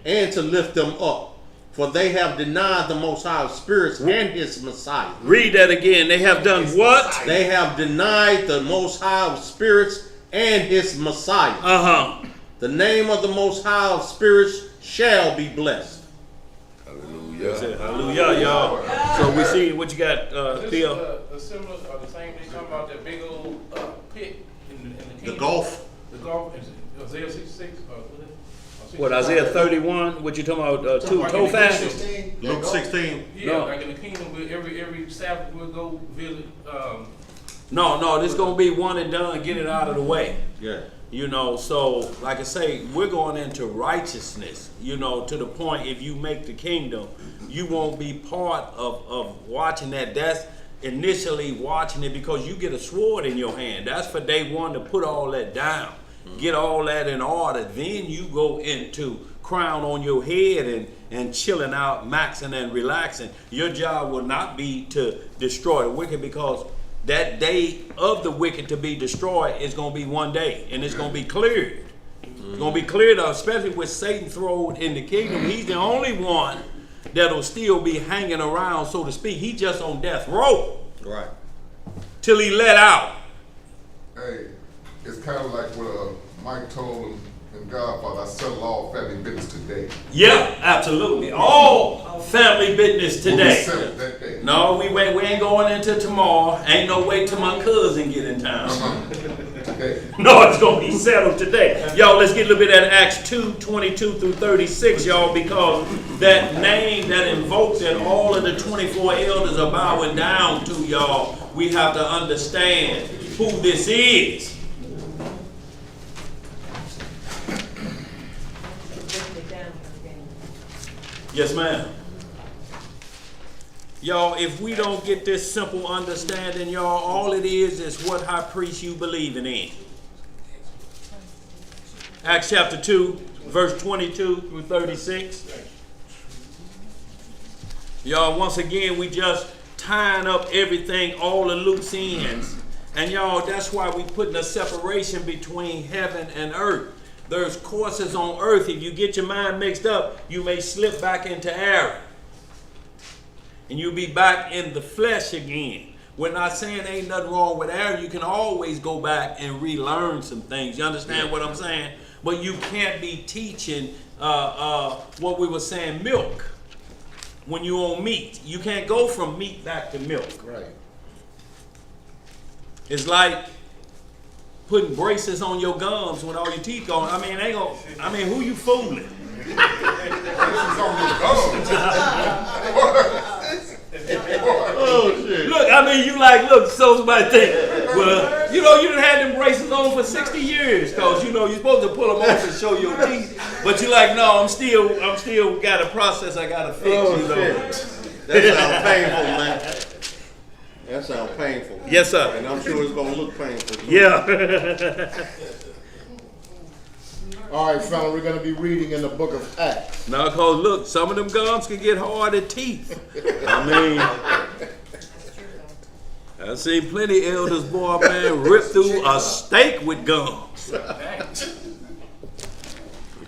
and to lift them up. For they have denied the Most High of spirits and his Messiah. Read that again. They have done what? They have denied the Most High of spirits and his Messiah. The name of the Most High of spirits shall be blessed. Hallelujah. Hallelujah, y'all. So we see what you got, This Theo. is the similar, or the same thing talking about that big old pit in the kingdom. The Gulf. The Gulf, is it Isaiah 66? What, Isaiah 31? What you talking about? Tophaz? Luke 16. Yeah, No. like in the kingdom, every Sabbath we'll go visit. No, this gonna be one and done. Get it out of the way. Yeah. You know, so like I say, we're going into righteousness, you know, to the point if you make the kingdom, you won't be part of watching that. That's initially watching it because you get a sword in your hand. That's for day one to put all that down, get all that in order. Then you go into crown on your head and chilling out, maxing and relaxing. Your job will not be to destroy the wicked because that day of the wicked to be destroyed is going to be one day, and it's going to be cleared. It's going to be cleared up, especially with Satan thrown in the kingdom. He's the only one that'll still be hanging around, so to speak. He's just on death row. Right. Till he let out. Hey, it's kind of like what Mike told him in Godfather, I settle all family business today. Yeah, absolutely. All family business today. We'll settle that day. No, we ain't going into tomorrow. Ain't no way till my cousin get in town. Today. No, it's going to be settled today. Y'all, let's get a little bit at Acts 2:22 through 36, y'all, because that name that invoked that all of the 24 elders are bowing down to, y'all, we have to understand who this is. Yes, ma'am. Y'all, if we don't get this simple understanding, y'all, all it is what high priest you believing in. Acts chapter 2, verse 22 through 36. Y'all, once again, we just tying up everything, all the loose ends. And y'all, that's why we putting a separation between heaven and earth. There's courses on earth. If you get your mind mixed up, you may slip back into error. And you'll be back in the flesh again. We're not saying ain't nothing wrong with error. You can always go back and relearn some things. You understand what I'm saying? But you can't be teaching what we were saying, milk, when you on meat. You can't go from meat back to milk. Right. It's like putting braces on your gums when all your teeth gone. I mean, ain't gonna. I mean, who you fooling? Oh shit. Look, I mean, you like, look, so somebody think, well, you know, you done had them braces on for 60 years, cause you know you're supposed to pull them off and show your teeth, but you like, no, I'm still got a process I gotta fix. Oh, you know? That sounds painful, man. That sounds painful. Yes, sir. And I'm sure it's gonna look painful. Yeah. All right, fella, we're going to be reading in the book of Acts. Now, cause look, some of them gums can get hard at teeth. I mean, I've seen plenty of elders, boy, man, rip through a steak with gums. I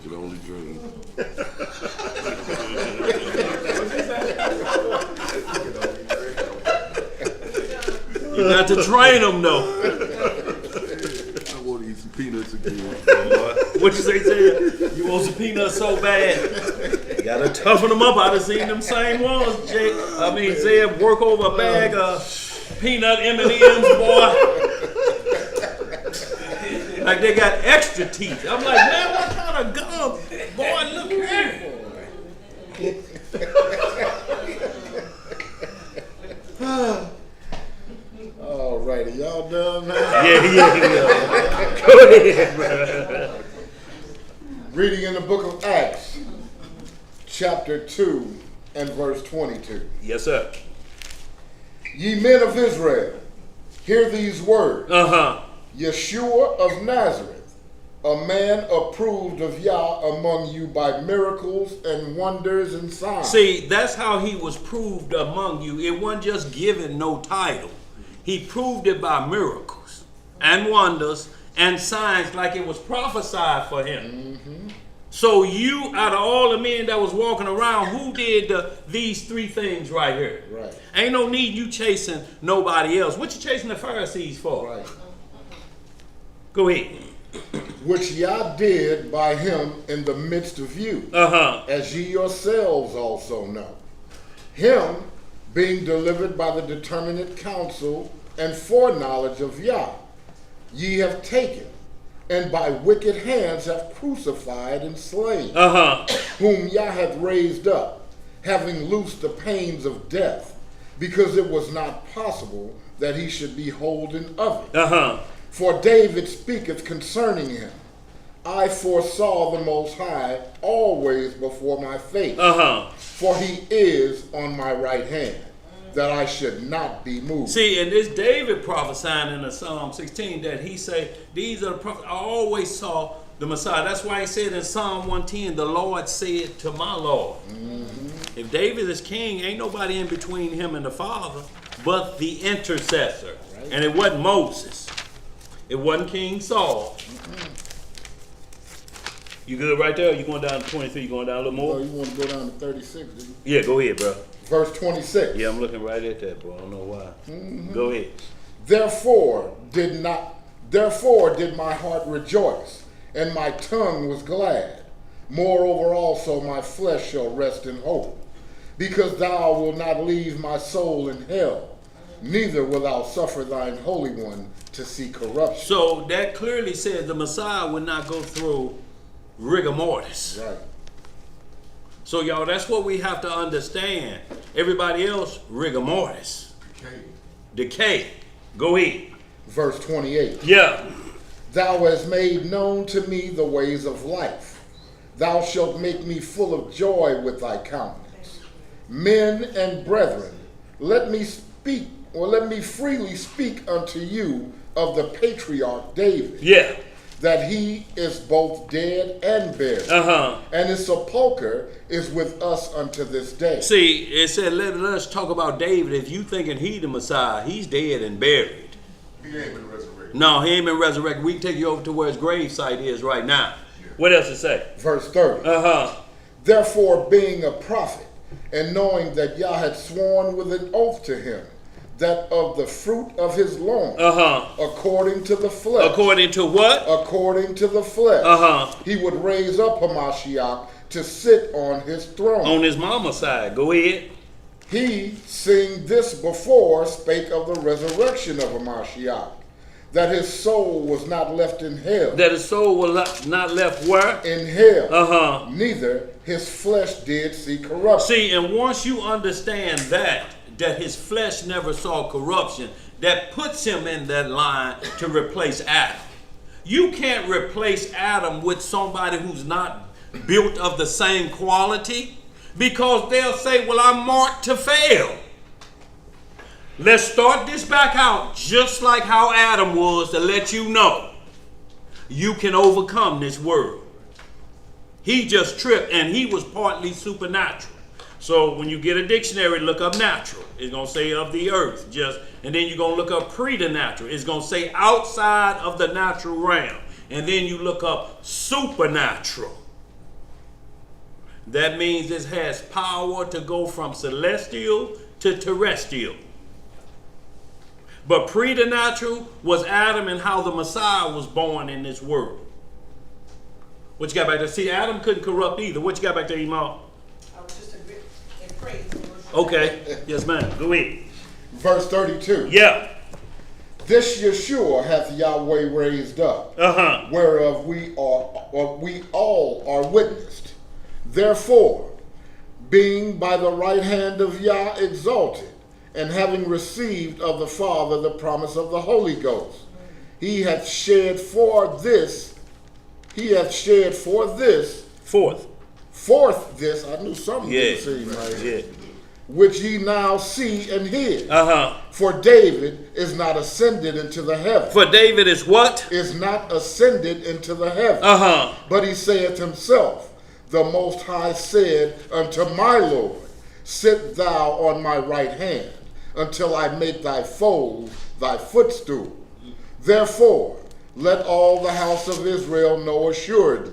can only dream. You got to train them, though. I want to eat some peanuts again. What you say, Ted? You want some peanuts so bad? You gotta toughen them up. I done seen them same ones, Jake. I mean, Zeb work over a bag of peanut M&M's, boy. Like they got extra teeth. I'm like, man, what kind of gum? Boy, look here. All righty, y'all done, man? Yeah. Go ahead, bro. Reading in the book of Acts, chapter 2 and verse 22. Yes, sir. Ye men of Israel, hear these words. Uh-huh. Yeshua of Nazareth, a man approved of Yah among you by miracles and wonders and signs. See, that's how he was proved among you. It wasn't just given no title. He proved it by miracles and wonders and signs, like it was prophesied for him. Mm-hmm. So you, out of all the men that was walking around, who did these three things right here? Right. Ain't no need you chasing nobody else. What you chasing the Pharisees for? Right. Go ahead. Which Yah did by him in the midst of you, as ye yourselves also know. Him being delivered by the determinate counsel and foreknowledge of Yah, ye have taken, and by wicked hands have crucified and slain, whom Yah hath raised up, having loosed the pains of death, because it was not possible that he should be holden of it. For David speaketh concerning him, I foresaw the Most High always before my face, for he is on my right hand, that I should not be moved. See, and this David prophesying in the Psalm 16 that he said, these are the prophets, I always saw the Messiah. That's why he said in Psalm 110, the Lord said to my Lord. If David is king, ain't nobody in between him and the Father but the intercessor. Right. And it wasn't Moses. It wasn't King Saul. You good right there? Or you going down to 23? You going down a little more? Oh, you want to go down to 36, do you? Yeah, go ahead, bro. Verse 26. Yeah, I'm looking right at that, bro. I don't know why. Go ahead. Therefore did my heart rejoice, and my tongue was glad. Moreover also my flesh shall rest in hope, because thou wilt not leave my soul in hell, neither wilt thou suffer thine Holy One to see corruption. So that clearly says the Messiah would not go through rigor mortis. Right. So y'all, that's what we have to understand. Everybody else, rigor mortis. Decay. Go ahead. Verse 28. Yeah. Thou hast made known to me the ways of life. Thou shalt make me full of joy with thy countenance. Men and brethren, let me freely speak unto you of the patriarch David. Yeah. That he is both dead and buried. And his sepulcher is with us unto this day. See, it said, let us talk about David. If you thinking he the Messiah, he's dead and buried. He ain't been resurrected. No, he ain't been resurrected. We can take you over to where his grave site is right now. Yeah. What else it say? Verse 30. Therefore, being a prophet, and knowing that Yah had sworn with an oath to him, that of the fruit of his loins, according to the flesh. According to what? According to the flesh. He would raise up Hamashiach to sit on his throne. On his mama's side. Go ahead. He, seeing this before, spake of the resurrection of Hamashiach, that his soul was not left in hell. That his soul was not left where? In hell. Neither his flesh did see corruption. See, and once you understand that his flesh never saw corruption, that puts him in that line to replace Adam. You can't replace Adam with somebody who's not built of the same quality, because they'll say, well, I'm marked to fail. Let's start this back out just like how Adam was, to let you know you can overcome this world. He just tripped, and he was partly supernatural. So when you get a dictionary, look up natural. It's going to say of the earth. And then you're going to look up preternatural. It's going to say outside of the natural realm. And then you look up supernatural. That means it has power to go from celestial to terrestrial. But preternatural was Adam and how the Messiah was born in this world. What you got back there? See, Adam couldn't corrupt either. What you got back there, Imam? Okay. Yes, ma'am. Go ahead. Verse 32. Yeah. This Yeshua hath Yahweh raised up, whereof we all are witnessed. Therefore, being by the right hand of Yah exalted, and having received of the Father the promise of the Holy Ghost, he hath shed forth this. Forth this. I knew something didn't seem right. which ye now see and hear. Uh-huh. For David is not ascended into the heaven. For David is what? Is not ascended into the heaven. Uh-huh. But he saith himself, the Most High said unto my Lord, sit thou on my right hand, until I make thy foes thy footstool. Therefore, let all the house of Israel know assuredly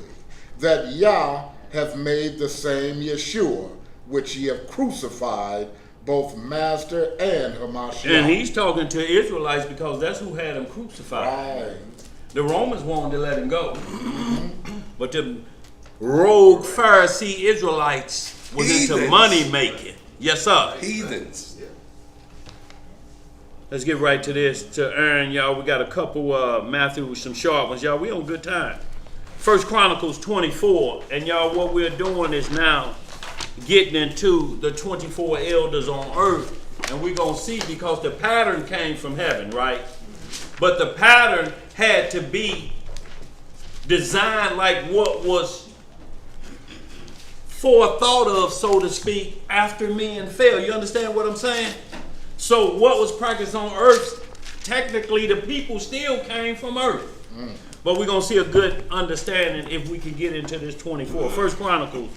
that Yah hath made the same Yeshua, which ye have crucified, both Master and Hamashiach. And he's talking to Israelites because that's who had him crucified. Right. The Romans wanted to let him go. But the rogue Pharisee Israelites was into Heathens. money making. Yes, sir. Heathens. Let's get right to this, to Aaron, y'all. We got a couple, Matthew, some sharp ones, y'all. We on good time. 1 Chronicles 24. And y'all, what we're doing is now getting into the 24 elders on earth. And we're going to see, because the pattern came from heaven, right? But the pattern had to be designed like what was forethought of, so to speak, after men fell. You understand what I'm saying? So what was practiced on earth, technically the people still came from earth. But we're going to see a good understanding if we can get into this 24. 1 Chronicles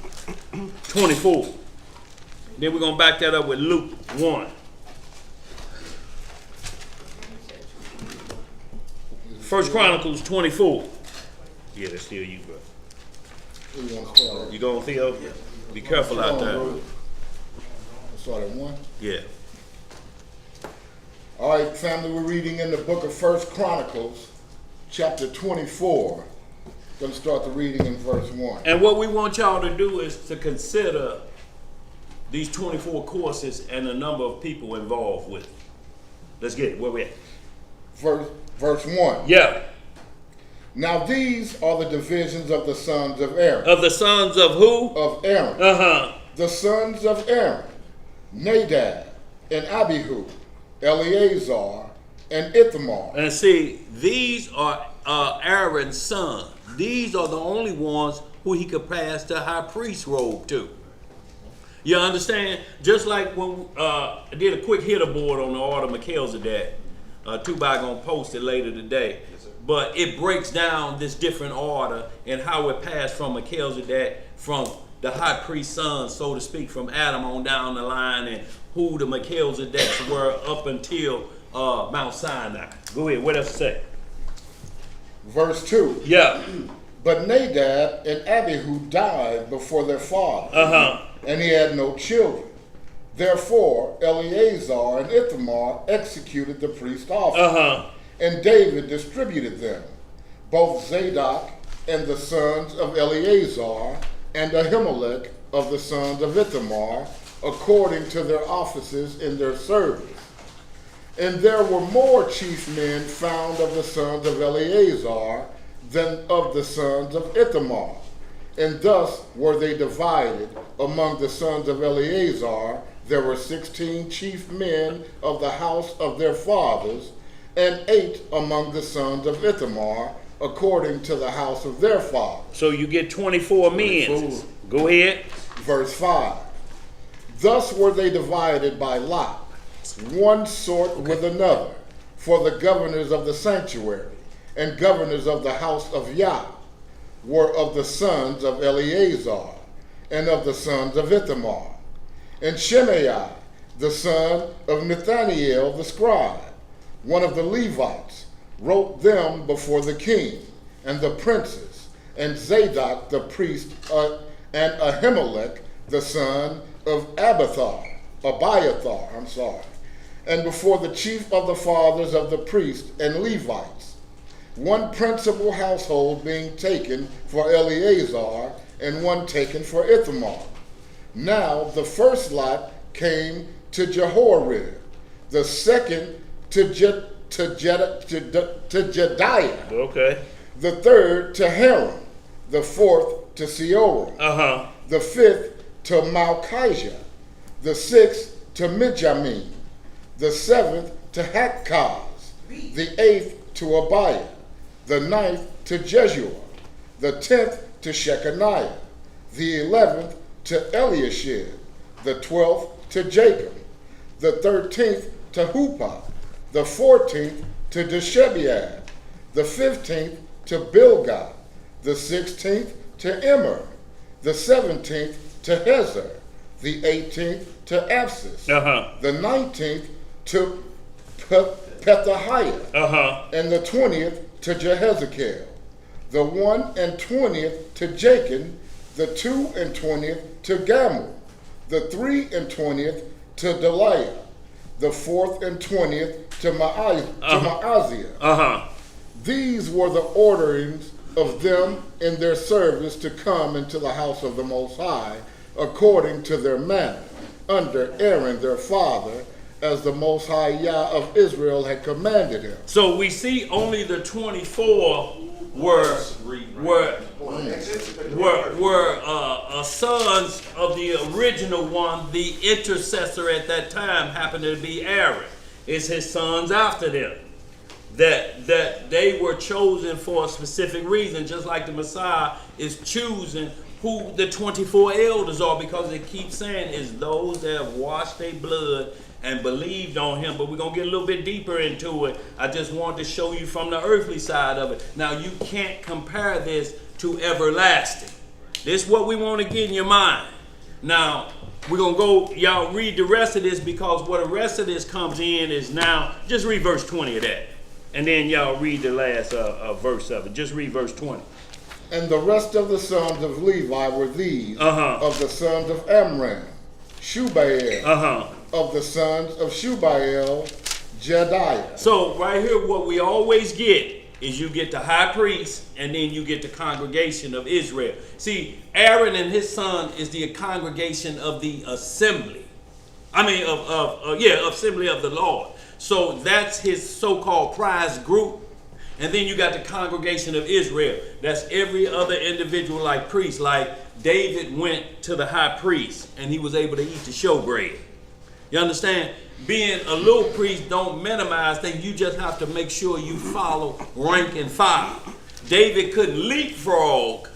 24. Then we're going to back that up with Luke 1. 1 Chronicles 24. Yeah, that's still you, bro. Who you want to start? You going, Theo? Be careful out there. Let's start at 1. Yeah. All right, family, we're reading in the book of 1 Chronicles, chapter 24. Going to start the reading in verse 1. And what we want y'all to do is to consider these 24 courses and the number of people involved with it. Let's get it. Where we at? Verse 1. Yeah. Now these are the divisions of the sons of Aaron. Of the sons of who? Of Aaron. Uh-huh. The sons of Aaron, Nadab and Abihu, Eleazar and Ithamar. And see, these are Aaron's sons. These are the only ones who he could pass the high priest robe to. You understand? Just like when I did a quick hitter board on the order of Melchizedek. Tubai gonna post it later today. But it breaks down this different order and how it passed from Melchizedek, from the high priest's son, so to speak, from Adam on down the line, and who the Melchizedeks were up until Mount Sinai. Go ahead, what else to say? Verse 2. Yeah. But Nadab and Abihu died before their father, and he had no children. Therefore, Eleazar and Ithamar executed the priest office, and David distributed them, both Zadok and the sons of Eleazar, and Ahimelech of the sons of Ithamar, according to their offices in their service. And there were more chief men found of the sons of Eleazar than of the sons of Ithamar. And thus were they divided among the sons of Eleazar. There were 16 chief men of the house of their fathers, and 8 among the sons of Ithamar, according to the house of their father. So you get 24 men. Go ahead. Verse 5. Thus were they divided by lot, one sort with another, for the governors of the sanctuary and governors of the house of Yah were of the sons of Eleazar and of the sons of Ithamar. And Shemaiah, the son of Nathaniel the scribe, one of the Levites, wrote them before the king and the princes, and Zadok the priest, and Ahimelech the son of Abiathar, and before the chief of the fathers of the priests and Levites, one principal household being taken for Eleazar, and one taken for Ithamar. Now the first lot came to Jehoram, the second to Jediah, Okay. the third to Haram, the fourth to Seoram, the fifth to Malchijah, the sixth to Mijamin, the seventh to Hakkaz, the eighth to Abiah, the ninth to Jeshua, the 10th to Shechaniah, the 11th to Eliashib, the 12th to Jacob, the 13th to Huppah, the 14th to Deshebead, the 15th to Bilgah, the 16th to Immer, the 17th to Hezer, the 18th to Apsis, the 19th to Pethahiah, and the 20th to Jehezekiel, the 21st to Jachin, the 22nd to Gamul, the 23rd to Deliah, the 24th to Maaziah. These were the orderings of them in their service to come into the house of the Most High, according to their manner, under Aaron their father, as the Most High Yah of Israel had commanded him. So we see only the 24 were sons of the original one. The intercessor at that time happened to be Aaron. It's his sons after them that they were chosen for a specific reason, just like the Messiah is choosing who the 24 elders are, because it keeps saying is those that have washed their blood and believed on him. But we're going to get a little bit deeper into it. I just wanted to show you from the earthly side of it. Now, you can't compare this to everlasting. This is what we want to get in your mind. Now, we're going to go, y'all read the rest of this, because what the rest of this comes in is now, just read verse 20 of that. And then y'all read the last verse of it. Just read verse 20. And the rest of the sons of Levi were these, of the sons of Amram, Shubael, of the sons of Shubael, Jediah. So right here, what we always get is you get the high priest, and then you get the congregation of Israel. See, Aaron and his son is the congregation of the assembly. Assembly of the Lord. So that's his so-called prize group. And then you got the congregation of Israel. That's every other individual like priest. Like David went to the high priest and he was able to eat the showbread. You understand? Being a little priest don't minimize things. You just have to make sure you follow rank and file. David couldn't leapfrog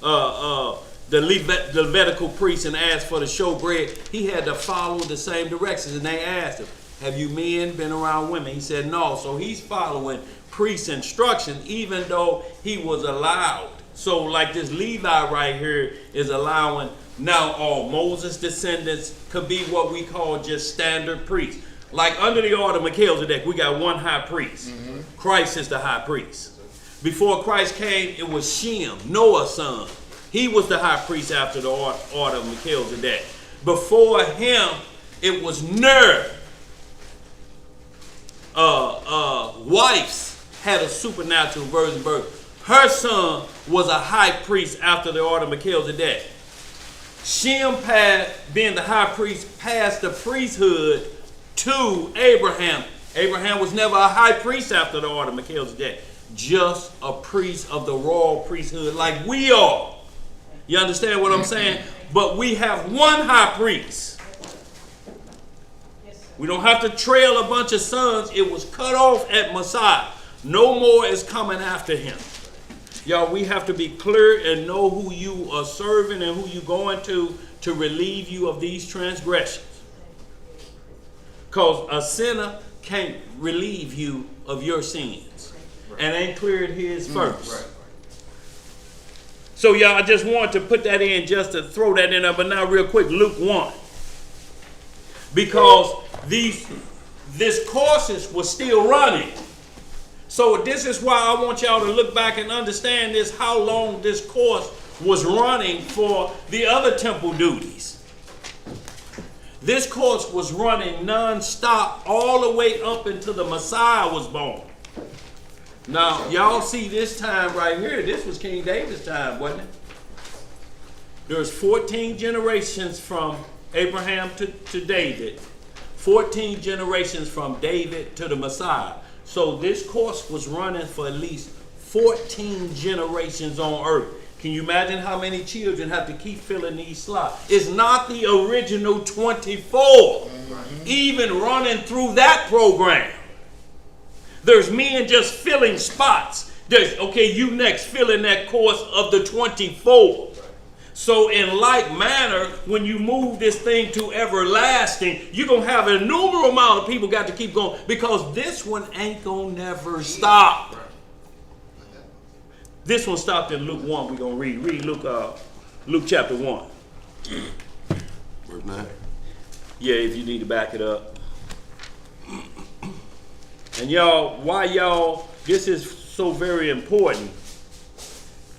the Levitical priest and ask for the showbread. He had to follow the same directions. And they asked him, have you men been around women? He said no. So he's following priest's instruction, even though he was allowed. So like this Levi right here is allowing now all Moses' descendants could be what we call just standard priests. Like under the order of Melchizedek, we got one high priest. Christ is the high priest. Before Christ came, it was Shem, Noah's son. He was the high priest after the order of Melchizedek. Before him, it was Ner. Wife's had a supernatural virgin birth. Her son was a high priest after the order of Melchizedek. Shem, being the high priest, passed the priesthood to Abraham. Abraham was never a high priest after the order of Melchizedek. Just a priest of the royal priesthood like we are. You understand what I'm saying? But we have one high priest. We don't have to trail a bunch of sons. It was cut off at Messiah. No more is coming after him. Y'all, we have to be clear and know who you are serving and who you're going to relieve you of these transgressions. Because a sinner can't relieve you of your sins. And ain't cleared his first. So y'all, I just want to put that in just to throw that in there. But now real quick, Luke 1. Because this courses was still running. So this is why I want y'all to look back and understand this, how long this course was running for the other temple duties. This course was running non-stop all the way up until the Messiah was born. Now, y'all see this time right here. This was King David's time, wasn't it? There's 14 generations from Abraham to David. 14 generations from David to the Messiah. So this course was running for at least 14 generations on earth. Can you imagine how many children have to keep filling these slots? It's not the original 24 even running through that program. There's men just filling spots. There's, okay, you next, filling that course of the 24. So in like manner, when you move this thing to everlasting, you're going to have an innumerable amount of people got to keep going, because this one ain't going to never stop. This one stopped in Luke 1. We're going to read. Read Luke chapter 1. Verse 9. Yeah, if you need to back it up. And y'all, this is so very important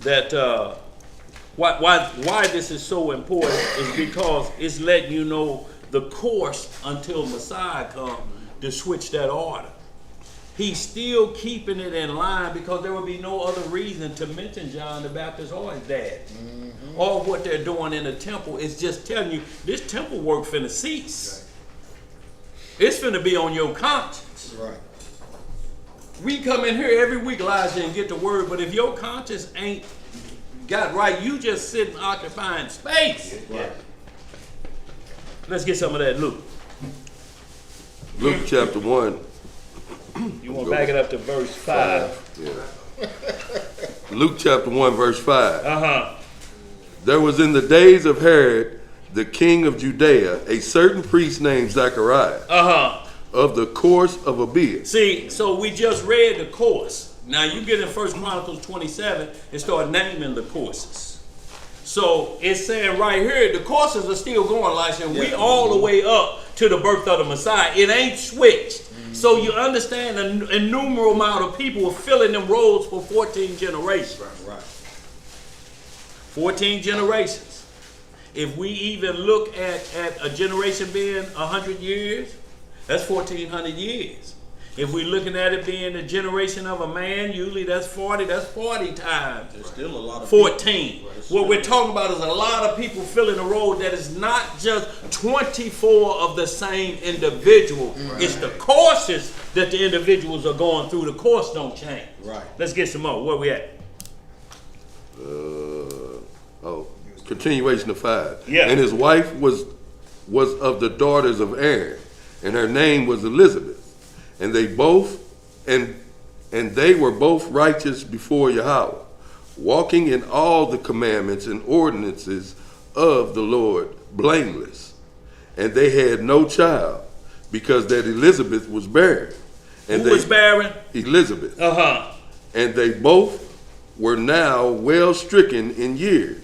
that why this is so important is because it's letting you know the course until Messiah comes to switch that order. He's still keeping it in line because there would be no other reason to mention John the Baptist or his dad. All what they're doing in the temple is just telling you this temple work finna cease. It's finna be on your conscience. Right. We come in here every week, Elijah, and get the word, but if your conscience ain't got right, you just sitting occupying space. Right. Let's get some of that Luke. Luke chapter 1. You want to back it up to verse 5. Yeah. Luke chapter 1, verse 5. There was in the days of Herod, the king of Judea, a certain priest named Zacharias, of the course of Abiah. See, so we just read the course. Now you get in 1 Chronicles 27 and start naming the courses. So it's saying right here, the courses are still going, Elisha, and we all the way up to the birth of the Messiah. It ain't switched. So you understand an innumerable amount of people were filling them roles for 14 generations. Right. 14 generations. If we even look at a generation being 100 years, that's 1,400 years. If we're looking at it being the generation of a man, usually that's 40 times. There's still a lot of 14. Right. What we're talking about is a lot of people filling a role that is not just 24 of the same individual. Right. It's the courses that the individuals are going through. The course don't change. Right. Let's get some more. Where we at? Continuation of 5. Yeah. And his wife was of the daughters of Aaron, and her name was Elizabeth. And they were both righteous before Yahweh, walking in all the commandments and ordinances of the Lord, blameless. And they had no child, because that Elizabeth was barren. And Who was barren? Elizabeth. And they both were now well stricken in years.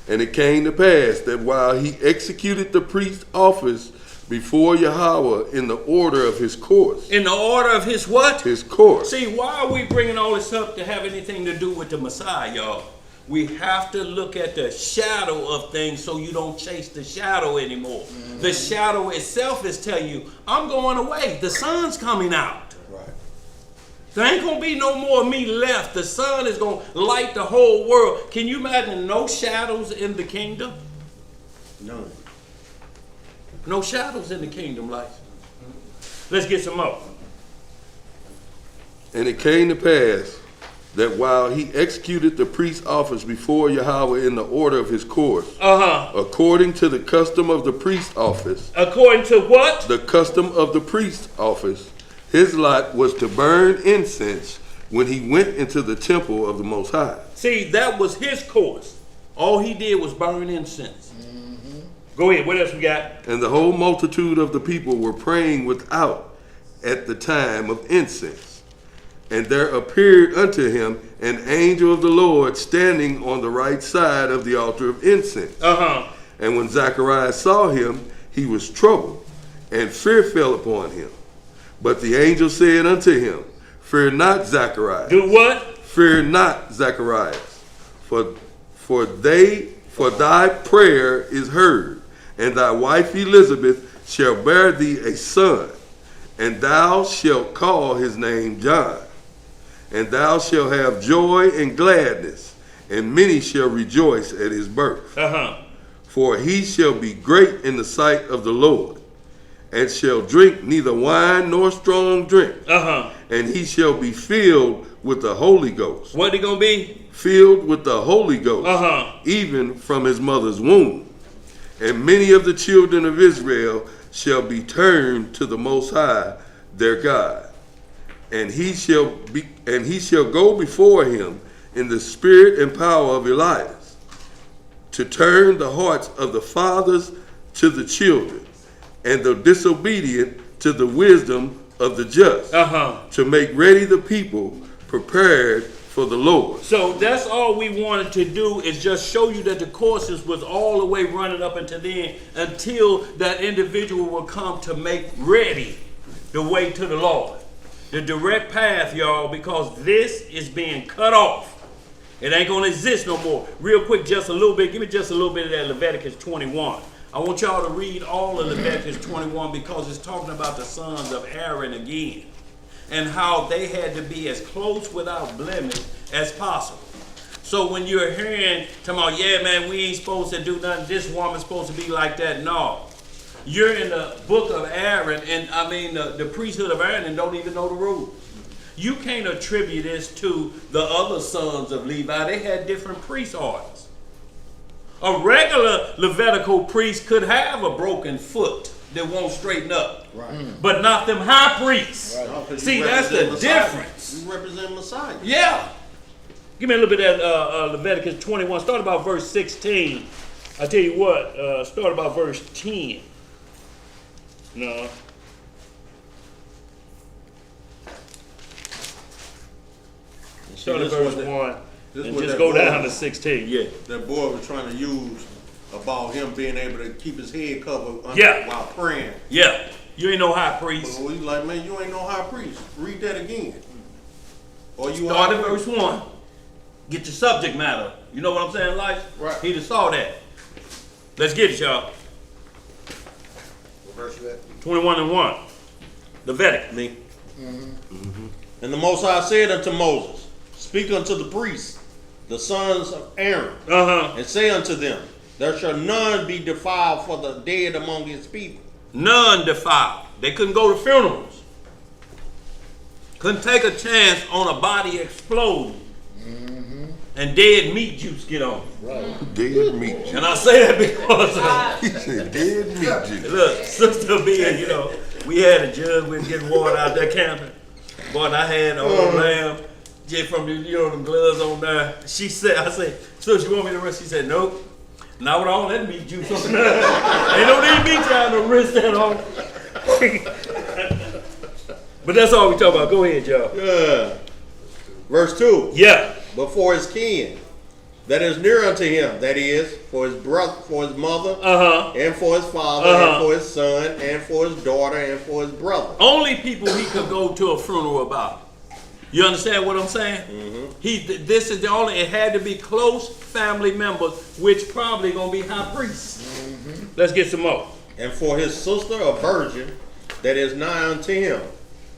And it came to pass that while he executed the priest's office before Yahweh in the order of his course. In the order of his what? His course. See, why are we bringing all this up to have anything to do with the Messiah, y'all? We have to look at the shadow of things so you don't chase the shadow anymore. Mm-hmm. The shadow itself is telling you, I'm going away. The sun's coming out. Right. There ain't going to be no more of me left. The sun is going to light the whole world. Can you imagine no shadows in the kingdom? No. No shadows in the kingdom, like. Let's get some more. And it came to pass that while he executed the priest's office before Yahweh in the order of his course, according to the custom of the priest's office. According to what? The custom of the priest's office, his lot was to burn incense when he went into the temple of the Most High. See, that was his course. All he did was burn incense. Go ahead, what else we got? And the whole multitude of the people were praying without at the time of incense. And there appeared unto him an angel of the Lord standing on the right side of the altar of incense. And when Zacharias saw him, he was troubled, and fear fell upon him. But the angel said unto him, Fear not, Zacharias. Do what? Fear not, Zacharias, for thy prayer is heard. And thy wife Elizabeth shall bear thee a son, and thou shalt call his name John. And thou shalt have joy and gladness, and many shall rejoice at his birth. For he shall be great in the sight of the Lord, and shall drink neither wine nor strong drink. And he shall be filled with the Holy Ghost. What he gonna be? Filled with the Holy Ghost, even from his mother's womb. And many of the children of Israel shall be turned to the Most High, their God. And he shall go before him in the spirit and power of Elias, to turn the hearts of the fathers to the children, and the disobedient to the wisdom of the just, to make ready the people prepared for the Lord. So that's all we wanted to do, is just show you that the courses was all the way running up until then, until that individual will come to make ready the way to the Lord. The direct path, y'all, because this is being cut off. It ain't going to exist no more. Real quick, just a little bit. Give me just a little bit of that Leviticus 21. I want y'all to read all of Leviticus 21 because it's talking about the sons of Aaron again and how they had to be as close without blemish as possible. So when you're hearing, talking about, yeah, man, we ain't supposed to do nothing, this woman's supposed to be like that, no. You're in the book of Aaron, and I mean the priesthood of Aaron, and don't even know the rules. You can't attribute this to the other sons of Levi. They had different priest orders. A regular Levitical priest could have a broken foot that won't straighten up, but not them high priests. No, See, that's the difference. You represent Messiah. Yeah. Give me a little bit of that Leviticus 21. Start about verse 16. I tell you what, start about verse 10. No. Start at verse 1 and just go down to 16. Yeah. That boy was trying to use about him being able to keep his head covered while praying. Yeah. You ain't no high priest. So he's like, man, you ain't no high priest. Read that again. Or you Start at verse 1. Get your subject matter. You know what I'm saying, like? Right. He just saw that. Let's get it, y'all. What verse you at? 21 and 1. Leviticus. Me. And the Most High said unto Moses, speak unto the priests, the sons of Aaron, and say unto them, there shall none be defiled for the dead among his people. None defiled. They couldn't go to funerals. Couldn't take a chance on a body exploding and dead meat juice get on. Dead meat juice. And I say that because He said dead meat juice. look, Sister being, we had a jug, we was getting water out there camping. Boy, I had an old lamb, just from the, them gloves on there. She said, I said, so you want me to rinse? She said, nope. Not with all that meat juice on there. Ain't no need me trying to rinse that on. But that's all we talk about. Go ahead, y'all. Verse 2. Yeah. But for his kin that is near unto him, that is, for his brother, for his mother, and for his father, and for his son, and for his daughter, and for his brother. Only people he could go to a funeral about. You understand what I'm saying? This is the only, it had to be close family members, which probably gonna be high priests. Let's get some more. And for his sister a virgin that is nigh unto him,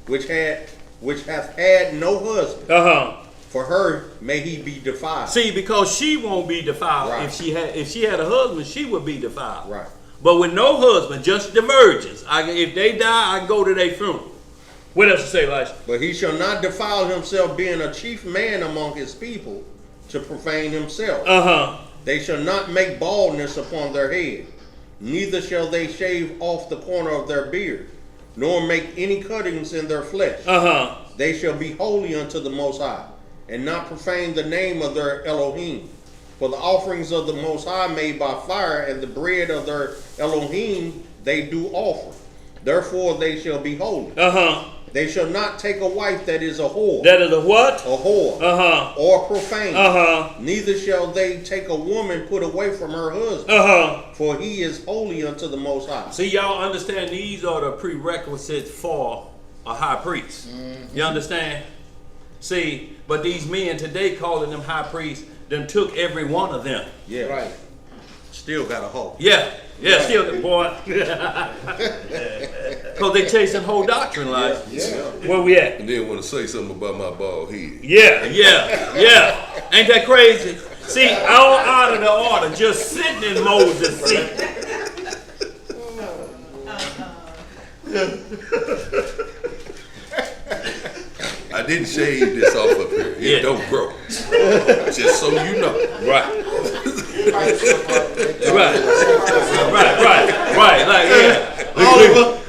which hath had no husband. For her may he be defiled. See, because she won't be defiled. Right. If she had a husband, she would be defiled. Right. But with no husband, just the virgins. If they die, I go to their funeral. What else to say, Elisha? But he shall not defile himself, being a chief man among his people, to profane himself. They shall not make baldness upon their head, neither shall they shave off the corner of their beard, nor make any cuttings in their flesh. They shall be holy unto the Most High, and not profane the name of their Elohim. For the offerings of the Most High made by fire, and the bread of their Elohim they do offer. Therefore they shall be holy. They shall not take a wife that is a whore. That is a what? A whore. Or profane. Neither shall they take a woman put away from her husband. For he is holy unto the Most High. See, y'all understand these are the prerequisites for a high priest. You understand? See, but these men today calling them high priests, then took every one of them. Yeah. Right. Still got a hoe. Yeah. Yeah, still, boy. Because they chasing whole doctrine, like. Where we at? And then want to say something about my bald head. Yeah. Ain't that crazy? See, all out of the order, just sitting in Moses' seat. I didn't shave this off up here. It don't grow. Just so you know. Right. Right. Like, yeah.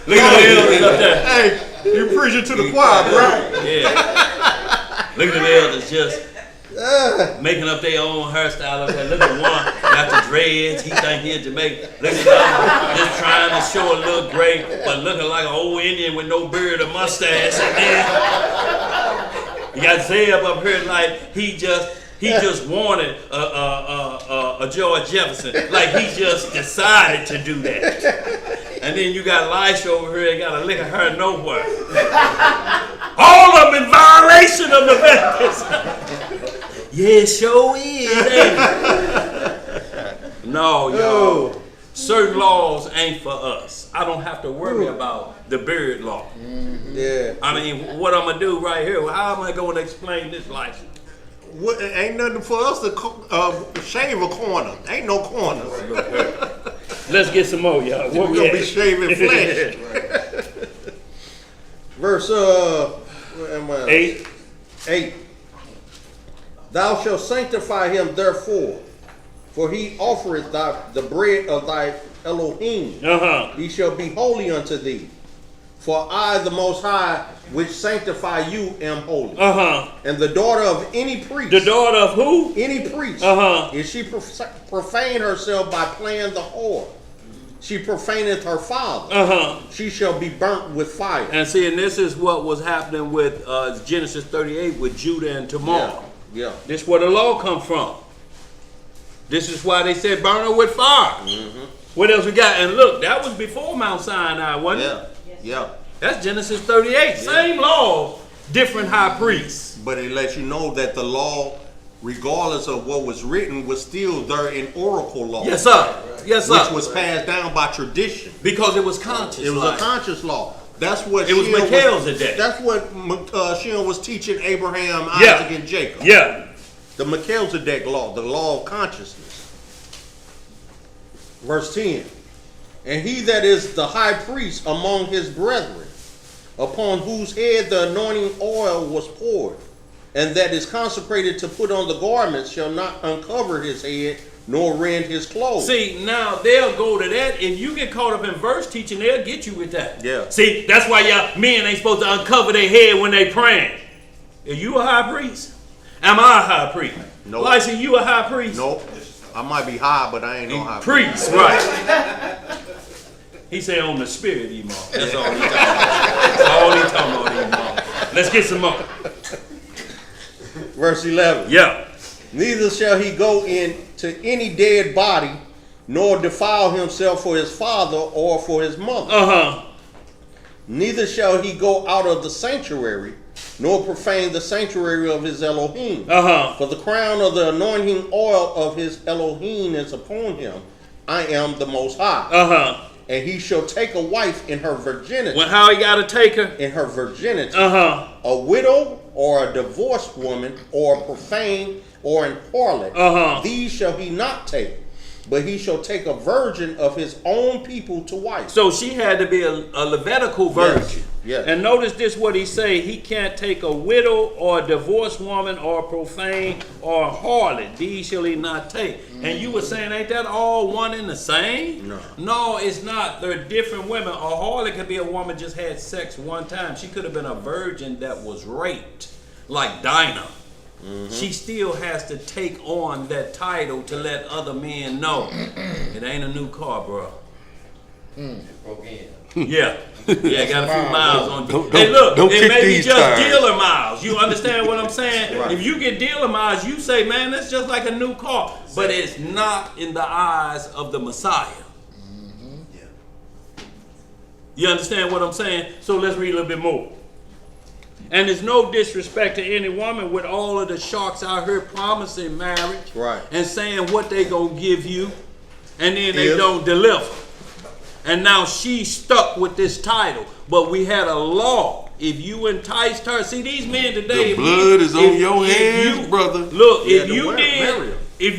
Look at the elders up there. Hey, you preaching to the choir, bro. Yeah. Look at the elders just making up their own hairstyle up there. Look at one. got the dreads. He think he in Jamaica. Look at that, just trying to show a little great, but looking like an old Indian with no beard or mustache. And then you got Zeb up here like he just wanted a George Jefferson. Like he just decided to do that. And then you got Elisha over here, got a lick of her nowhere. All of them in violation of the Leviticus. Yeah, sure is, ain't it? No, y'all. Certain laws ain't for us. I don't have to worry about the beard law. Yeah. I mean, what I'm going to do right here, how am I going to explain this license? What, ain't nothing for us to shave a corner. Ain't no corners. Let's get some more, y'all. We're going to be shaving flesh. Verse, where am I? 8. Thou shalt sanctify him therefore, for he offereth the bread of thy Elohim. He shall be holy unto thee. For I, the Most High, which sanctify you, am holy. And the daughter of any priest. The daughter of who? Any priest. If she profane herself by playing the whore, she profaneth her father. She shall be burnt with fire. And see, and this is what was happening with Genesis 38 with Judah and Tamar. Yeah. This is where the law come from. This is why they said burn her with fire. What else we got? And look, that was before Mount Sinai, wasn't it? Yeah. That's Genesis 38. Same law, different high priests. But it lets you know that the law, regardless of what was written, was still there in oracle law. Yes, sir. Yes, sir. Which was passed down by tradition. Because it was conscious. It was a conscious law. That's what it was Melchizedek. That's what Shem was teaching Abraham, Isaac, and Jacob. Yeah. The Melchizedek law, the law of consciousness. Verse 10. And he that is the high priest among his brethren, upon whose head the anointing oil was poured, and that is consecrated to put on the garments, shall not uncover his head, nor rend his clothes. See, now they'll go to that. If you get caught up in verse teaching, they'll get you with that. Yeah. See, that's why y'all men ain't supposed to uncover their head when they praying. Are you a high priest? Am I a high priest? No. Lysa, you a high priest? Nope. I might be high, but I ain't no high priest. Right. He said on the spirit, Enoch. That's all he talking about. That's all he talking about, Enoch. Let's get some more. Verse 11. Yeah. Neither shall he go into any dead body, nor defile himself for his father or for his mother. Neither shall he go out of the sanctuary, nor profane the sanctuary of his Elohim. For the crown of the anointing oil of his Elohim is upon him. I am the Most High. And he shall take a wife in her virginity. Well, how he got to take her? In her virginity. A widow or a divorced woman or a profane or an harlot. These shall he not take. But he shall take a virgin of his own people to wife. So she had to be a Levitical virgin. Yes. And notice this what he say. He can't take a widow or a divorced woman or a profane or a harlot. These shall he not take. And you were saying, ain't that all one and the same? No. No, it's not. They're different women. A harlot could be a woman just had sex one time. She could have been a virgin that was raped, like Dinah. She still has to take on that title to let other men know it ain't a new car, bro. Yeah, got a few miles on you. Hey, look, it may be just dealer miles. You understand what I'm saying? Right. If you get dealer miles, you say, man, that's just like a new car. But it's not in the eyes of the Messiah. You understand what I'm saying? So let's read a little bit more. And there's no disrespect to any woman with all of the sharks out here promising marriage and saying what they gonna give you, and then they don't deliver. And now she's stuck with this title. But we had a law. If you enticed her, see these men today. The blood is on your hands, brother. Look, if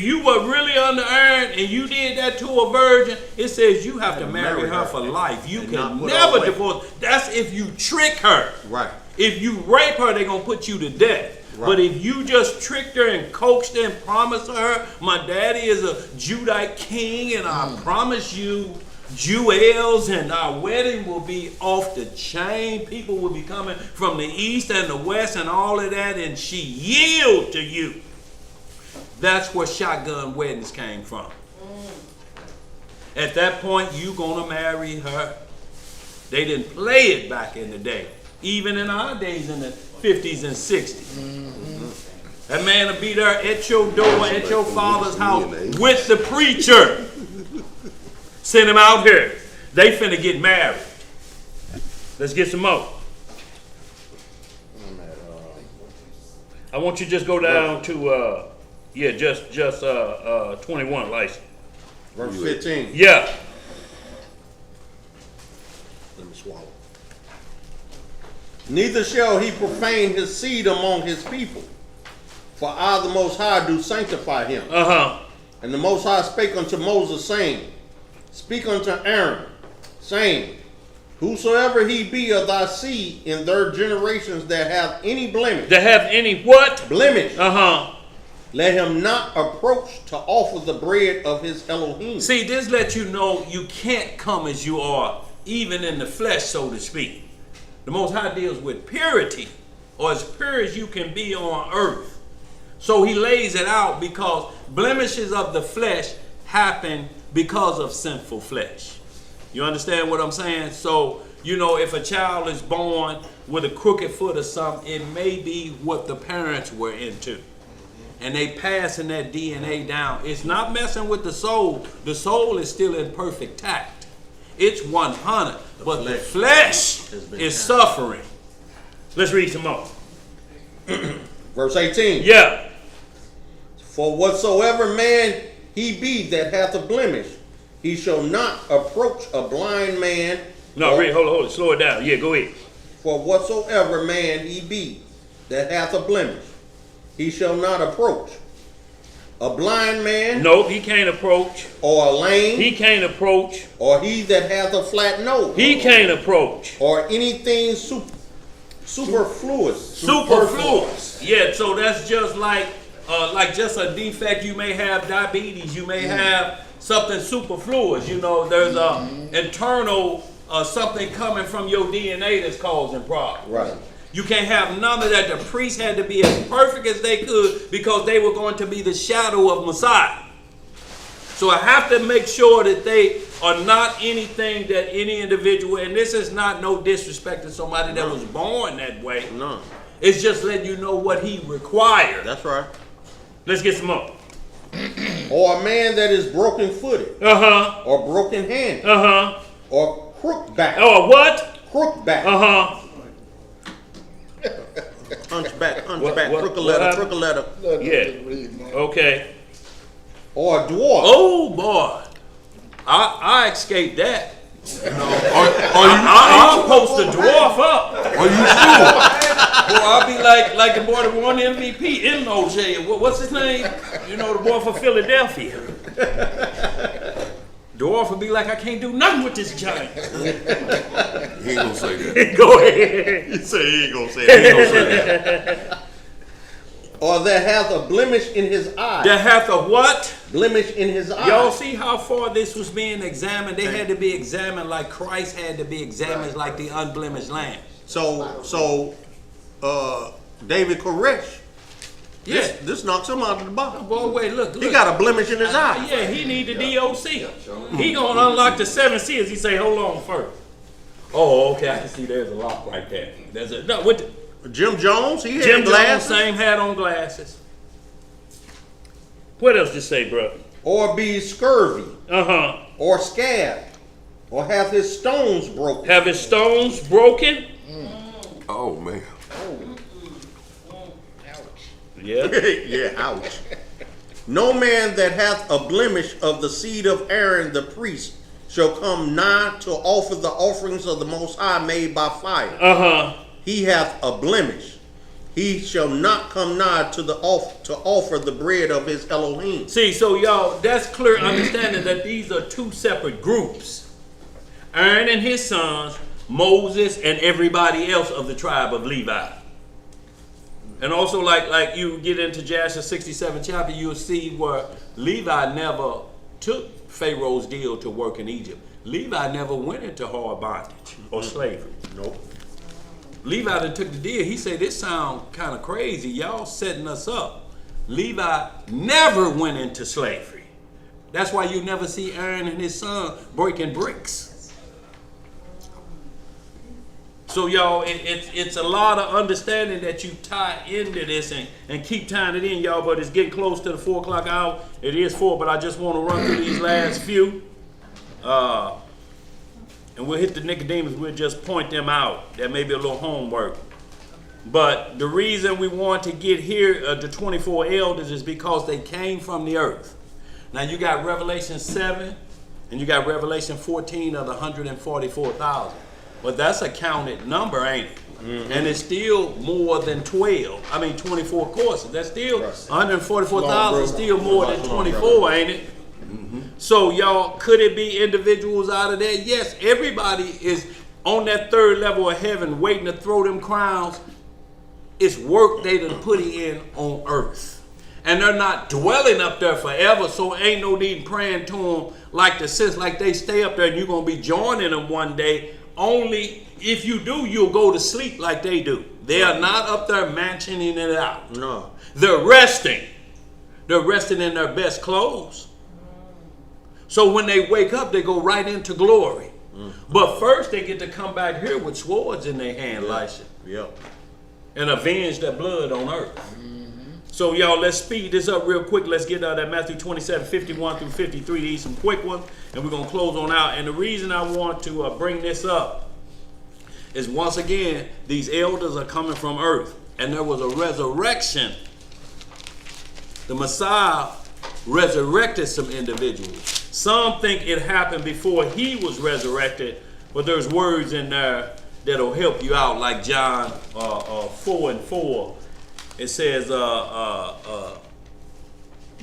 you were really under-earned and you did that to a virgin, it says you have to marry her for life. You can never divorce. That's if you trick her. Right. If you rape her, they're going to put you to death. Right. But if you just tricked her and coaxed her and promised her, my daddy is a Judite king and I promise you jewels and our wedding will be off the chain. People will be coming from the east and the west and all of that, and she yield to you. That's where shotgun weddings came from. At that point, you gonna marry her. They didn't play it back in the day. Even in our days in the 50s and 60s. That man will be there at your door, at your father's house with the preacher. Send him out here. They finna get married. Let's get some more. I want you to just go down to, just 21 license. Verse 15. Yeah. Let me swallow. Neither shall he profane his seed among his people, for I, the Most High, do sanctify him. And the Most High spake unto Moses, saying, Speak unto Aaron, saying, Whosoever he be of thy seed in their generations that have any blemish. That have any what? Blemish. Let him not approach to offer the bread of his Elohim. See, this lets you know you can't come as you are, even in the flesh, so to speak. The Most High deals with purity, or as pure as you can be on earth. So he lays it out because blemishes of the flesh happen because of sinful flesh. You understand what I'm saying? So, you know, if a child is born with a crooked foot or something, it may be what the parents were into. And they passing that DNA down. It's not messing with the soul. The soul is still in perfect tact. It's 100. But the flesh is suffering. Let's read some more. Verse 18. Yeah. For whatsoever man he be that hath a blemish, he shall not approach a blind man. No, read, hold it, slow it down. Yeah, go ahead. For whatsoever man he be that hath a blemish, he shall not approach a blind man. Nope, he can't approach. Or a lame. He can't approach. Or he that hath a flat nose. He can't approach. Or anything superfluous. Superfluous. Yeah, so that's just like just a defect. You may have diabetes. You may have something superfluous. You know, there's a internal something coming from your DNA that's causing problems. Right. You can't have none of that. The priests had to be as perfect as they could because they were going to be the shadow of Messiah. So I have to make sure that they are not anything that any individual, and this is not no disrespect to somebody that was born that way. No. It's just letting you know what he required. That's right. Let's get some more. Or a man that is broken footed. Or broken handed. Or crook back. Or what? Crook back. Hunchback, crook a letter. Yeah. Okay. Or a dwarf. Oh boy. I escaped that. You know, I'm supposed to dwarf up. Are you sure? Boy, I'll be like the boy that won MVP, Enoch. What's his name? You know, the boy from Philadelphia. Dwarf will be like, I can't do nothing with this giant. He ain't gonna say that. Go ahead. You say he ain't gonna say that. He ain't gonna say that. Or that hath a blemish in his eye. That hath a what? Blemish in his eye. Y'all see how far this was being examined? They had to be examined like Christ had to be examined like the unblemished lamb. So David Koresh. Yeah. This knocks him out of the box. Boy, wait, look. He got a blemish in his eye. Yeah, he need the DOC. He gonna unlock the 7 seals. He say, hold on first. Oh, okay, I can see there's a lock right there. There's a no with the, Jim Jones, he had Jim glasses. Jones, same hat on glasses. What else to say, bro? Or be scurvy. Or scabbed. Or have his stones broken. Have his stones broken? Oh man. Yeah. Yeah, ouch. No man that hath a blemish of the seed of Aaron the priest shall come nigh to offer the offerings of the Most High made by fire. He hath a blemish. He shall not come nigh to offer the bread of his Elohim. See, so y'all, that's clear understanding that these are two separate groups. Aaron and his sons, Moses and everybody else of the tribe of Levi. And also, like you get into Jasher 67 chapter, you'll see where Levi never took Pharaoh's deal to work in Egypt. Levi never went into hard bondage or slavery. Nope. Levi that took the deal, he said, this sound kind of crazy. Y'all setting us up. Levi never went into slavery. That's why you never see Aaron and his son breaking bricks. So y'all, it's a lot of understanding that you tie into this and keep tying it in, y'all, but it's getting close to the 4 o'clock hour. It is 4, but I just want to run through these last few. And we'll hit the Nicodemus, we'll just point them out. That may be a little homework. But the reason we want to get here, the 24 elders, is because they came from the earth. Now you got Revelation 7 and you got Revelation 14 of the 144,000. But that's a counted number, ain't it? Mm-hmm. And it's still more than 24 courses. That's still 144,000, still more than 24, ain't it? Mm-hmm. So y'all, could it be individuals out of there? Yes, everybody is on that third level of heaven waiting to throw them crowns. It's work they done put in on earth. And they're not dwelling up there forever, so ain't no need praying to them like the sense like they stay up there and you're going to be joining them one day. Only if you do, you'll go to sleep like they do. They are not up there mansioning it out. No. They're resting. They're resting in their best clothes. So when they wake up, they go right into glory. But first they get to come back here with swords in their hand, Elisha. Yep. And avenge their blood on earth. So y'all, let's speed this up real quick. Let's get out that Matthew 27, 51 through 53. These some quick ones, and we're going to close on out. And the reason I want to bring this up is, once again, these elders are coming from earth. And there was a resurrection. The Messiah resurrected some individuals. Some think it happened before he was resurrected, but there's words in there that'll help you out, like John 4:4. It says the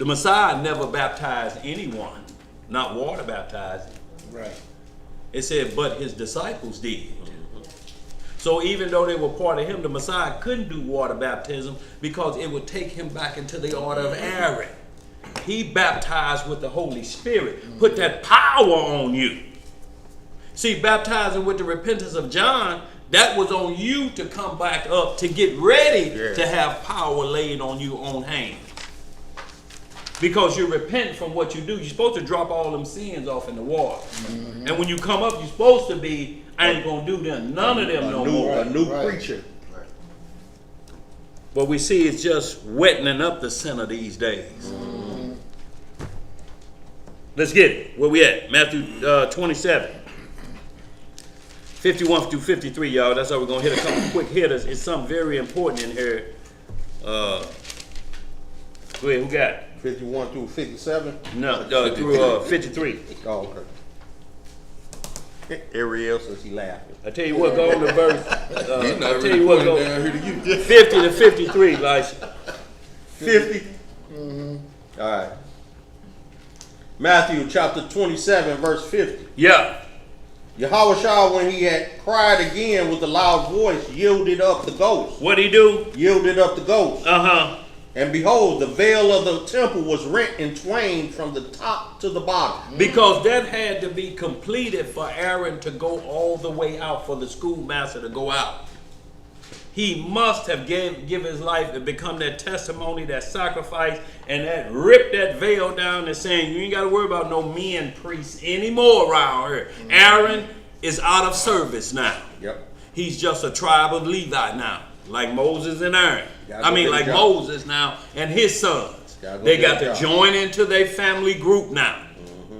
Messiah never baptized anyone, not water baptizing. Right. It said, but his disciples did. So even though they were part of him, the Messiah couldn't do water baptism because it would take him back into the order of Aaron. He baptized with the Holy Spirit, put that power on you. See, baptizing with the repentance of John, that was on you to come back up to get ready to have power laid on you on hands. Because you repent from what you do. You're supposed to drop all them sins off in the water. Mm-hmm. And when you come up, you're supposed to be, I ain't going to do them, none of them no more. A new preacher. Right. But we see it's just wetting up the sinner these days. Mm-hmm. Let's get it. Where we at? Matthew 27. 51 through 53, y'all. That's how we're going to hit a couple quick hitters. It's something very important in here. Go ahead, who got it? 51 through 57? No, through 53. Oh, okay. Ariel says he laughing. I tell you what, go on to verse. He's not I tell really you what, pointing down here to you. 50 to 53, Elisha. 50? Mm-hmm. All right. Matthew chapter 27, verse 50. Yeah. Yahushua, when he had cried again with a loud voice, yielded up the ghost. What'd he do? Yielded up the ghost. Uh-huh. And behold, the veil of the temple was rent in twain from the top to the bottom. Because that had to be completed for Aaron to go all the way out, for the schoolmaster to go out. He must have give his life and become that testimony, that sacrifice, and that rip that veil down and saying, you ain't got to worry about no men priests anymore around here. Mm-hmm. Aaron is out of service now. Yep. He's just a tribe of Levi now, like Moses and Aaron. Like Moses now and his sons. They got to join into their family group now. Mm-hmm.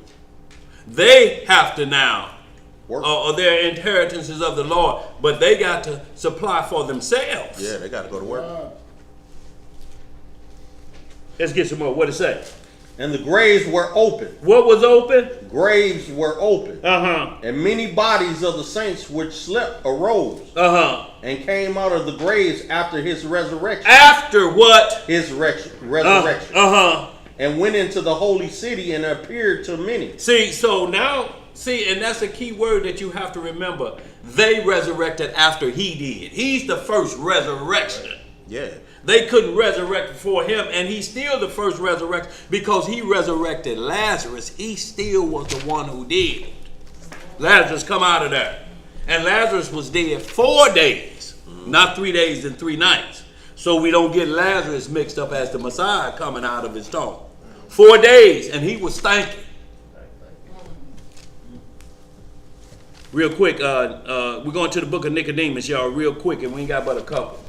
They have to now, or their inheritances of the Lord, but they got to supply for themselves. Yeah, they got to go to work. Let's get some more. What it say? And the graves were open. What was open? Graves were open. Uh-huh. And many bodies of the saints which slept arose. Uh-huh. And came out of the graves after his resurrection. After what? His resurrection. Uh-huh. And went into the holy city and appeared to many. And that's a key word that you have to remember. They resurrected after he did. He's the first resurrection. Yeah. They couldn't resurrect before him, and he's still the first resurrection because he resurrected Lazarus. He still was the one who did. Lazarus come out of there. And Lazarus was dead 4 days, not 3 days and 3 nights. So we don't get Lazarus mixed up as the Messiah coming out of his tomb. 4 days, and he was thinking. Real quick, we're going to the book of Nicodemus, y'all, real quick, and we ain't got but a couple.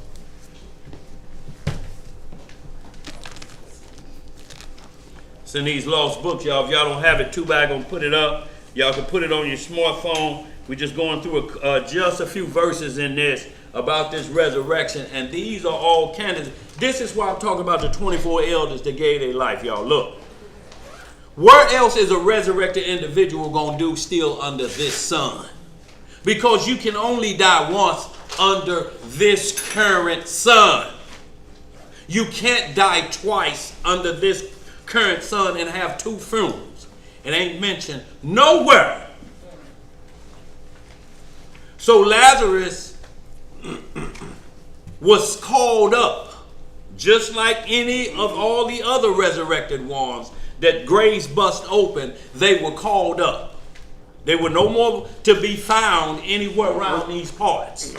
It's in these lost books, y'all. If y'all don't have it, too bad, I'm going to put it up. Y'all can put it on your smartphone. We're just going through just a few verses in this about this resurrection, and these are all candidates. This is why I'm talking about the 24 elders that gave their life, y'all. Look. Where else is a resurrected individual going to do still under this sun? Because you can only die once under this current sun. You can't die twice under this current sun and have 2 funerals. It ain't mentioned nowhere. So Lazarus was called up, just like any of all the other resurrected ones that graves bust open. They were called up. They were no more to be found anywhere around these parts.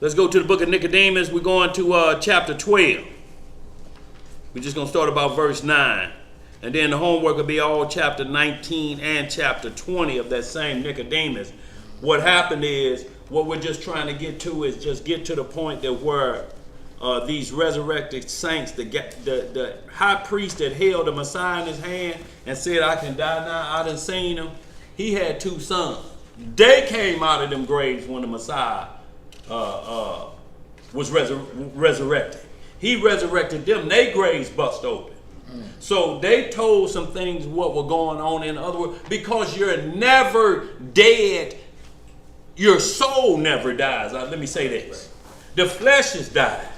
Let's go to the book of Nicodemus. We're going to chapter 12. We're just going to start about verse 9. And then the homework will be all chapter 19 and chapter 20 of that same Nicodemus. What happened is, what we're just trying to get to is just get to the point that where these resurrected saints, the high priest that held the Messiah in his hand and said, I can die now, I done seen him. He had 2 sons. They came out of them graves when the Messiah was resurrected. He resurrected them. Their graves bust open. So they told some things what were going on. In other words, because you're never dead, your soul never dies. Let me say this. The flesh is died.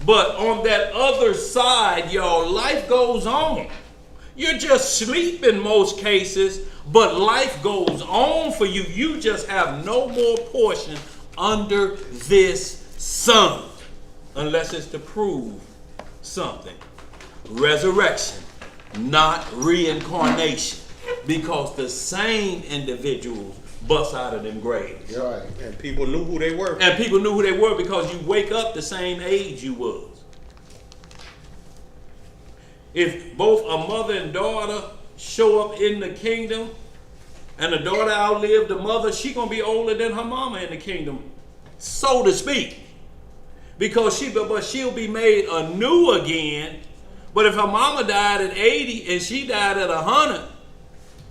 But on that other side, y'all, life goes on. You're just sleep in most cases, but life goes on for you. You just have no more portion under this sun, unless it's to prove something. Resurrection, not reincarnation, because the same individuals bust out of them graves. Right. And people knew who they were. And people knew who they were because you wake up the same age you was. If both a mother and daughter show up in the kingdom, and the daughter outlived the mother, she gonna be older than her mama in the kingdom, so to speak. Because she'll be made anew again. But if her mama died at 80 and she died at 100,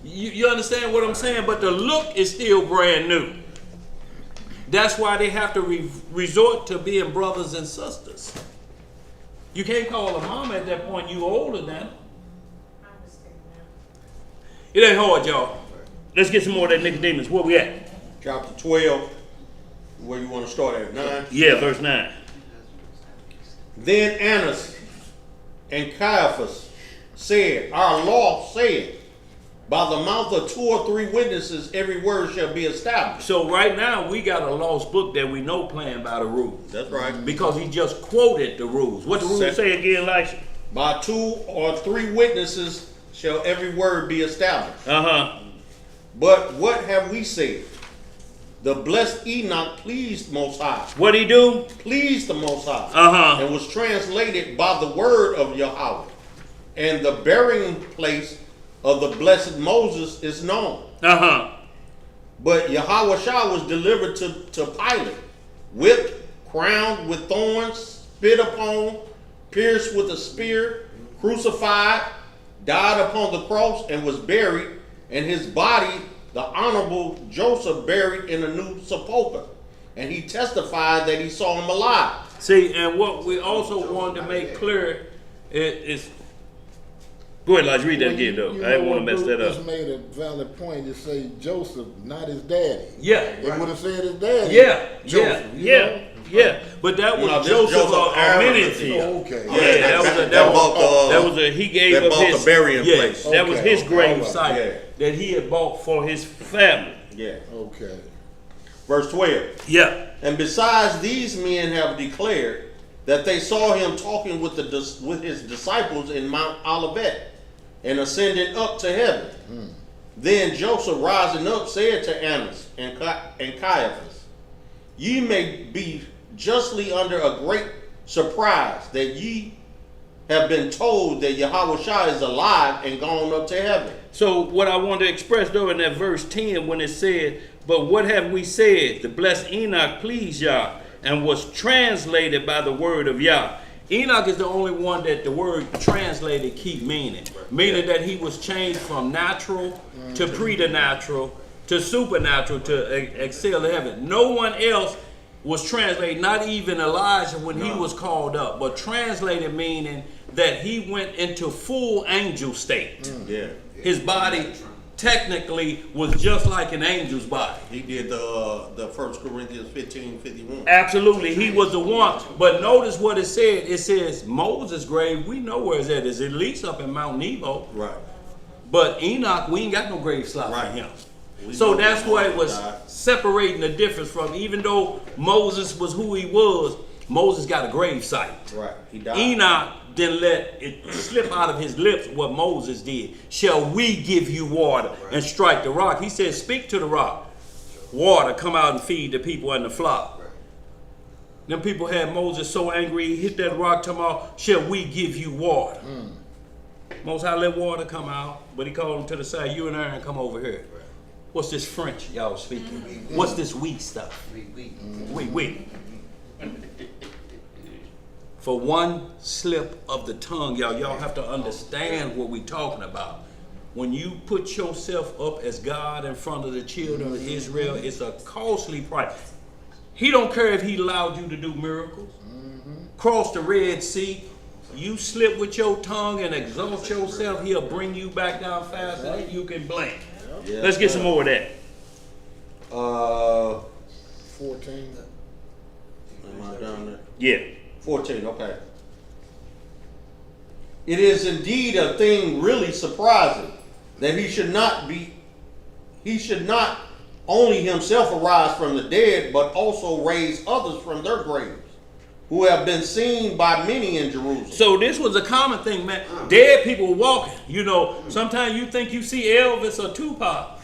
you understand what I'm saying? But the look is still brand new. That's why they have to resort to being brothers and sisters. You can't call a mama at that point, you older than her. It ain't hard, y'all. Let's get some more of that Nicodemus. Where we at? Chapter 12, where you want to start at, 9? Yeah, verse 9. Then Annas and Caiaphas said, Our law said, by the mouth of 2 or 3 witnesses, every word shall be established. So right now, we got a lost book that we know playing by the rules. That's right. Because he just quoted the rules. What the rules say again, Elisha? By 2 or 3 witnesses shall every word be established. But what have we said? The blessed Enoch pleased Most High. What'd he do? Pleased the Most High. And was translated by the word of Yahweh. And the burying place of the blessed Moses is known. But Yahweh was delivered to Pilate, whipped, crowned with thorns, spit upon, pierced with a spear, crucified, died upon the cross, and was buried, and his body the honorable Joseph buried in a new sepulchre. And he testified that he saw him alive. See, and what we also wanted to make clear is go ahead, Elijah, read that again, though. I didn't want to mess that up. Just made a valid point to say Joseph, not his daddy. Yeah. It would have said his daddy. Yeah. Joseph, Yeah. But that was Joseph Arimathea. Okay. That was he gave that up bought his the burying place. That was his grave site Yeah. that he had bought for his family. Yeah. Okay. Verse 12. Yeah. And besides, these men have declared that they saw him talking with his disciples in Mount Olivet and ascending up to heaven. Then Joseph, rising up, said to Annas and Caiaphas, Ye may be justly under a great surprised that ye have been told that Yahushua is alive and gone up to heaven. So what I want to express though in that verse 10 when it said, but what have we said? The blessed Enoch pleased Yah and was translated by the word of Yah. Enoch is the only one that the word translated keep meaning. Meaning that he was changed from natural to preternatural to supernatural to excel to heaven. No one else was translated, not even Elijah when he was called up, but translated meaning that he went into full angel state. Yeah. His body technically was just like an angel's body. He did the 1 Corinthians 15:51. Absolutely, he was the one. But notice what it said. It says Moses' grave, we know where it's at. It's at least up in Mount Nebo. Right. But Enoch, we ain't got no grave slot Right. for him. We So know that's that why it Moses was died. separating the difference from, even though Moses was who he was, Moses got a grave site. Right. He died. Enoch didn't let it slip out of his lips what Moses did. Shall we give you water and strike the rock? He said, speak to the rock. Water, come out and feed the people and the flock. Them people had Moses so angry, he hit that rock, talking about, shall we give you water? Most High let water come out, but he called him to the side, you and Aaron come over here. What's this French y'all speaking? What's this wheat stuff? Wheat. For one slip of the tongue, y'all have to understand what we're talking about. When you put yourself up as God in front of the children of Israel, it's a costly price. He don't care if he allowed you to do miracles. Cross the Red Sea. You slip with your tongue and exalt yourself, he'll bring you back down faster than you can blink. Yeah. Let's get some more of that. 14. Am I down there? Yeah. 14, okay. It is indeed a thing really surprising that he should not only himself arise from the dead, but also raise others from their graves, who have been seen by many in Jerusalem. So this was a common thing, man. Dead people were walking. You know, sometimes you think you see Elvis or Tupac.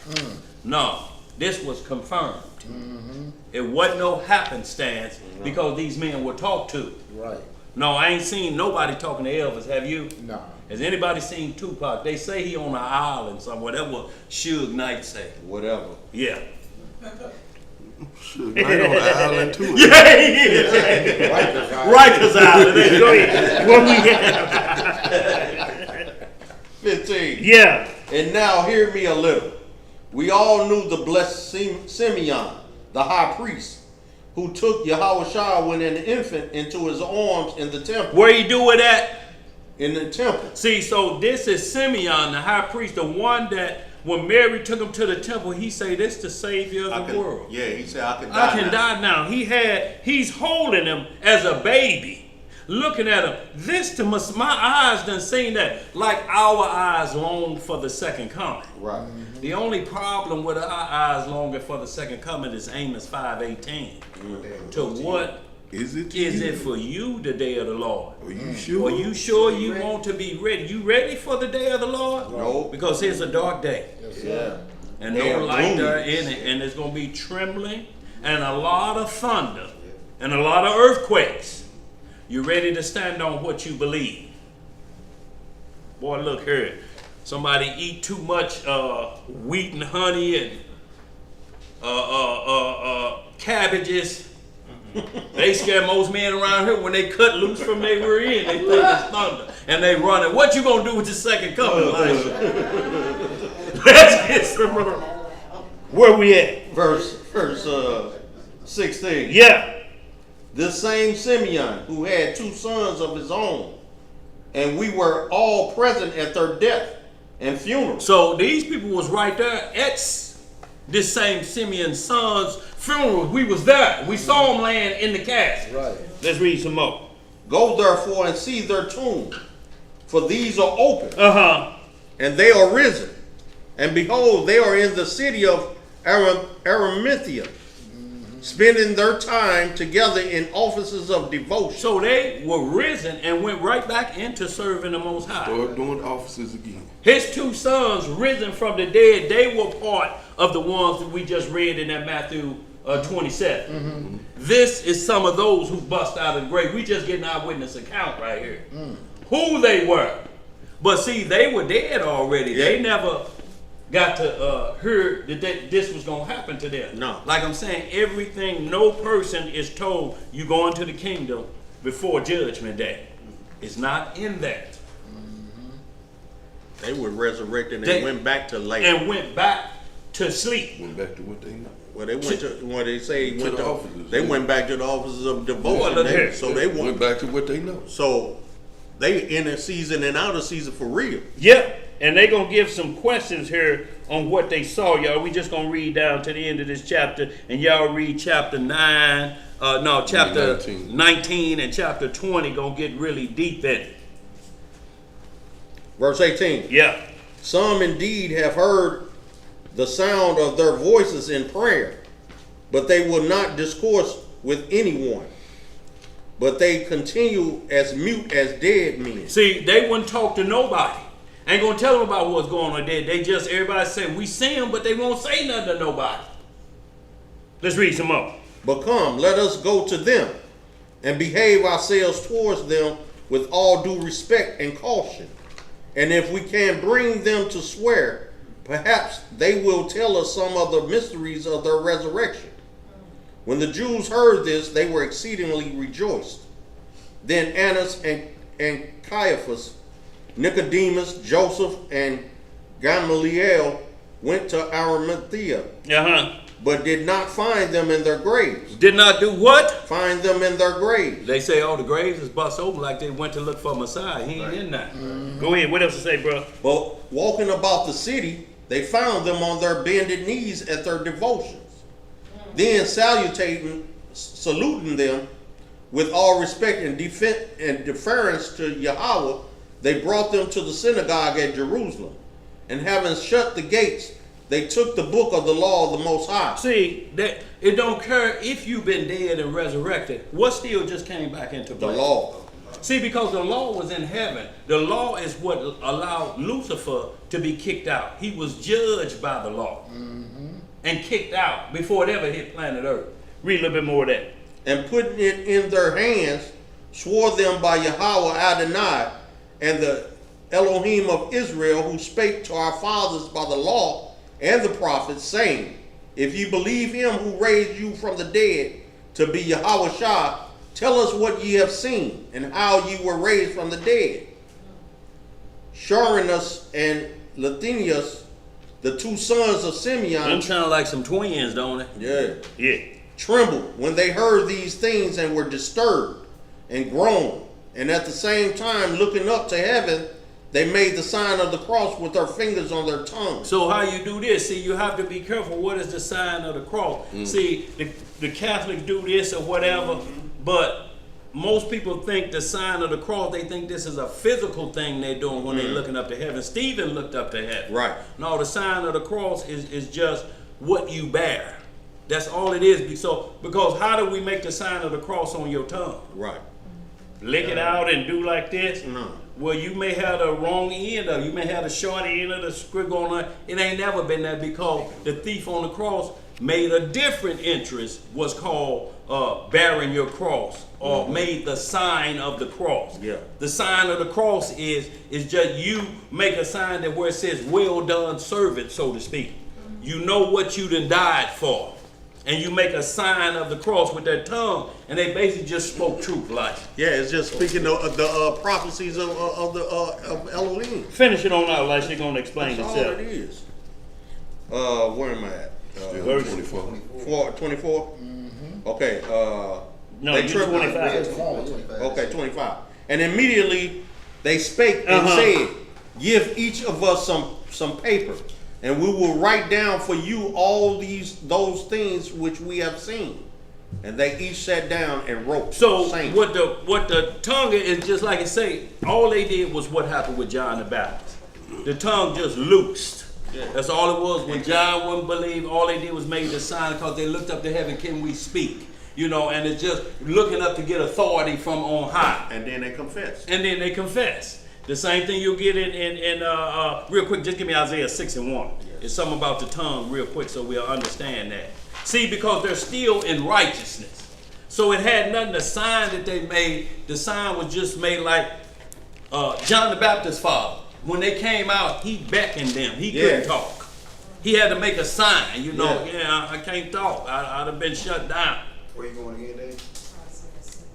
No, this was confirmed. It wasn't no happenstance because these men were talked to. Right. No, I ain't seen nobody talking to Elvis. Have you? No. Has anybody seen Tupac? They say he on an island somewhere. That's what Suge Knight say. Whatever. Yeah. Suge Knight on the island too. Yeah, he is. Rikers Island. Go ahead. What we got? 15. Yeah. And now hear me a little. We all knew the blessed Simeon, the high priest, who took Yahushua when an infant into his arms in the temple. Where he do it at? In the temple. See, so this is Simeon, the high priest, the one that when Mary took him to the temple, he say, this the savior of the world. Yeah, he said, I can die I can die now. He's holding him as a baby. Looking at him. This to my eyes done seen that. Like our eyes long for the second coming. Right. The only problem with our eyes longing for the second coming is Amos 5:18. To what Is it for you the day of the Lord? Are you sure? Are you sure you want to be ready? You ready for the day of the Lord? No. Because it's a dark day. Yeah. And They no are light gloomy. there in it. And there's going to be trembling and a lot of thunder and a lot of earthquakes. You ready to stand on what you believe? Boy, look here. Somebody eat too much wheat and honey and cabbages. They scare most men around here when they cut loose from their rear end. They think it's thunder and they running. What you gonna do with the second coming, Elijah? Let's get some. Where we at? Verse 16. Yeah. This same Simeon, who had 2 sons of his own, and we were all present at their death and funeral. So these people was right there at this same Simeon's son's funeral. We was there. We saw him laying in the casket. Right. Let's read some more. Go therefore and see their tombs, for these are open, And and they are risen. And behold, they are in the city of Arimathea, spending their time together in offices of devotion. so they were risen and went right back into serving the Most High. Start doing offices again. His 2 sons risen from the dead, they were part of the ones that we just read in that Matthew 27. This is some of those who bust out of the grave. We just getting our witness account right here. Who they were. But see, they were dead already. Yeah. They never got to hear that this was going to happen to them. No. Like I'm saying, everything, no person is told you go into the kingdom before judgment day. It's not in that. They were resurrected and They- went back to life. And went back to sleep. Went back to what they know. Well, they went to what they say. To Went the to, offices, they yeah. went back to the offices of Boy, devotion. look here. So they went went. back to what they know. So they in a season and out of season for real. Yep. And they going to give some questions here on what they saw, y'all. We just going to read down to the end of this chapter. And y'all read chapter 9. Chapter 19 and chapter 20 going to get really deep in it. Verse 18. Yeah. Some indeed have heard the sound of their voices in prayer, but they will not discourse with anyone. But they continue as mute as dead men. See, they wouldn't talk to nobody. Ain't going to tell them about what's going on there. They just, everybody say, we see them, but they won't say nothing to nobody. Let's read some more. But come, let us go to them and behave ourselves towards them with all due respect and caution. And if we can bring them to swear, perhaps they will tell us some of the mysteries of their resurrection. When the Jews heard this, they were exceedingly rejoiced. Then Annas and Caiaphas, Nicodemus, Joseph, and Gamaliel went to Arimathea, but did not find them in their graves. Did not do what? Find them in their graves. They say, the graves is bust open like they went to look for Messiah. He ain't in there. Go ahead. What else to say, bro? But walking about the city, they found them on their bended knees at their devotions. Then saluting them with all respect and deference to Yahweh, they brought them to the synagogue at Jerusalem. And having shut the gates, they took the book of the law of the Most High. See, that it don't care if you've been dead and resurrected. What still just came back into The play? law. See, because the law was in heaven. The law is what allowed Lucifer to be kicked out. He was judged by the law and kicked out before it ever hit planet Earth. Read a little bit more of that. And putting it in their hands, swore them by Yahweh Adonai and the Elohim of Israel, who spake to our fathers by the law and the prophets, saying, if you believe him who raised you from the dead to be Yahweh Shah, tell us what ye have seen, and how ye were raised from the dead. Sharinus and Lathenius, the two sons of Simeon. Them sound like some twins, don't it? Yeah. Yeah. Trembled when they heard these things and were disturbed and groaned. And at the same time, looking up to heaven, they made the sign of the cross with their fingers on their tongues. So how you do this? See, you have to be careful. What is the sign of the cross? See, the Catholics do this or whatever, but most people think the sign of the cross, they think this is a physical thing they're doing when they're looking up to heaven. Stephen looked up to heaven. Right. No, the sign of the cross is just what you bear. That's all it is. So, because how do we make the sign of the cross on your tongue? Right. Lick it out and do like this? No. Well, you may have the wrong end of it. You may have the short end of the script going on. It ain't never been that, because the thief on the cross made a different interest, was called bearing your cross, or made the sign of the cross. Yeah. The sign of the cross is just you make a sign that where it says, well done servant, so to speak. You know what you done died for. And you make a sign of the cross with their tongue, and they basically just spoke truth, like. Yeah, it's just speaking of the prophecies of Elohim. Finish it on out, like they're going to explain That's all itself. it is. Where am I at? Still 24. 24? Okay. No, they you're tripped- 25. Okay, 25. And immediately they spake and said, give each of us some paper, and we will write down for you all those things which we have seen. And they each sat down and wrote. So saying, what the tongue is, just like it say, all they did was what happened with John the Baptist. The tongue just loosed. Yeah. That's all it was. When John wouldn't believe, all they did was make the sign, because they looked up to heaven, can we speak? You know, and it's just looking up to get authority from on high. and then they confessed. And then they confess. The same thing you'll get in real quick, just give me Isaiah 6:1. It's something about the tongue real quick so we'll understand that. See, because they're still in righteousness. So it had nothing, the sign that they made, the sign was just made like John the Baptist's father. When they came out, he beckoned them. He couldn't talk. He had to make a sign, you know. Yeah, I can't talk. I'd have been shut down. Where you going again, Dave?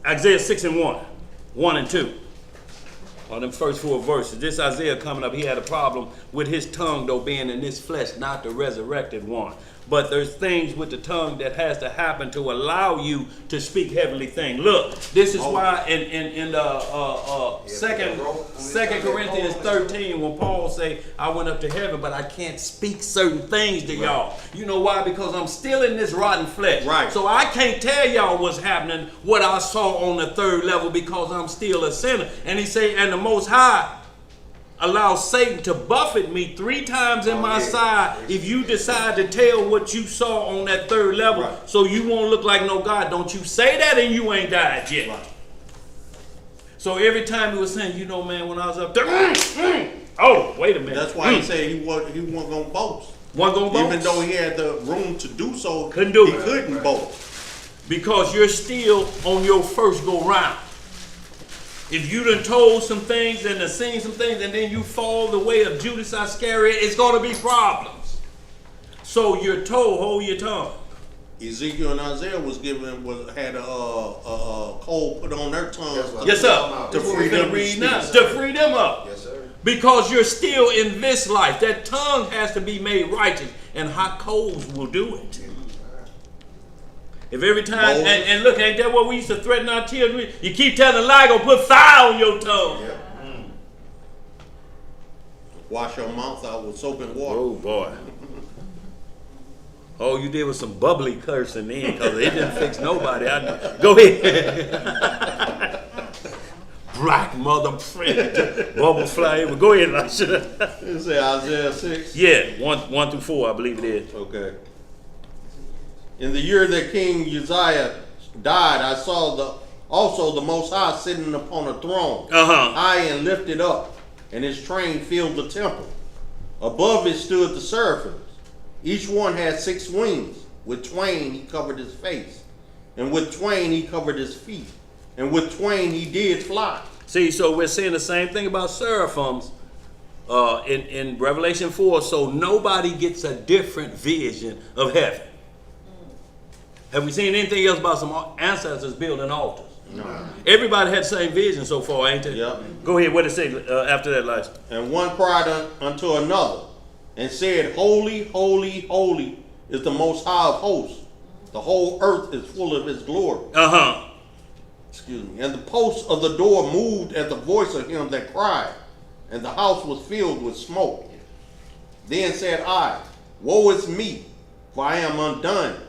Isaiah 6 and 1. 1 and 2. On them first 4 verses. This Isaiah coming up, he had a problem with his tongue, though, being in this flesh, not the resurrected one. But there's things with the tongue that has to happen to allow you to speak heavenly things. Look, this is why in Second Corinthians 13, when Paul say, I went up to heaven, but I can't speak certain things to y'all. You know why? Because I'm still in this rotten flesh. Right. So I can't tell y'all what's happening, what I saw on the 3rd level, because I'm still a sinner. And he say, and the Most High allow Satan to buffet me 3 times in my side if you decide to tell what you saw on that 3rd level, so you won't look like no God. Don't you say that and you ain't died yet. Right. So every time he was saying, you know, man, when I was up there, oh, wait a minute. That's why he said he wasn't going to boast. Wasn't going to boast? Even though he had the room to do so, couldn't do he it. Couldn't boast. Because you're still on your first go round. If you done told some things and done seen some things and then you fall the way of Judas Iscariot, it's going to be problems. So you're told, hold your tongue. Ezekiel and Isaiah had a coal put on their tongues. Yes, sir. To free them to free them up. Yes, sir. Because you're still in this life. That tongue has to be made righteous, and hot coals will do it. If every time, and look, ain't that what we used to threaten our children? You keep telling a lie, gonna put fire on your tongue. Yeah. Wash your mouth out with soap and water. Oh, boy. All you did was some bubbly cursing then, because it didn't fix nobody. Go ahead. Black mother friend. Bubble fly. Go ahead, Elisha. You say Isaiah 6? Yeah, 1 through 4, I believe it is. Okay. In the year that King Uzziah died, I saw also the Most High sitting upon a throne, high and lifted up, and his train filled the temple. Above it stood the seraphims. Each one had 6 wings. With twain he covered his face, and with twain he covered his feet, and with twain he did fly. See, so we're saying the same thing about seraphims in Revelation 4, so nobody gets a different vision of heaven. Have we seen anything else about some ancestors building altars? No. Everybody had the same vision so far, ain't they? Yep. Go ahead, what did it say after that, Elijah? And one cried unto another, and said, Holy, holy, holy is the Most High of hosts. The whole earth is full of his glory. Excuse me. And the posts of the door moved at the voice of him that cried, and the house was filled with smoke. Then said I, Woe is me, for I am undone,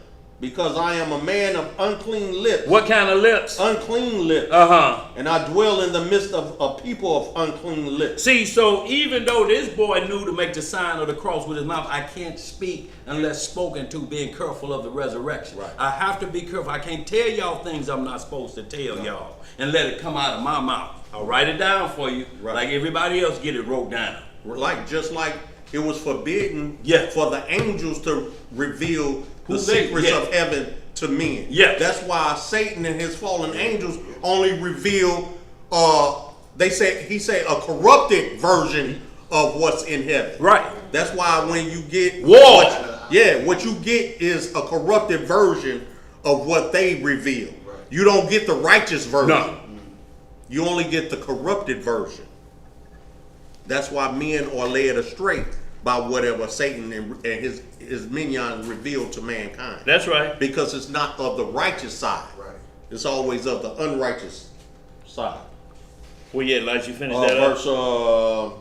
because I am a man of unclean lips. What kind of lips? Unclean lips. And I dwell in the midst of a people of unclean lips. See, so even though this boy knew to make the sign of the cross with his mouth, I can't speak unless spoken to, being careful of the resurrection. Right. I have to be careful. I can't tell y'all things I'm not supposed to tell y'all and let it come out of my mouth. I'll write it down for you, like everybody else get it wrote down. Just like it was forbidden for the angels to reveal the secrets of heaven to men. That's why Satan and his fallen angels only reveal, he said a corrupted version of what's in heaven. Right. That's why when you get what you get is a corrupted version of what they reveal. Right. You don't get the righteous version. No. You only get the corrupted version. That's why men are led astray by whatever Satan and his minions reveal to mankind. That's right. Because it's not of the righteous side. Right. It's always of the unrighteous side. Well, yeah, like you finished that up. Verse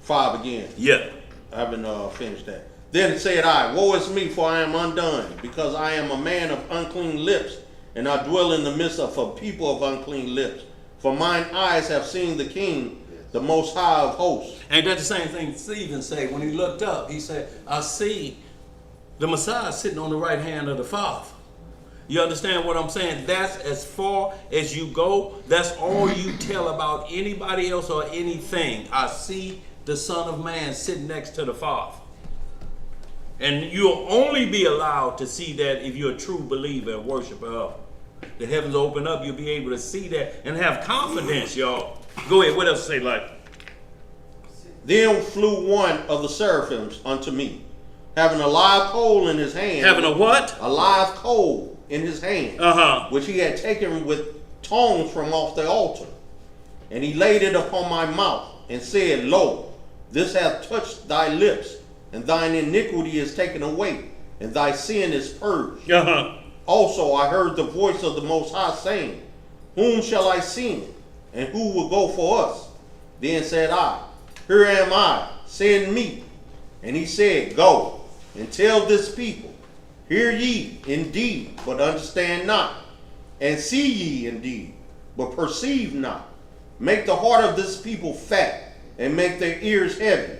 5 again. Yeah. I haven't finished that. Then said I, Woe is me, for I am undone, because I am a man of unclean lips, and I dwell in the midst of a people of unclean lips. For mine eyes have seen the King, the Most High of hosts. Ain't that the same thing Stephen said when he looked up? He said, I see the Messiah sitting on the right hand of the Father. You understand what I'm saying? That's as far as you go. That's all you tell about anybody else or anything. I see the Son of Man sitting next to the Father. And you'll only be allowed to see that if you're a true believer and worshiper of him. The heavens open up, you'll be able to see that and have confidence, y'all. Go ahead, what else say like? Then flew one of the seraphims unto me, having a live coal in his hand. Having a what? A live coal in his hand, which he had taken with tongs from off the altar. And he laid it upon my mouth, and said, Lo, this hath touched thy lips, and thine iniquity is taken away, and thy sin is purged. Also I heard the voice of the Most High saying, Whom shall I send, and who will go for us? Then said I, Here am I, send me. And he said, Go, and tell this people, Hear ye indeed, but understand not, and see ye indeed, but perceive not. Make the heart of this people fat, and make their ears heavy,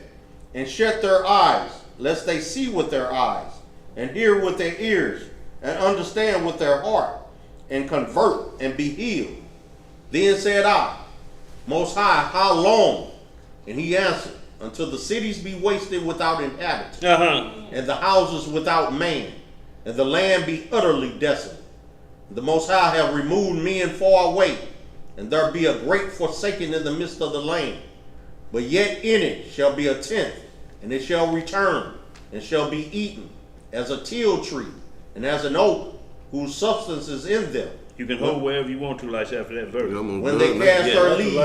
and shut their eyes, lest they see with their eyes, and hear with their ears, and understand with their heart, and convert, and be healed. Then said I, Most High, how long? And he answered, Until the cities be wasted without inhabitants, and the houses without man, and the land be utterly desolate. The Most High have removed men far away, and there be a great forsaking in the midst of the land. But yet in it shall be a tenth, and it shall return, and shall be eaten, as a teal tree, and as an oak, whose substance is in them. You can hold wherever you want to, like after that verse. When they cast their leaves,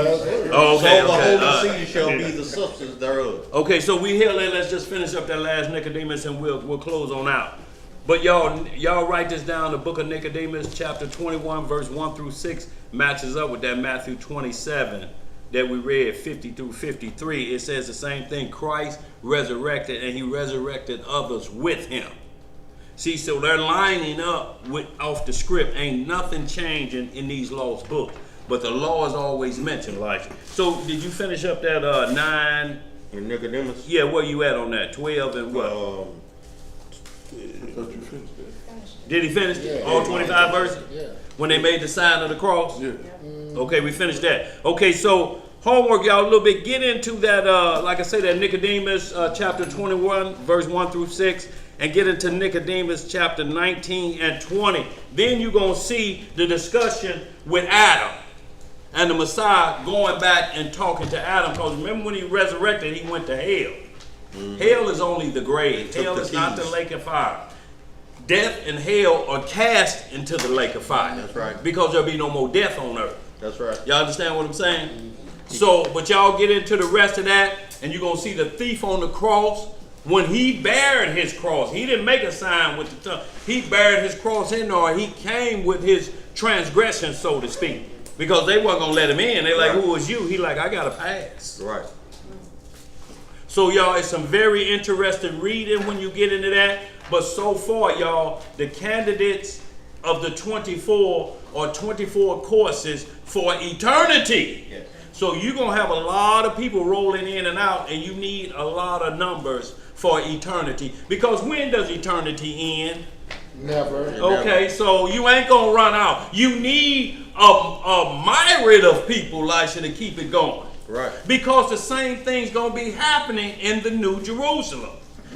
Oh, okay, so the okay, holy seed shall be the substance thereof. Okay, so we here, let's just finish up that last Nicodemus and we'll close on out. But y'all write this down. The book of Nicodemus, chapter 21, verse 1 through 6, matches up with that Matthew 27 that we read, 50 through 53. It says the same thing. Christ resurrected, and he resurrected others with him. See, so they're lining up off the script. Ain't nothing changing in these lost books. But the law is always mentioned, Elijah. So did you finish up that 9? In Nicodemus? Yeah, where you at on that? 12 and what? I thought you finished that. Did he finish all 25 verses? Yeah. When they made the sign of the cross? Yeah. Okay, we finished that. Okay, so homework, y'all, a little bit. Get into that, like I say, that Nicodemus chapter 21, verse 1 through 6, and get into Nicodemus chapter 19 and 20. Then you're going to see the discussion with Adam and the Messiah going back and talking to Adam. Because remember when he resurrected, he went to hell. Hell is only the grave. Hell is not the lake of fire. Death and hell are cast into the lake of fire. That's right. Because there'll be no more death on earth. That's right. Y'all understand what I'm saying? So, but y'all get into the rest of that, and you're going to see the thief on the cross. When he buried his cross, he didn't make a sign with the tongue. He buried his cross in there. He came with his transgression, so to speak. Because they weren't going to let him in. They're like, who was you? He like, I got to pass. Right. So, y'all, it's some very interesting reading when you get into that. But so far, y'all, the candidates of the 24 or 24 courses for eternity. Yes. So you're going to have a lot of people rolling in and out, and you need a lot of numbers for eternity. Because when does eternity end? Never. Okay, so you ain't going to run out. You need a myriad of people, Elisha, to keep it going. Right. Because the same thing's going to be happening in the New Jerusalem.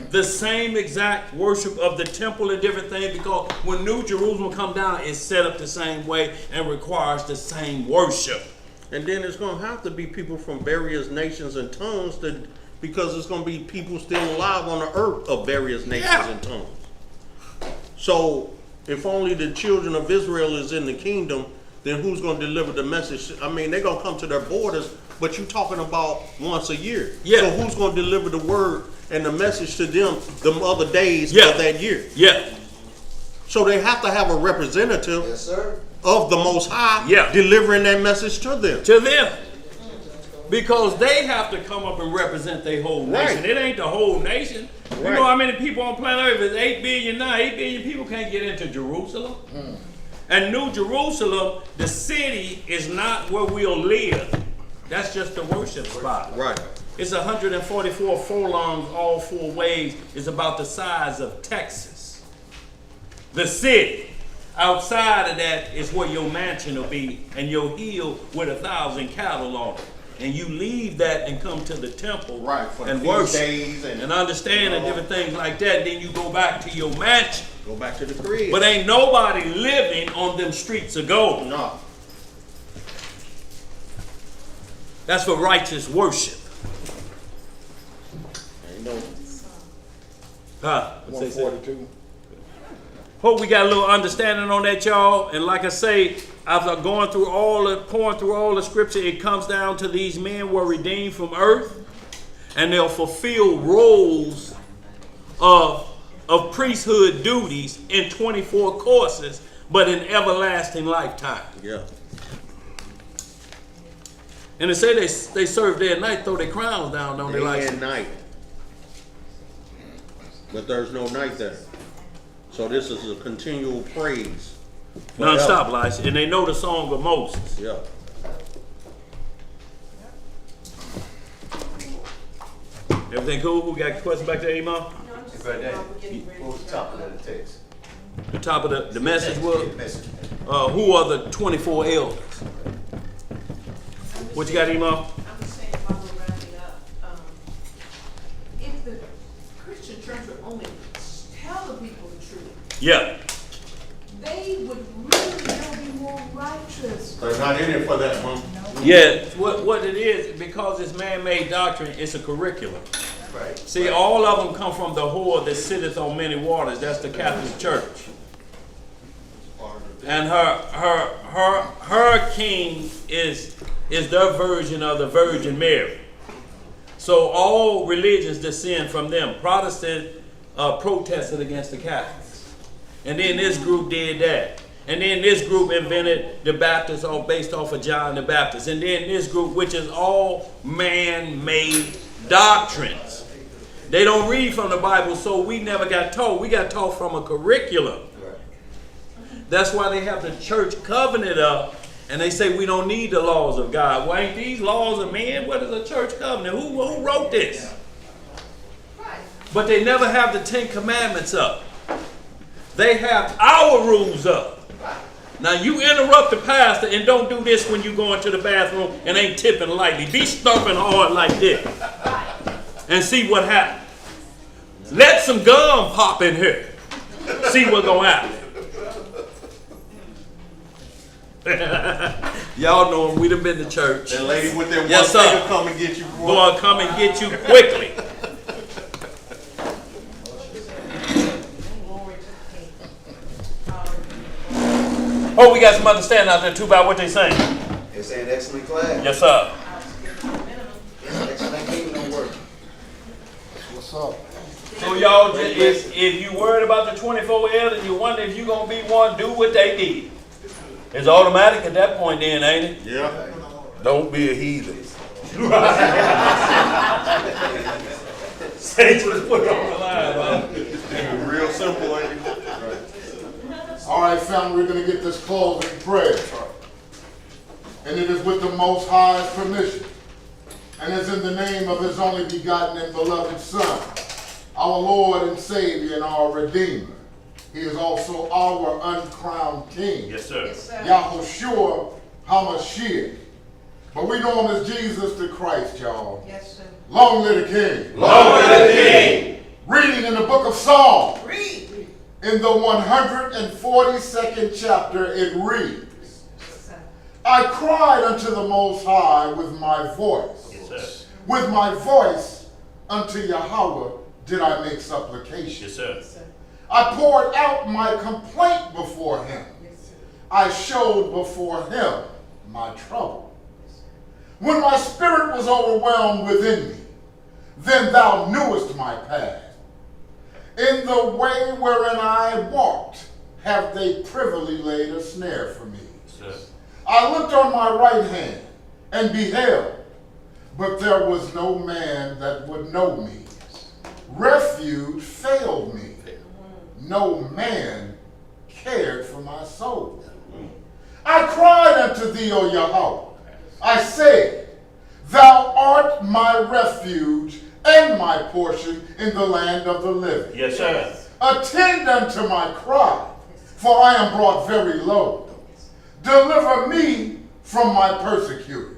The same exact worship of the temple and different things, because when New Jerusalem come down, it's set up the same way and requires the same worship. And then it's going to have to be people from various nations and tongues, because it's going to be people still alive on the earth of various nations and tongues. So if only the children of Israel is in the kingdom, then who's going to deliver the message? I mean, they're going to come to their borders, but you're talking about once a year. Yeah. So who's going to deliver the word and the message to them other days of that year? Yeah. So they have to have a representative of the Most High delivering that message to them. To them. Because they have to come up and represent their whole nation. Right. It ain't the whole nation. You know how many people on planet Earth? It's 8 billion now. 8 billion people can't get into Jerusalem. And New Jerusalem, the city, is not where we'll live. That's just the worship spot. Right. It's 144 furlongs all 4 ways. It's about the size of Texas. The city. Outside of that is where your mansion will be, and your hill with 1,000 cattle on it. and you leave that and come to the temple Right, for and feast worship days and understand and different things like that, then you go back to your mansion. go back to the crib. But ain't nobody living on them streets of gold. No. That's for righteous worship. Ain't no Huh? What's they say? 142. Hope we got a little understanding on that, y'all. And like I say, after pouring through all the scripture, it comes down to these men were redeemed from earth, and they'll fulfill roles of priesthood duties in 24 courses, but in everlasting lifetime. Yeah. And they say they serve day and night, throw their crowns down, don't they? Day and night. But there's no night there. So this is a continual praise. Non-stop, Elijah. And they know the song of Moses. Yeah. Everything cool? Who got questions back there, Imam? No, I'm just Right there. saying, we're getting ready What was to the top wrap of up. the text? The top of the message was, Yeah, message. who are the 24 elders? What you got, Imam? I'm just saying, while we're wrapping up, if the Christian church would only tell the people the truth, Yeah. they would really be more righteous. They're not in it for that one. Yeah, what it is, because it's man-made doctrine, it's a curriculum. Right. See, all of them come from the whore that sitteth on many waters. That's the Catholic Church. And her king is their version of the Virgin Mary. So all religions descend from them. Protestant protested against the Catholics. And then this group did that. And then this group invented the Baptists, all based off of John the Baptist. And then this group, which is all man-made doctrines. They don't read from the Bible, so we never got taught. We got taught from a curriculum. That's why they have the church covenant up, and they say we don't need the laws of God. Well, ain't these laws of man? What is a church covenant? Who wrote this? But they never have the 10 Commandments up. They have our rules up. Now you interrupt the pastor and don't do this when you go into the bathroom and ain't tipping lightly. Be stomping hard like this and see what happens. Let some gum pop in here. See what's gonna happen. Y'all know him. We done been to church. That lady with that Yes, one sir. finger come and get you. Boy. Boy, come and get you quickly. Oh, we got some understanding out there too about what they saying. They're saying excellent class. Yes, sir. Excellent kingdom work. What's up? So y'all, if you worried about the 24 elders, you wonder if you gonna be one, do what they did. It's automatic at that point then, ain't it? Yeah. Don't be a heathen. Saints was put on the line, huh? Real simple, ain't it? All right, family, we're going to get this closed in prayer. And it is with the Most High's permission. And it's in the name of His only begotten and beloved Son, our Lord and Savior and our Redeemer. He is also our uncrowned King. Yes, sir. Yahushua HaMashiach. But we know Him as Jesus the Christ, y'all. Yes, sir. Long live the King. Long live the King. Reading in the book of Psalms. Read. In the 142nd chapter, it reads, I cried unto the Most High with my voice. Yes, sir. With my voice unto Yahweh did I make supplication. Yes, sir. I poured out my complaint before Him. I showed before Him my trouble. When my spirit was overwhelmed within me, then Thou knewest my path. In the way wherein I walked, have they privily laid a snare for me. Yes, I looked on my right hand and beheld, but there was no man that would know me. Refuge failed me. No man cared for my soul. I cried unto Thee, O Yahweh. I said, Thou art my refuge and my portion in the land of the living. Yes, sir. Attend unto my cry, for I am brought very low. Deliver me from my persecutors,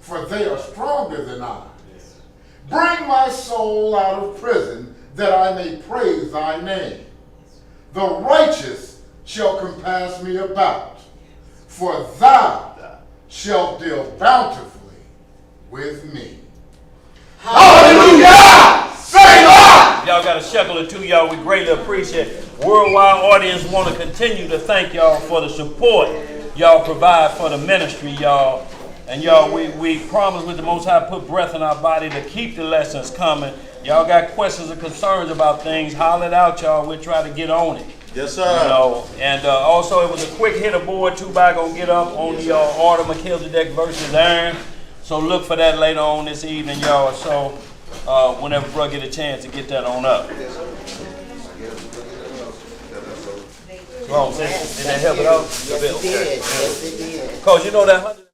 for they are stronger than I. Bring my soul out of prison, that I may praise thy name. The righteous shall compass me about, for thou shalt deal bountifully with me. Hallelujah! Selah! Y'all got a shekel or two, y'all. We greatly appreciate it. Worldwide audience want to continue to thank y'all for the support y'all provide for the ministry, y'all. And y'all, we promise with the Most High put breath in our body to keep the lessons coming. Y'all got questions or concerns about things, holler it out, y'all. We'll try to get on it. Yes, sir. You know, and also it was a quick hitter board. Two-by gonna get up on the order Melchizedek versus Aaron. So look for that later on this evening, y'all. So whenever bro get a chance to get that on up. Come on, did that help it out? Yes, it did. Yes, it did. Cause you know that 100